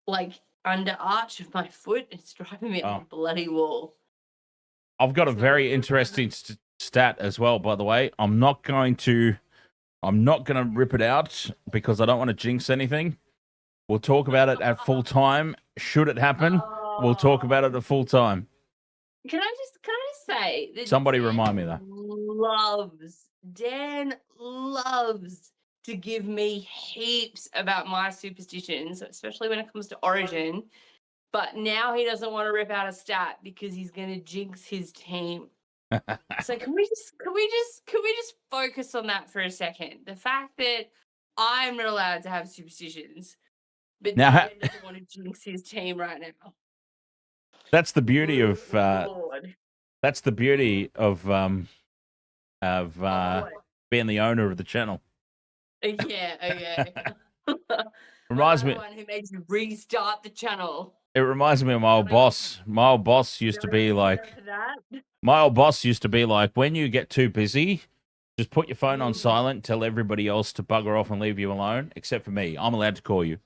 like, under arch of my foot. It's driving me up a bloody wall. I've got a very interesting stat as well, by the way. I'm not going to rip it out because I don't want to jinx anything. We'll talk about it at full time. Should it happen, we'll talk about it at full time. Can I just say that Somebody remind me, though. Dan loves to give me heaps about my superstitions, especially when it comes to Origin. But now he doesn't want to rip out a stat because he's going to jinx his team. So can we just focus on that for a second? The fact that I'm not allowed to have superstitions, but now, Dan doesn't want to jinx his team right now. That's the beauty of Lord. that's the beauty of being the owner of the channel. Yeah, okay. Reminds me. The one who makes you restart the channel. It reminds me of my old boss. My old boss used to be like, when you get too busy, just put your phone on silent, tell everybody else to bugger off and leave you alone, except for me. I'm allowed to call you.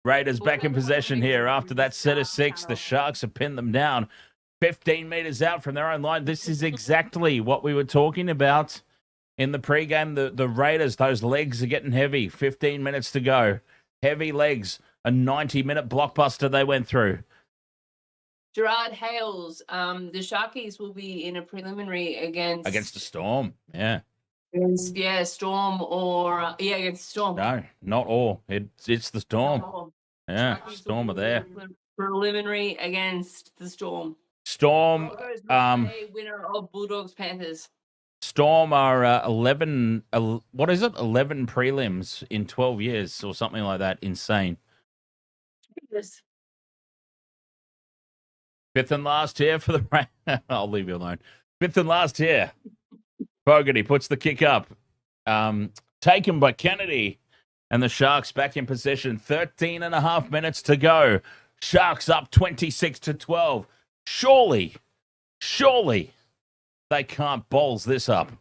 Raiders back in possession here after that set of 6. The Sharks have pinned them down 15 meters out from their own line. This is exactly what we were talking about in the pregame. The Raiders, those legs are getting heavy. 15 minutes to go. Heavy legs. A 90-minute blockbuster they went through. Gerard Hales, the Sharkies will be in a preliminary against the Storm. Yeah. Storm or against Storm. No, not all. It's the Storm. Yeah, Sharkies Storm are there. Preliminary against the Storm. Storm. Winner of Bulldogs Panthers. Storm are 11. What is it? 11 prelims in 12 years or something like that. Insane. Yes. 5th and last here for the. I'll leave you alone. 5th and last here. Fogarty puts the kick up. Taken by Kennedy. And the Sharks back in possession. 13 and a half minutes to go. Sharks up 26-12. Surely they can't balls this up.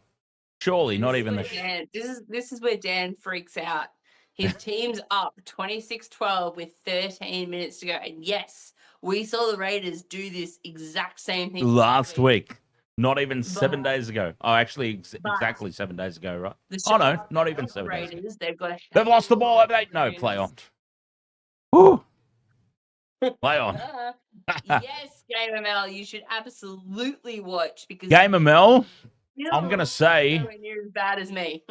Surely not even the. This is where Dan freaks out. His team's up 26-12 with 13 minutes to go. And yes, we saw the Raiders do this exact same thing last week. Not even 7 But- days ago. Oh, actually, but exactly 7 days ago, right? The Oh, no, Sharks not and even the 7 days ago. Raiders, they've got a They've lost the ball, have they? No, play on. experience. Woo. Play on. Yes, Game ML, you should absolutely watch because Game of Mel, you're I'm going to say, nowhere near as bad as me.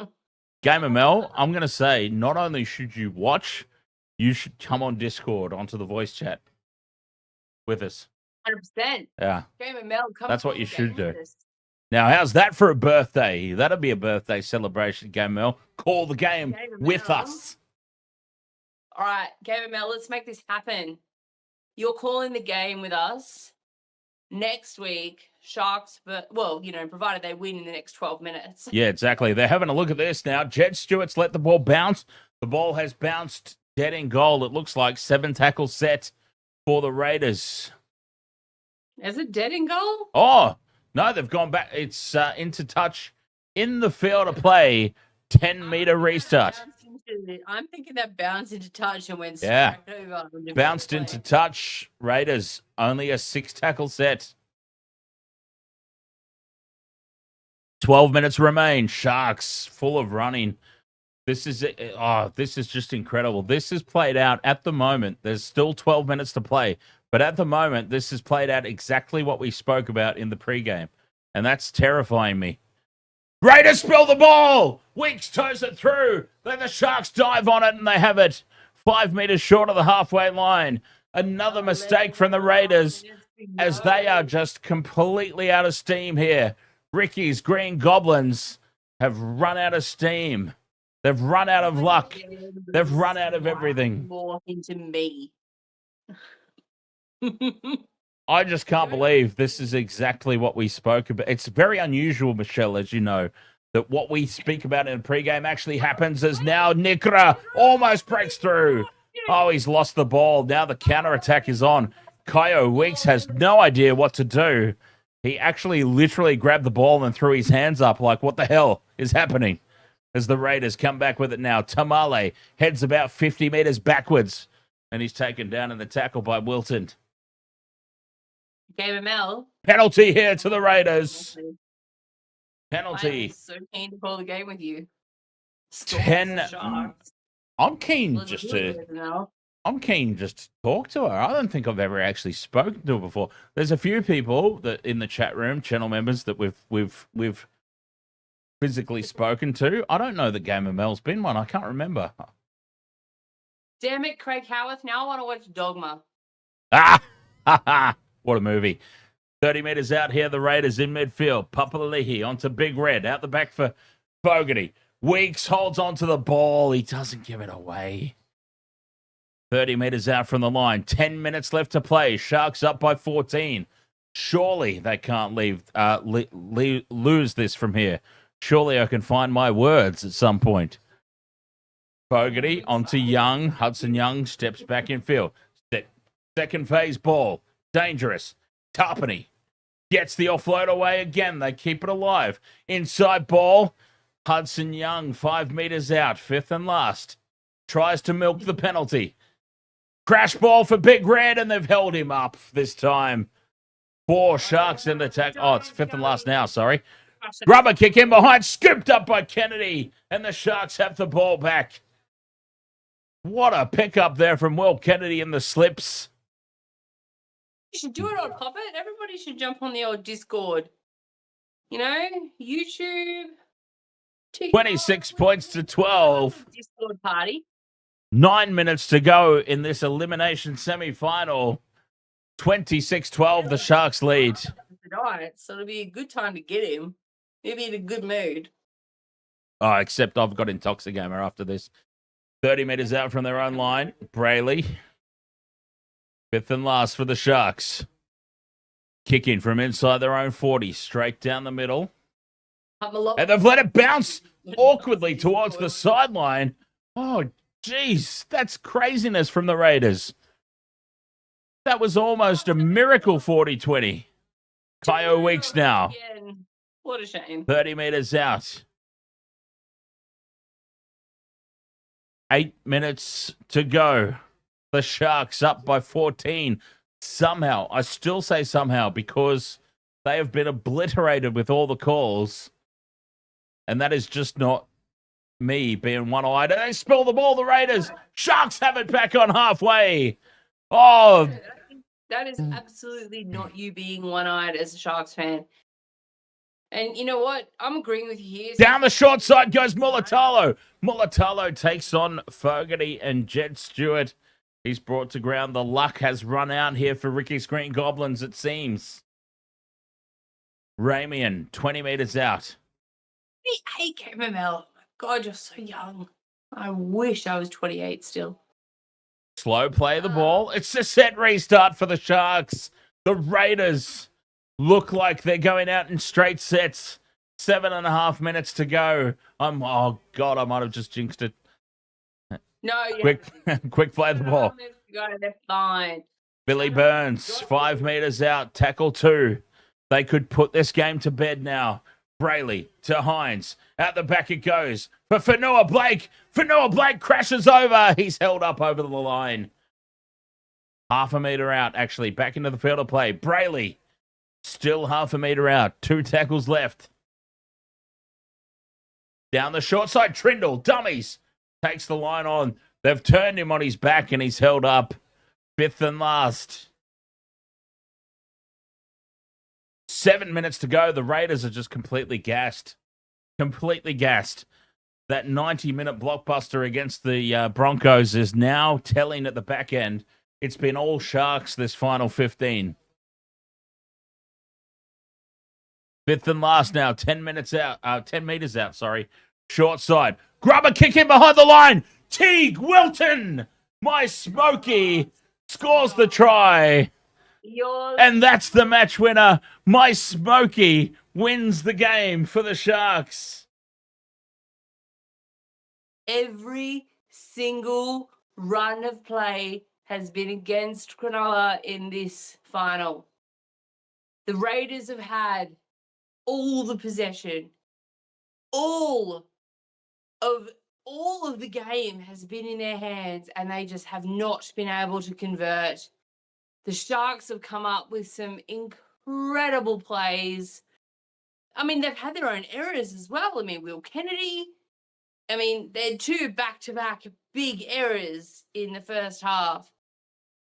Game of Mel, I'm going to say, not only should you watch, you should come on Discord onto the voice chat with us. 100%. Yeah. Game ML, come That's what on, you should game with do. us. Now, how's that for a birthday? That'd be a birthday celebration, Game Mel. Call the game Game of with Mel. us. All right, Game ML, let's make this happen. You're calling the game with us next week. Sharks, but well, provided they win in the next 12 minutes. Yeah, exactly. They're having a look at this now. Jed Stewart's let the ball bounce. The ball has bounced dead in goal. It looks like 7 tackle set for the Raiders. Is it dead in goal? Oh, no, they've gone back. It's into touch in the field of play. 10-meter restart. I'm thinking that bounced into touch and went straight Yeah. over. the Bounced play. into touch. Raiders, only a 6 tackle set. 12 minutes remain. Sharks full of running. This is just incredible. This is played out at the moment. There's still 12 minutes to play, but at the moment, this is played out exactly what we spoke about in the pregame, and that's terrifying me. Raiders spill the ball. Weeks toes it through. Then the Sharks dive on it, and they have it 5 meters short of the halfway line. Another mistake from the Raiders, as they are just completely out of steam here. Ricky's Green Goblins have run out of steam. They've run out of luck. They've run out of everything. More into me. I just can't believe this is exactly what we spoke about. It's very unusual, Michelle, as you know, that what we speak about in a pregame actually happens, as now Nikra almost breaks through. Oh, he's lost the ball. Now the counter-attack is on. Kyo Weeks has no idea what to do. He actually literally grabbed the ball and threw his hands up like, what the hell is happening? As the Raiders come back with it now. Tamale heads about 50 meters backwards, and he's taken down in the tackle by Wilton. Game ML. Penalty here to the Raiders. I'm Penalty. so keen to call the game with you. 10. Sharks. I'm keen Let's just do it, to ML. talk to her. I don't think I've ever actually spoken to her before. There's a few people that in the chat room, channel members, that we've physically spoken to. I don't know that Game of Mel's been one. I can't remember. Damn it, Craig Howarth. Now I want to watch Dogma. Ah, what a movie. 30 meters out here, the Raiders in midfield. Papali'i onto Big Red. Out the back for Fogarty. Weeks holds onto the ball. He doesn't give it away. 30 meters out from the line. 10 minutes left to play. Sharks up by 14. Surely they can't lose this from here. Surely I can find my words at some point. Fogarty onto Young. Hudson Young steps back in field. Second phase ball. Dangerous. Tarpany gets the offload away again. They keep it alive. Inside ball. Hudson Young, 5 meters out. 5th and last. Tries to milk the penalty. Crash ball for Big Red, and they've held him up this time. 4 Sharks in attack. Oh, it's 5th and last now, sorry. Rubber kick in behind, scooped up by Kennedy, and the Sharks have the ball back. What a pickup there from Will Kennedy in the slips. You should do it on Puppet. Everybody should jump on the old Discord. YouTube. TikTok, 26 points to 12. Discord party. 9 minutes to go in this elimination semi-final. 26-12, the Sharks lead. Tonight, so it'll be a good time to get him. He'll be in a good mood. Oh, except I've got Intoxigamer after this. 30 meters out from their own line. Brayley. 5th and last for the Sharks. Kicking from inside their own 40. Straight down the middle. And they've let it bounce awkwardly towards the sideline. Oh, jeez. That's craziness from the Raiders. That was almost a miracle 40-20. Kyo Weeks now. Again. What a shame. 30 meters out. 8 minutes to go. The Sharks up by 14. Somehow, I still say somehow, because They have been obliterated with all the calls. And that is just not me being one-eyed. They spill the ball, the Raiders. Sharks have it back on halfway. Oh, That is absolutely not you being one-eyed as a Sharks fan. And you know what? I'm agreeing with you here. down the short side goes Mulatalo. Mulatalo takes on Fogarty and Jed Stuart. He's brought to ground. The luck has run out here for Ricky's Green Goblins, it seems. Ramian, 20 metres out. 28 KML. God, you're so young. I wish I was 28 still. Slow play the ball. It's a set restart for the Sharks. The Raiders look like they're going out in straight sets. 7.5 minutes to go. Oh, God, I might have just jinxed it. No, Quick play the ball. They're fine. Billy Burns, 5 metres out, tackle 2. They could put this game to bed now. Brayley to Hines. Out the back it goes. For Fanua Blake. Fanua Blake crashes over. He's held up over the line. 0.5 metre out, actually. Back into the field of play. Brayley. Still 0.5 metre out. 2 tackles left. Down the short side. Trindle. Dummies. Takes the line on. They've turned him on his back and he's held up. 5th and last. 7 minutes to go. The Raiders are just completely gassed. Completely gassed. That 90-minute blockbuster against the Broncos is now telling at the back end. It's been all Sharks this final 15. 5th and last now. 10 minutes out. 10 meters out, sorry. Short side. Grubber kick in behind the line. Teague Wilton. My Smokey scores the try. And that's the match winner. My Smokey wins the game for the Sharks. Every single run of play has been against Cronulla in this final. The Raiders have had all the possession. All of the game has been in their hands and they just have not been able to convert. The Sharks have come up with some incredible plays. I mean, they've had their own errors as well. I mean, Will Kennedy. I mean, they had 2 back-to-back big errors in the first half.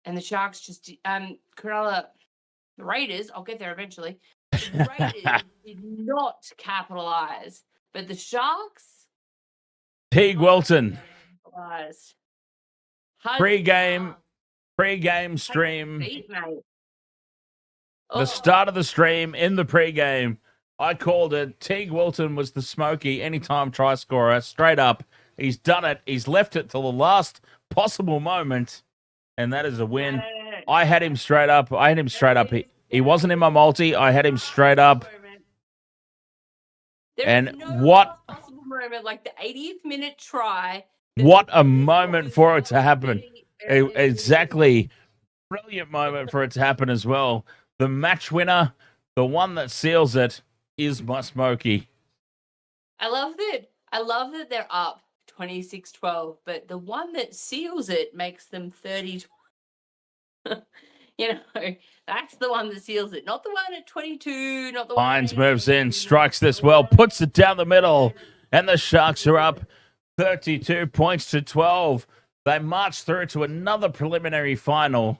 And the Sharks just, Cronulla, the Raiders, I'll get there eventually. The Raiders did not capitalise. But the Sharks? Teague Wilton. Capitalised. Pre-game stream. Feet, mate. The start of the stream in the pre-game. I called it. Teague Wilton was the Smoky anytime try scorer. Straight up. He's done it. He's left it till the last possible moment. And that is a win. I had him straight up. He wasn't in my multi. I had him straight up. There is no possible moment like the 80th minute try. What a moment for it to happen. Exactly. Brilliant moment for it to happen as well. The match winner, the one that seals it, is my Smokey. I love that they're up 26-12, but the one that seals it makes them 30. You know, that's the one that seals it, not the one at 22, not the one. Hines moves in, strikes this well, puts it down the middle, and the Sharks are up 32 points to 12. They marched through to another preliminary final.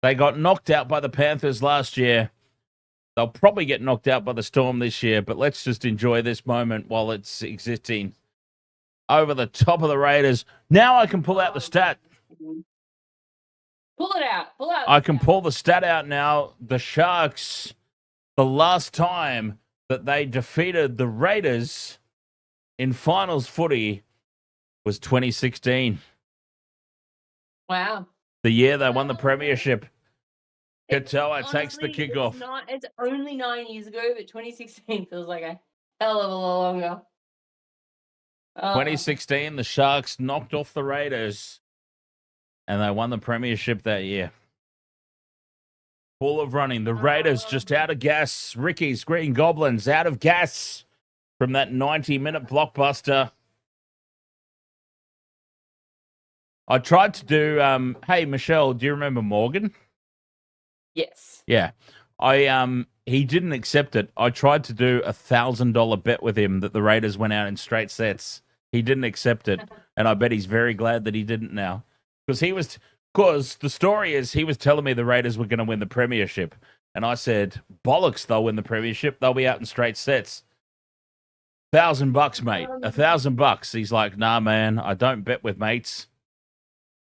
They got knocked out by the Panthers last year. They'll probably get knocked out by the Storm this year, but let's just enjoy this moment while it's existing. Over the top of the Raiders. Now I can pull out the stat. Pull it out. I can pull the stat out now. The Sharks, the last time that they defeated the Raiders in finals footy was 2016. Wow. The year they won the premiership. Katoa takes the kickoff. It's only 9 years ago, but 2016 feels like a hell of a lot longer. 2016, the Sharks knocked off the Raiders, and they won the premiership that year. Full of running. The Raiders just out of gas. Ricky's Green Goblins out of gas from that 90-minute blockbuster. I tried to do, hey, Michelle, do you remember Morgan? Yes. Yeah. I he didn't accept it. I tried to do $1,000 bet with him that the Raiders went out in straight sets. He didn't accept it, and I bet he's very glad that he didn't now, because the story is he was telling me the Raiders were going to win the premiership, and I said, bollocks, they'll win the premiership. They'll be out in straight sets. $1,000, mate. $1,000. He's like, nah, man, I don't bet with mates.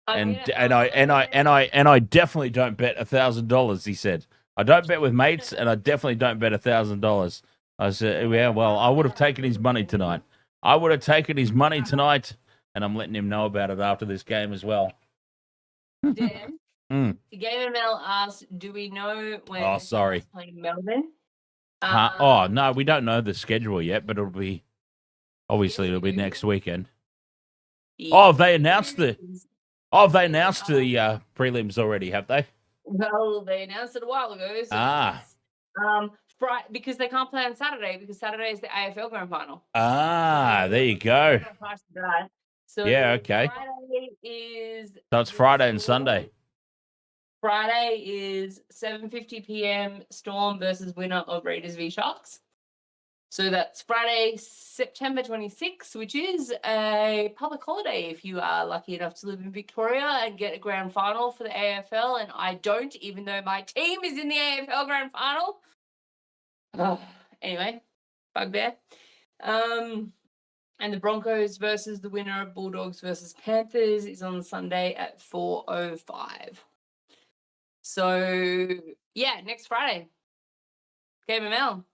And I definitely don't bet $1,000. He said, I don't bet with mates, and I definitely don't bet $1,000. I said, yeah, well, I would have taken his money tonight. And I'm letting him know about it after this game as well. Dan, the Game ML asked, do we know when Oh, sorry. playing Melbourne? No, we don't know the schedule yet, but it'll be next weekend. Oh, they announced the prelims already, have they? Well, they announced it a while ago. So because they can't play on Saturday, because Saturday is the AFL Grand Final. There you go. So yeah, okay. So it's Friday and Sunday. Friday is 7:50 p.m. Storm versus winner of Raiders v Sharks. So that's Friday, September 26th, which is a public holiday if you are lucky enough to live in Victoria and get a grand final for the AFL. And I don't, even though my team is in the AFL grand final. Anyway, bugbear. And the Broncos versus the winner of Bulldogs versus Panthers is on Sunday at 4:05. So, yeah, next Friday. Game ML.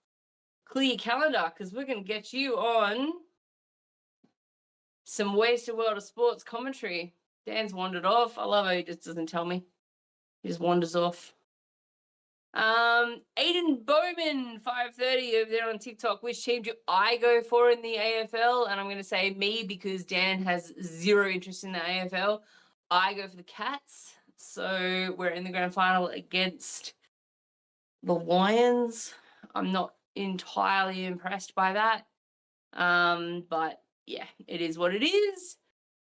Clear your calendar, because we're going to get you on some Wasted World of Sports commentary. Dan's wandered off. I love how he just doesn't tell me. He just wanders off. Aiden Bowman, 5:30 over there on TikTok. Which team do I go for in the AFL? And I'm going to say me, because Dan has zero interest in the AFL. I go for the Cats. So we're in the grand final against the Lions. I'm not entirely impressed by that. But yeah, it is what it is.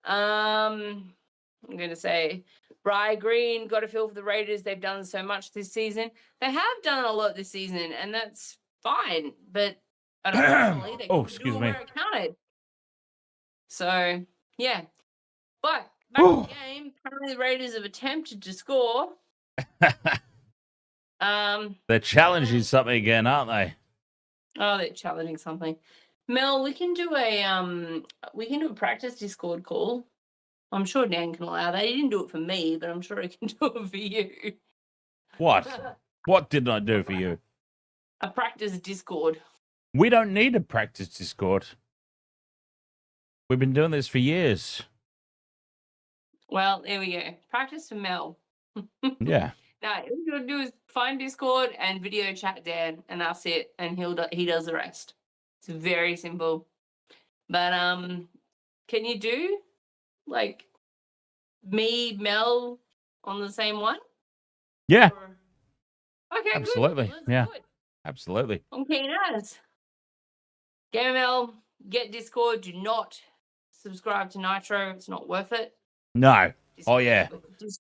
I'm going to say Bri Green, got a feel for the Raiders. They've done so much this season. They have done a lot this season, and that's fine. But unfortunately, they couldn't do it where it counted. So, yeah. But back to the game, apparently the Raiders have attempted to score. They're challenging something again, aren't they? Oh, they're challenging something. Mel, we can do a practice Discord call. I'm sure Dan can allow that. He didn't do it for me, but I'm sure he can do it for you. What? What did I do for you? A practice Discord. We don't need a practice Discord. We've been doing this for years. Well, there we go. Practice for Mel. Yeah. Now, all you gotta do is find Discord and video chat Dan, and that's it. And he does the rest. It's very simple. But can you do like me, Mel on the same one? Yeah. Okay, absolutely. Good. Yeah. Good. Absolutely. I'm keen as. Game ML, get Discord. Do not subscribe to Nitro. It's not worth it. No. Discord, Oh yeah.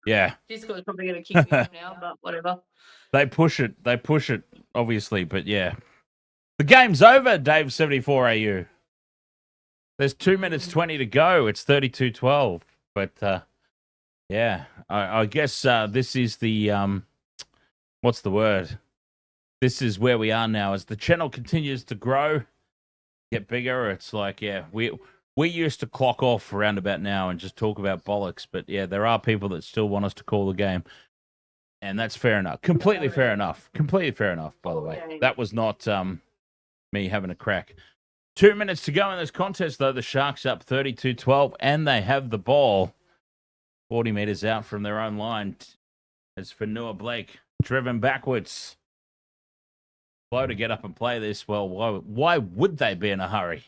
Yeah. Discord's probably gonna kick me off now, but whatever. They push it, obviously, but yeah. The game's over, Dave 74 AU. There's 2 minutes 20 to go. It's 32-12. But yeah, I guess this is the what's the word? This is where we are now. As the channel continues to grow, get bigger, it's like, yeah, we used to clock off around about now and just talk about bollocks, but yeah, there are people that still want us to call the game. And that's fair enough. Completely fair enough. Completely fair enough, by the way. That was not me having a crack. 2 minutes to go in this contest, though. The Sharks up 32-12, and they have the ball 40 meters out from their own line. As for Noah Blake, driven backwards. Slow to get up and play this. Well, why would they be in a hurry?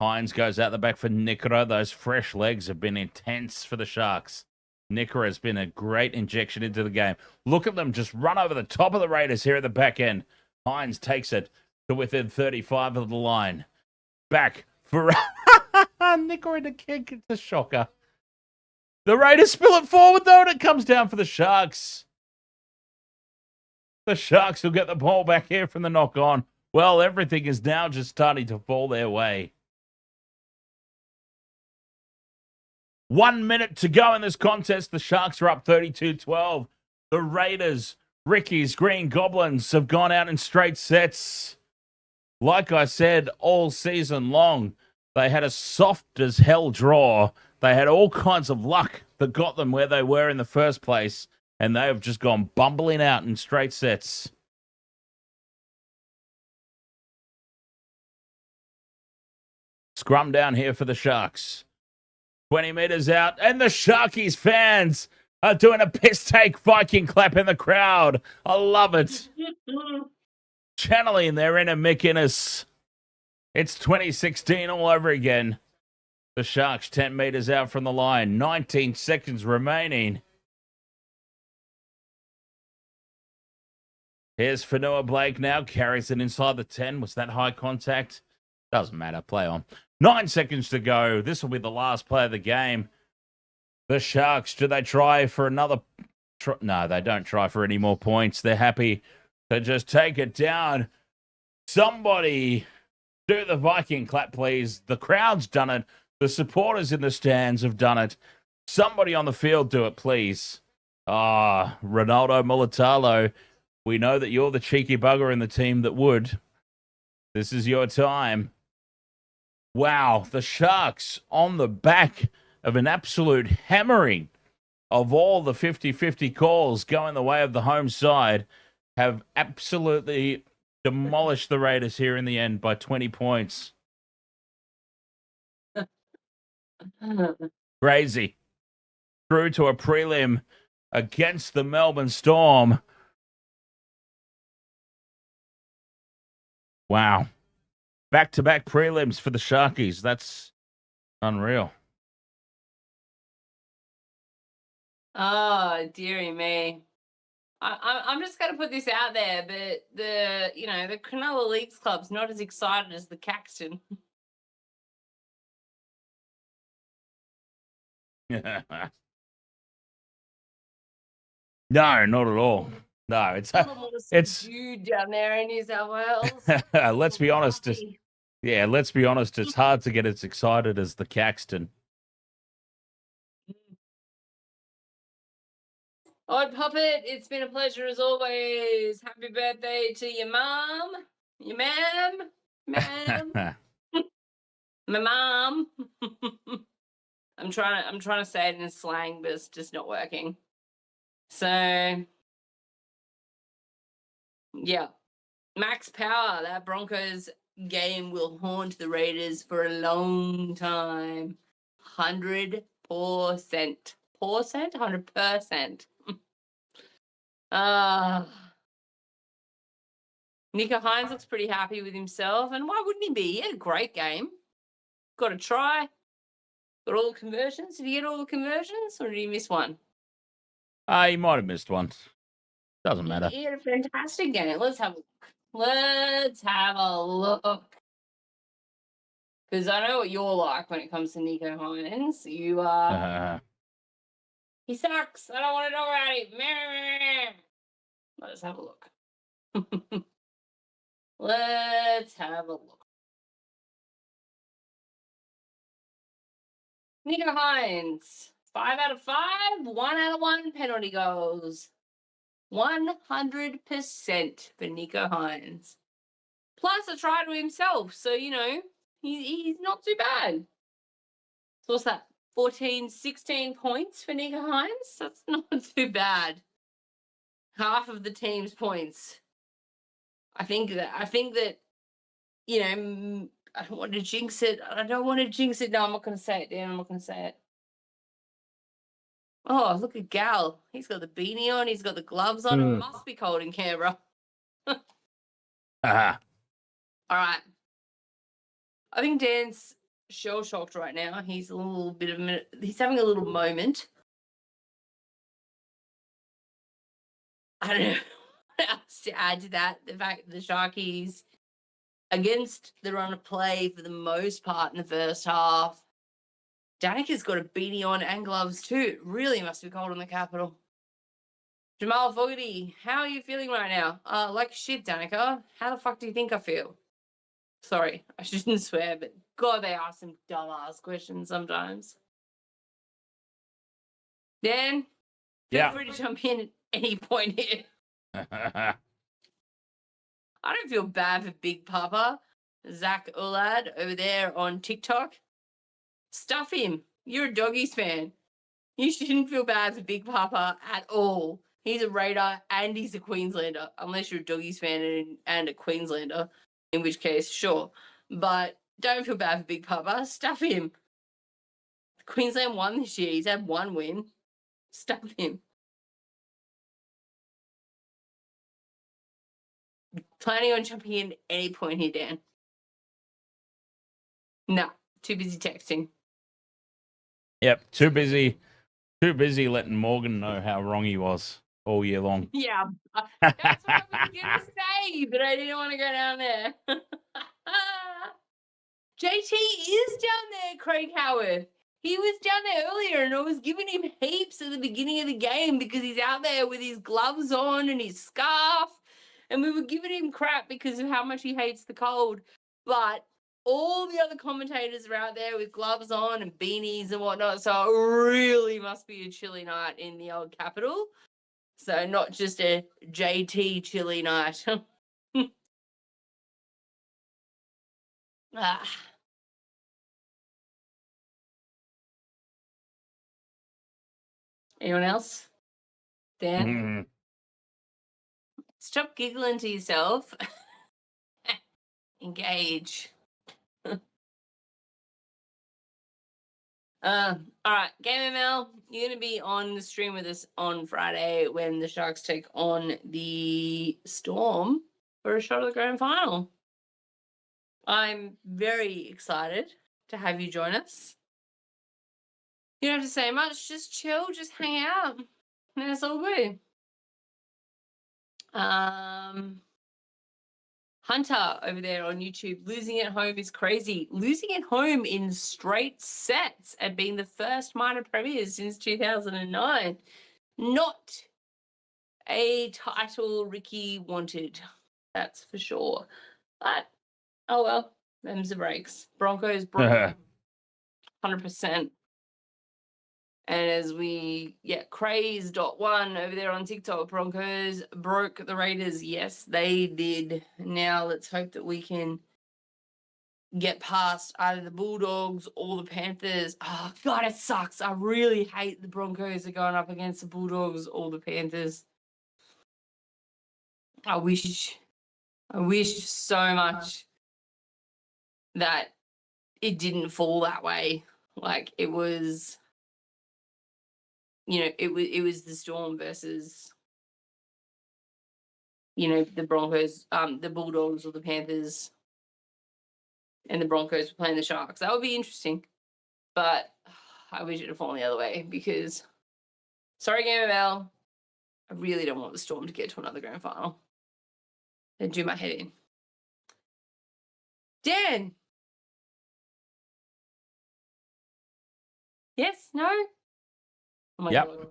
Hines goes out the back for Nikora. Those fresh legs have been intense for the Sharks. Nikora has been a great injection into the game. Look at them just run over the top of the Raiders here at the back end. Hines takes it to within 35 of the line. Back for Nikora to kick. It's a shocker. The Raiders spill it forward, though, and it comes down for the Sharks. The Sharks will get the ball back here from the knock on. Well, everything is now just starting to fall their way. 1 minute to go in this contest. The Sharks are up 32-12. The Raiders, Ricky's Green Goblins, have gone out in straight sets. Like I said, all season long, they had a soft as hell draw. They had all kinds of luck that got them where they were in the first place, and they have just gone bumbling out in straight sets. Scrum down here for the Sharks. 20 meters out, and the Sharkies fans are doing a piss take Viking clap in the crowd. I love it. Channeling their inner Mick Innes. It's 2016 all over again. The Sharks 10 meters out from the line. 19 seconds remaining. Here's Fanua Blake now. Carries it inside the 10. Was that high contact? Doesn't matter. Play on. 9 seconds to go. This will be the last play of the game. The Sharks, do they try for another? No, they don't try for any more points. They're happy to just take it down. Somebody do the Viking clap, please. The crowd's done it. The supporters in the stands have done it. Somebody on the field do it, please. Ronaldo Mulatalo. We know that you're the cheeky bugger in the team that would. This is your time. Wow, the Sharks on the back of an absolute hammering of all the 50-50 calls going the way of the home side have absolutely demolished the Raiders here in the end by 20 points. Crazy. Through to a prelim against the Melbourne Storm. Wow. Back-to-back prelims for the Sharkies. That's unreal. Oh, dearie me. I'm just going to put this out there, but the Cronulla Leagues Club's not as excited as the Caxton. No, not at all. No, it's subdued down there in New South Wales. Let's be honest. Let's be honest. It's hard to get as excited as the Caxton. Odd Puppet, it's been a pleasure as always. Happy birthday to your mom, your ma'am, my mom. I'm trying to say it in slang, but it's just not working. So, yeah, max power. That Broncos game will haunt the Raiders for a long time. 100%. 100%. Nico Hines looks pretty happy with himself, and why wouldn't he be? He had a great game. Got a try. Got all the conversions. Did he get all the conversions, or did he miss one? He might have missed one. Doesn't matter. He had a fantastic game. Let's have a look. Because I know what you're like when it comes to Nico Hines. You are... He sucks. I don't want to know about him. Let's have a look. Let's have a look. Nico Hines. 5 out of 5. 1 out of 1 penalty goals. 100% for Nico Hines. Plus a try to himself. So, he's not too bad. So what's that? 14, 16 points for Nico Hines? That's not too bad. Half of the team's points. I think that, I don't want to jinx it. No, I'm not going to say it, Dan. I'm not going to say it. Oh, look at Gal. He's got the beanie on. He's got the gloves on. It must be cold in Canberra. All right. I think Dan's shell-shocked right now. He's he's having a little moment. I don't know what else to add to that. The fact that the Sharkies, against the run of play for the most part in the first half, Danica's got a beanie on and gloves too. It really must be cold in the capital. Jamal Fogarty, how are you feeling right now? Like shit, Danica. How the fuck do you think I feel? Sorry, I shouldn't swear, but God, they ask some dumbass questions sometimes. Dan, feel Yeah. free to jump in at any point here. I don't feel bad for Big Papa, Zach Ulad over there on TikTok. Stuff him. You're a Doggies fan. You shouldn't feel bad for Big Papa at all. He's a Raider and he's a Queenslander, unless you're a Doggies fan and a Queenslander, in which case, sure. But don't feel bad for Big Papa. Stuff him. Queensland won this year. He's had one win. Stuff him. Planning on jumping in any point here, Dan? No, too busy texting. Yep, too busy letting Morgan know how wrong he was all year long. Yeah, that's what I was going to say, but I didn't want to go down there. JT is down there, Craig Howarth. He was down there earlier, and I was giving him heaps at the beginning of the game because he's out there with his gloves on and his scarf, and we were giving him crap because of how much he hates the cold. But all the other commentators are out there with gloves on and beanies and whatnot, so it really must be a chilly night in the old capital. So not just a JT chilly night. Ah. Anyone else? Dan? Mhm. Stop giggling to yourself. Engage. All right, Game ML, you're going to be on the stream with us on Friday when the Sharks take on the Storm for a shot of the grand final. I'm very excited to have you join us. You don't have to say much, just chill, just hang out. And it's all good. Hunter over there on YouTube, losing at home is crazy. Losing at home in straight sets and being the first minor premiers since 2009. Not a title Ricky wanted, that's for sure. But, oh well, them's the breaks. Broncos broke 100%. And as we, craze.1 over there on TikTok, Broncos broke the Raiders. Yes, they did. Now let's hope that we can get past either the Bulldogs or the Panthers. Oh, God, it sucks. I really hate the Broncos are going up against the Bulldogs or the Panthers. I wish so much that it didn't fall that way. Like it was... it was the Storm versus, the Broncos, the Bulldogs or the Panthers, and the Broncos were playing the Sharks. That would be interesting. But I wish it had fallen the other way because, sorry, Game of L, I really don't want the Storm to get to another grand final. It'd do my head in. Dan! Yes? No? Oh my Yep. God.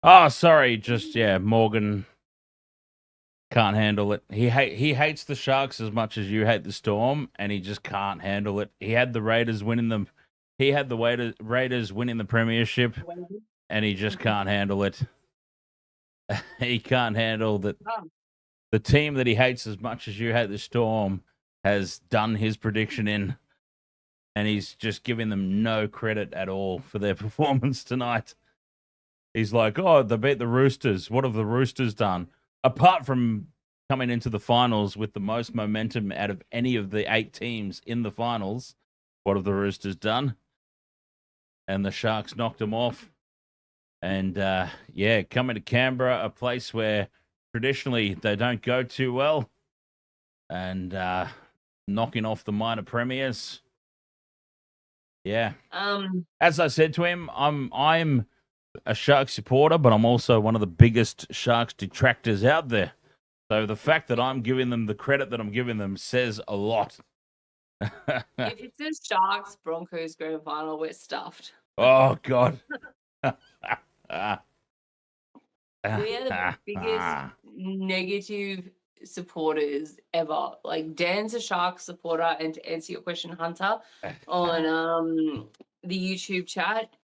Oh, sorry. Just, Morgan can't handle it. He hates the Sharks as much as you hate the Storm, and he just can't handle it. He had the Raiders winning them. He had the Raiders winning the premiership, and he just can't handle it. He can't handle that the team that he hates as much as you hate the Storm has done his prediction in, and he's just giving them no credit at all for their performance tonight. He's like, oh, they beat the Roosters. What have the Roosters done? Apart from coming into the finals with the most momentum out of any of the 8 teams in the finals, what have the Roosters done? And the Sharks knocked them off. And, coming to Canberra, a place where traditionally they don't go too well, and knocking off the minor premiers. Yeah. As I said to him, I'm a Sharks supporter, but I'm also one of the biggest Sharks detractors out there. So the fact that I'm giving them the credit that I'm giving them says a lot. If it says Sharks, Broncos grand final, we're stuffed. Oh, God. We are the biggest negative supporters ever. Like, Dan's a Sharks supporter, and to answer your question, Hunter, on the YouTube chat,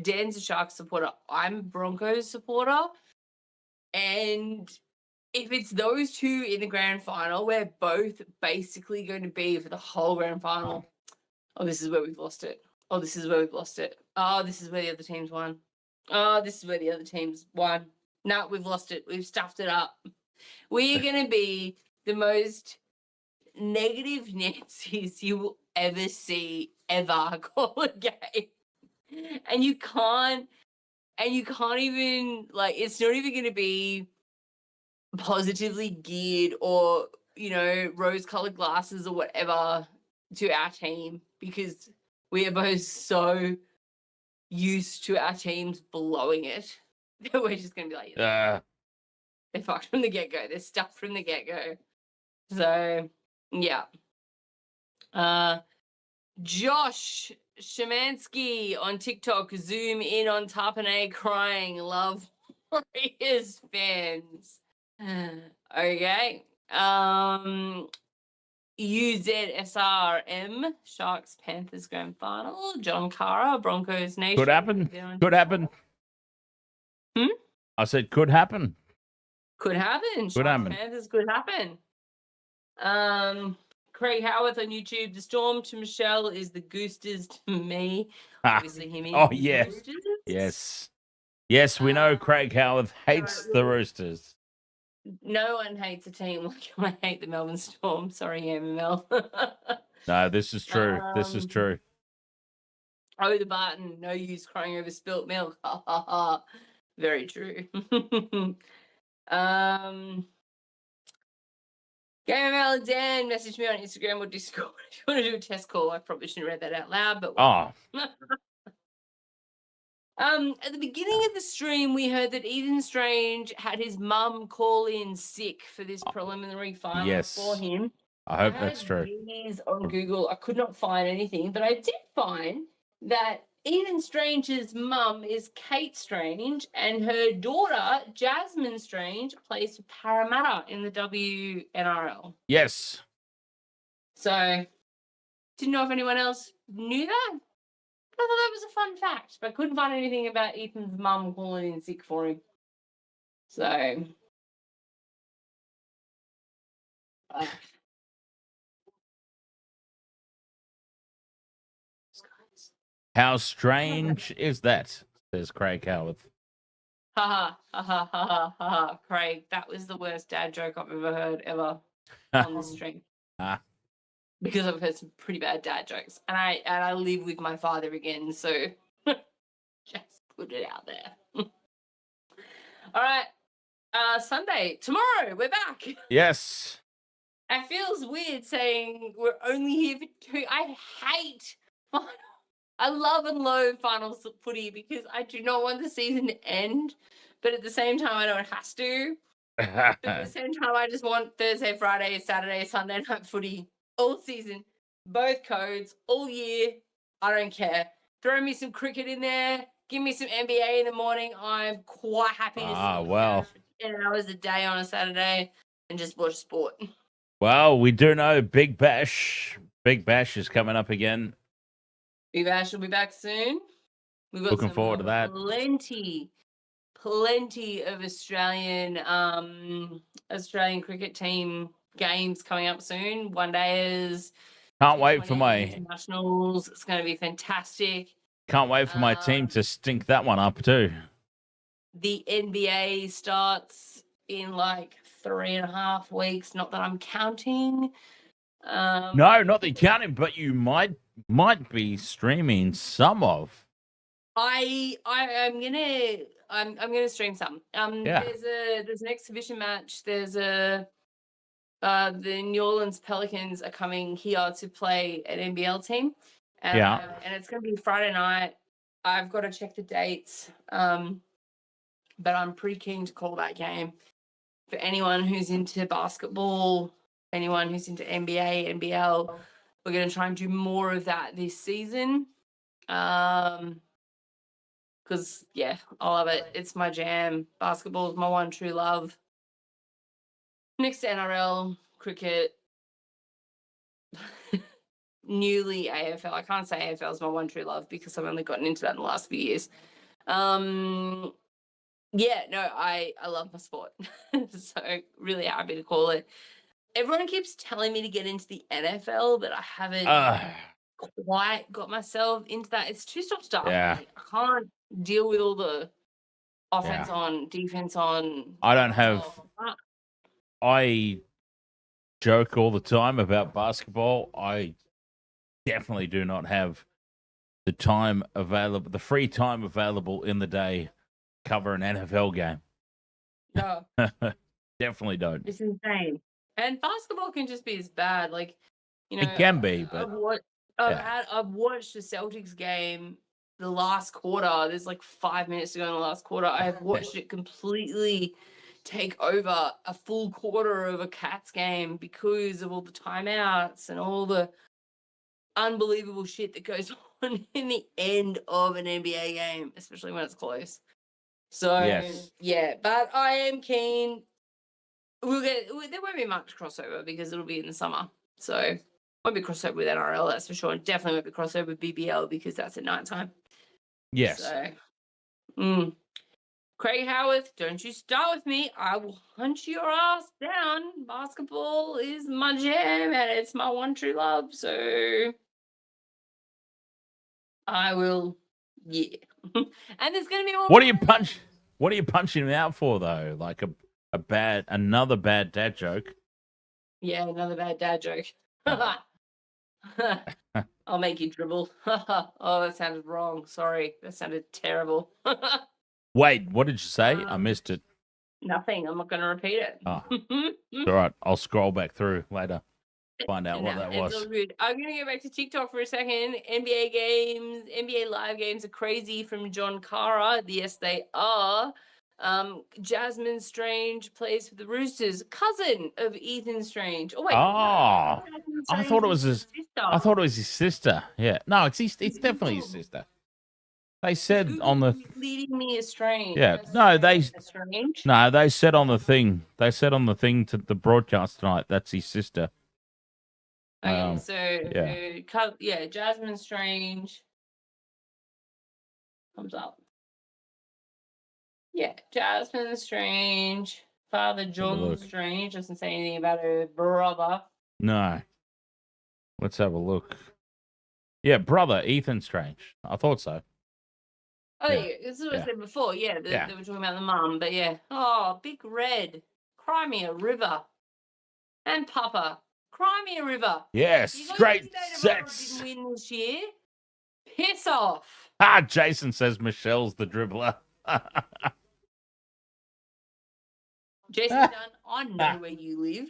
Dan's a Sharks supporter. I'm a Broncos supporter, and if it's those two in the grand final, we're both basically going to be for the whole grand final. Oh, this is where we've lost it. Oh, this is where we've lost it. Oh, this is where the other teams won. Oh, this is where the other teams won. No, we've lost it. We've stuffed it up. We are going to be the most negative Nancy's you will ever see ever call a game. And you can't even, like, it's not even going to be positively geared or, you know, rose-colored glasses or whatever to our team, because we are both so used to our teams blowing it that we're just going to be like, they're fucked from the get-go. They're stuffed from the get-go. So, yeah. Josh Shemansky on TikTok, zoom in on Tarpanay crying. Love Warriors fans. Okay. UZSRM, Sharks Panthers Grand Final. John Cara, Broncos Nation. Could happen. Could happen. I said could happen. Could happen. Sharks Panthers could happen. Craig Howarth on YouTube. The Storm to Michelle is the Goosters to me. Obviously, he means yes. Roosters. Yes. Yes, we know Craig Howarth hates the Roosters. No one hates a team like I hate the Melbourne Storm. Sorry, MML. No, this is true. This is true. Oh, the Barton. No use crying over spilt milk. Ha ha ha. Very true. GameML and Dan messaged me on Instagram or Discord if you want to do a test call. I probably shouldn't have read that out loud, but at the beginning of the stream, we heard that Ethan Strange had his mum call in sick for this preliminary final for him. I hope that's true. On Google, I could not find anything, but I did find that Ethan Strange's mum is Kate Strange, and her daughter, Jasmine Strange, plays for Parramatta in the WNRL. Yes. So, didn't know if anyone else knew that. I thought that was a fun fact, but I couldn't find anything about Ethan's mum calling in sick for him. So, how strange is that? Says Craig Howarth. Ha ha ha ha ha! Craig, that was the worst dad joke I've ever heard ever on the stream. Because I've heard some pretty bad dad jokes, and I live with my father again, so just put it out there. All right, Sunday tomorrow we're back. Yes. It feels weird saying we're only here for 2. I hate final. I love and loathe finals footy because I do not want the season to end, but at the same time I know it has to. But at the same time, I just want Thursday, Friday, Saturday, Sunday night footy all season, both codes, all year. I don't care. Throw me some cricket in there. Give me some NBA in the morning. I'm quite happy to sit well. for 10 hours a day on a Saturday and just watch sport. Well, we do know Big Bash. Big Bash is coming up again. Big Bash will be back soon. We've got Looking forward to that. Plenty of Australian cricket team games coming up soon. One days. Can't wait for my internationals. It's going to be fantastic. Can't wait for my team to stink that one up too. The NBA starts in like 3.5 weeks. Not that I'm counting. No, not that you're counting, but you might be streaming some of. I'm gonna stream some. There's an exhibition match. There's the New Orleans Pelicans are coming here to play an NBL team. And it's gonna be Friday night. I've got to check the dates. But I'm pretty keen to call that game. For anyone who's into basketball, anyone who's into NBA, NBL, we're gonna try and do more of that this season. because yeah, I love it. It's my jam. Basketball is my one true love. Next to NRL, cricket, newly AFL. I can't say AFL is my one true love because I've only gotten into that in the last few years. Yeah, no, I love my sport. So really happy to call it. Everyone keeps telling me to get into the NFL, but I haven't quite got myself into that. It's too stop-start. Yeah. I can't deal with all the offense Yeah. on, defense on. I don't have. I joke all the time about basketball. I definitely do not have the time available, the free time available in the day, cover an NFL game. No, Definitely don't. it's insane. And basketball can just be as bad. Like, you know, It can be, but I've watched the Celtics game the last quarter. There's like 5 minutes to go in the last quarter. I have watched it completely take over a full quarter of a Cats game because of all the timeouts and all the unbelievable shit that goes on in the end of an NBA game, especially when it's close. So Yes. yeah, but I am keen. There won't be much crossover because it'll be in the summer. So won't be crossover with NRL, that's for sure. And definitely won't be crossover with BBL because that's at night time. Yes. So Craig Howarth, don't you start with me. I will hunt your ass down. Basketball is my jam and it's my one true love. So I will, yeah. And there's gonna be more. What are you punching him out for though? Like another bad dad joke. Yeah, another bad dad joke. I'll make you dribble. Oh, that sounded wrong. Sorry. That sounded terrible. Wait, what did you say? I missed it. Nothing. I'm not going to repeat it. Oh. It's all right. I'll scroll back through later. Find out what that was. It's all good. I'm going to go back to TikTok for a second. NBA games, NBA live games are crazy from John Cara. Yes, they are. Jasmine Strange plays for the Roosters, cousin of Ethan Strange. Oh wait, Oh, I thought it was his. sister. I thought it was his sister. Yeah, no, it's definitely his sister. They said Google on the. leading me astray. Yeah, That's no, they. strange. No, they said on the thing. They said on the thing to the broadcast tonight. That's his sister. Okay, yeah, Jasmine Strange comes up. Yeah, Jasmine Strange, father John Strange doesn't say anything about her brother. No. Let's have a look. Yeah, brother Ethan Strange. I thought so. Oh, yeah. This is what I said before. Yeah, they were talking about the mum, but yeah. Oh, Big Red, cry me a river, and Papa, cry me a river. Yes, great sets. Didn't win this year. Piss off. Jason says Michelle's the dribbler. Jason Dunn, I know where you live.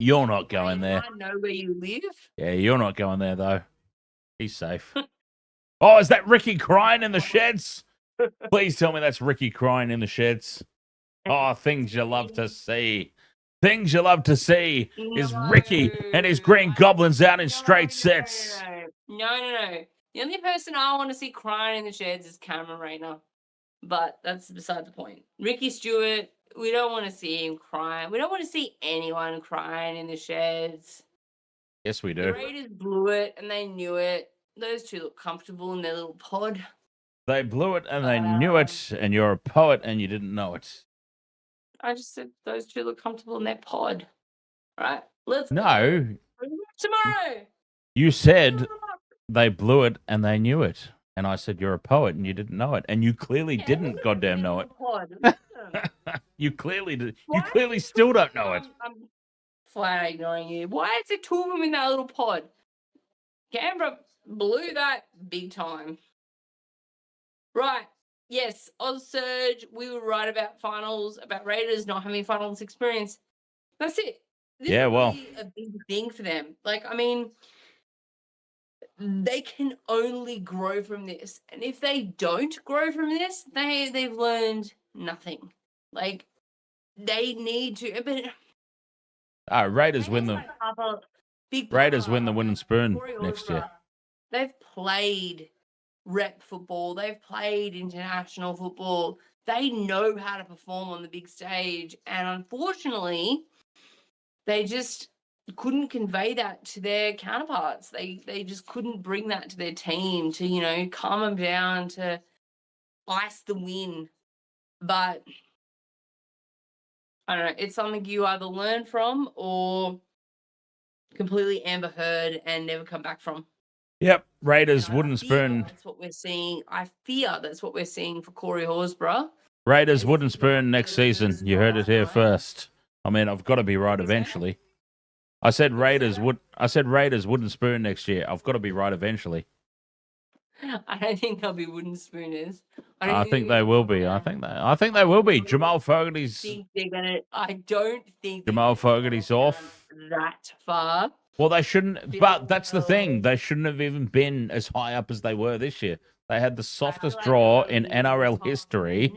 You're not going there. I know where you live. Yeah, you're not going there, though. He's safe. Oh, is that Ricky crying in the sheds? Please tell me that's Ricky crying in the sheds. Oh, things you love to see. Things you love to see is Ricky and his Green Goblins out in straight sets. No. The only person I want to see crying in the sheds is Cameron Rayner. But that's beside the point. Ricky Stuart, we don't want to see him crying. We don't want to see anyone crying in the sheds. Yes, we do. The Raiders blew it and they knew it. Those two look comfortable in their little pod. They blew it and they knew it, and you're a poet and you didn't know it. I just said those two look comfortable in their pod. All right, let's No. go. Tomorrow. You said they blew it and they knew it. And I said, you're a poet and you didn't know it. And you clearly didn't goddamn know it. You clearly did. You clearly still don't know it. I'm flat ignoring you. Why is there two of them in that little pod? Canberra blew that big time. Right. Yes, Oz Surge, we were right about finals, about Raiders not having finals experience. That's it. This is really a big thing for them. Like, I mean, they can only grow from this. And if they don't grow from this, they've learned nothing. Like, they need to. But Raiders win the Raiders win the winning spoon next year. They've played rep football. They've played international football. They know how to perform on the big stage. And unfortunately, they just couldn't convey that to their counterparts. They just couldn't bring that to their team to, you know, calm them down, to ice the win. But I don't know, it's something you either learn from or completely Amber Heard and never come back from. Yep, Raiders And I wooden fear spoon. That's what we're seeing. I fear that's what we're seeing for Corey Horsburgh. Raiders wooden spoon next season. You heard it here first. I mean, I've got to be right eventually. I said Raiders wooden spoon next year. I've got to be right eventually. I don't think they'll be wooden spooners. I think they will be. I think they will be. Jamal Fogarty's I don't think Jamal Fogarty's off that far. Well, they shouldn't, but that's the thing. They shouldn't have even been as high up as they were this year. They had the softest draw in NRL history.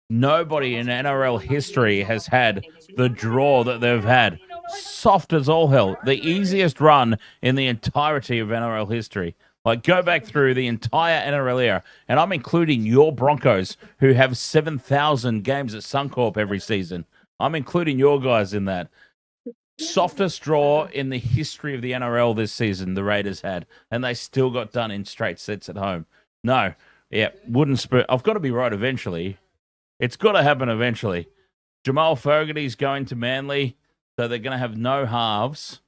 Nobody in NRL history has had the draw that they've had. Soft as all hell. The easiest run in the entirety of NRL history. Like, go back through the entire NRL era, and I'm including your Broncos, who have 7,000 games at Suncorp every season. I'm including your guys in that. Softest draw in the history of the NRL this season, the Raiders had, and they still got done in straight sets at home. No, yeah, wooden spoon. I've got to be right eventually. It's got to happen eventually. Jamal Fogarty's going to Manly, so they're going to have no halves.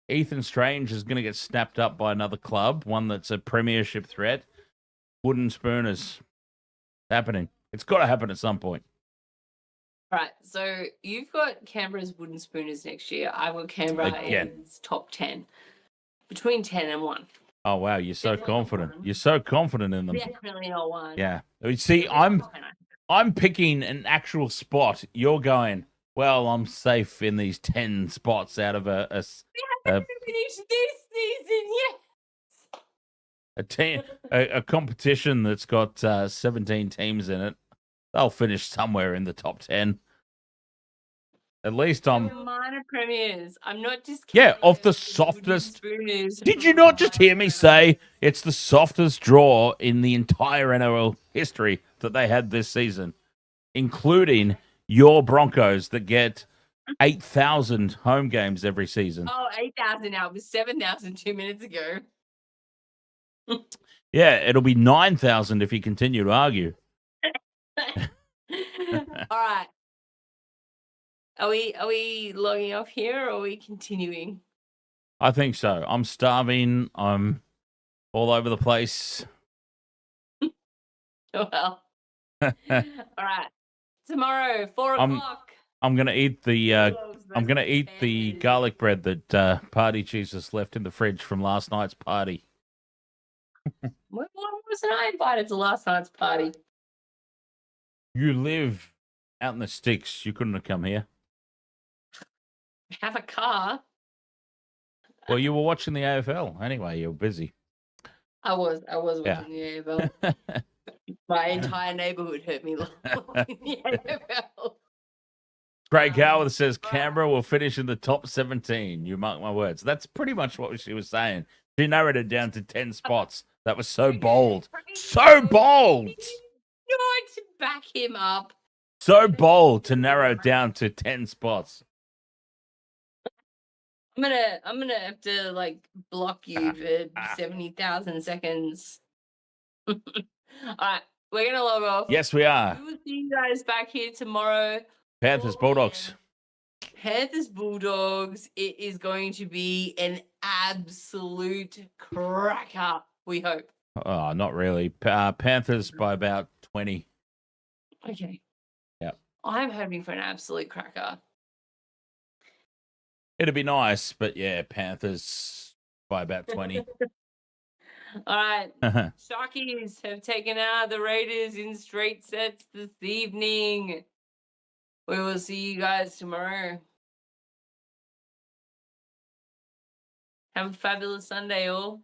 Ethan Strange is going to get snapped up by another club, one that's a premiership threat. Wooden spoon is happening. It's got to happen at some point. Right, so you've got Canberra's wooden spooners next year. I've got Canberra as top 10. Between 10 and 1. Oh, wow, you're so confident. You're so confident in them. Definitely not 1. Yeah. See, I'm picking an actual spot. You're going, well, I'm safe in these 10 spots out of a finish this season, yes. a competition that's got 17 teams in it. They'll finish somewhere in the top 10. At least I'm minor premiers. I'm not just of the softest. Did you not just hear me say it's the softest draw in the entire NRL history that they had this season, including your Broncos that get 8,000 home games every season? Oh, 8,000 now. It was 7,000 2 minutes ago. Yeah, it'll be 9,000 if you continue to argue. All right. Are we logging off here or are we continuing? I think so. I'm starving. I'm all over the place. Well. All right. Tomorrow, 4 o'clock. I'm gonna eat the garlic bread that Party Jesus left in the fridge from last night's party. Why wasn't I invited to last night's party? You live out in the sticks. You couldn't have come here. Have a car. Well, you were watching the AFL anyway. You were busy. I was watching the AFL. My entire neighborhood heard me watching the AFL. Craig Howard says Canberra will finish in the top 17. You mark my words. That's pretty much what she was saying. She narrowed it down to 10 spots. That was so bold. So bold. Not to back him up. So bold to narrow it down to 10 spots. I'm gonna have to like block you for 70,000 seconds. All right, we're gonna log off. Yes, we are. We will see you guys back here tomorrow. Panthers, Bulldogs. Panthers, Bulldogs. It is going to be an absolute cracker. We hope. Oh, not really. Panthers by about 20. Okay. Yeah. I'm hoping for an absolute cracker. It'd be nice, but yeah, Panthers by about 20. All right. Sharkies have taken out the Raiders in straight sets this evening. We will see you guys tomorrow. Have a fabulous Sunday, all.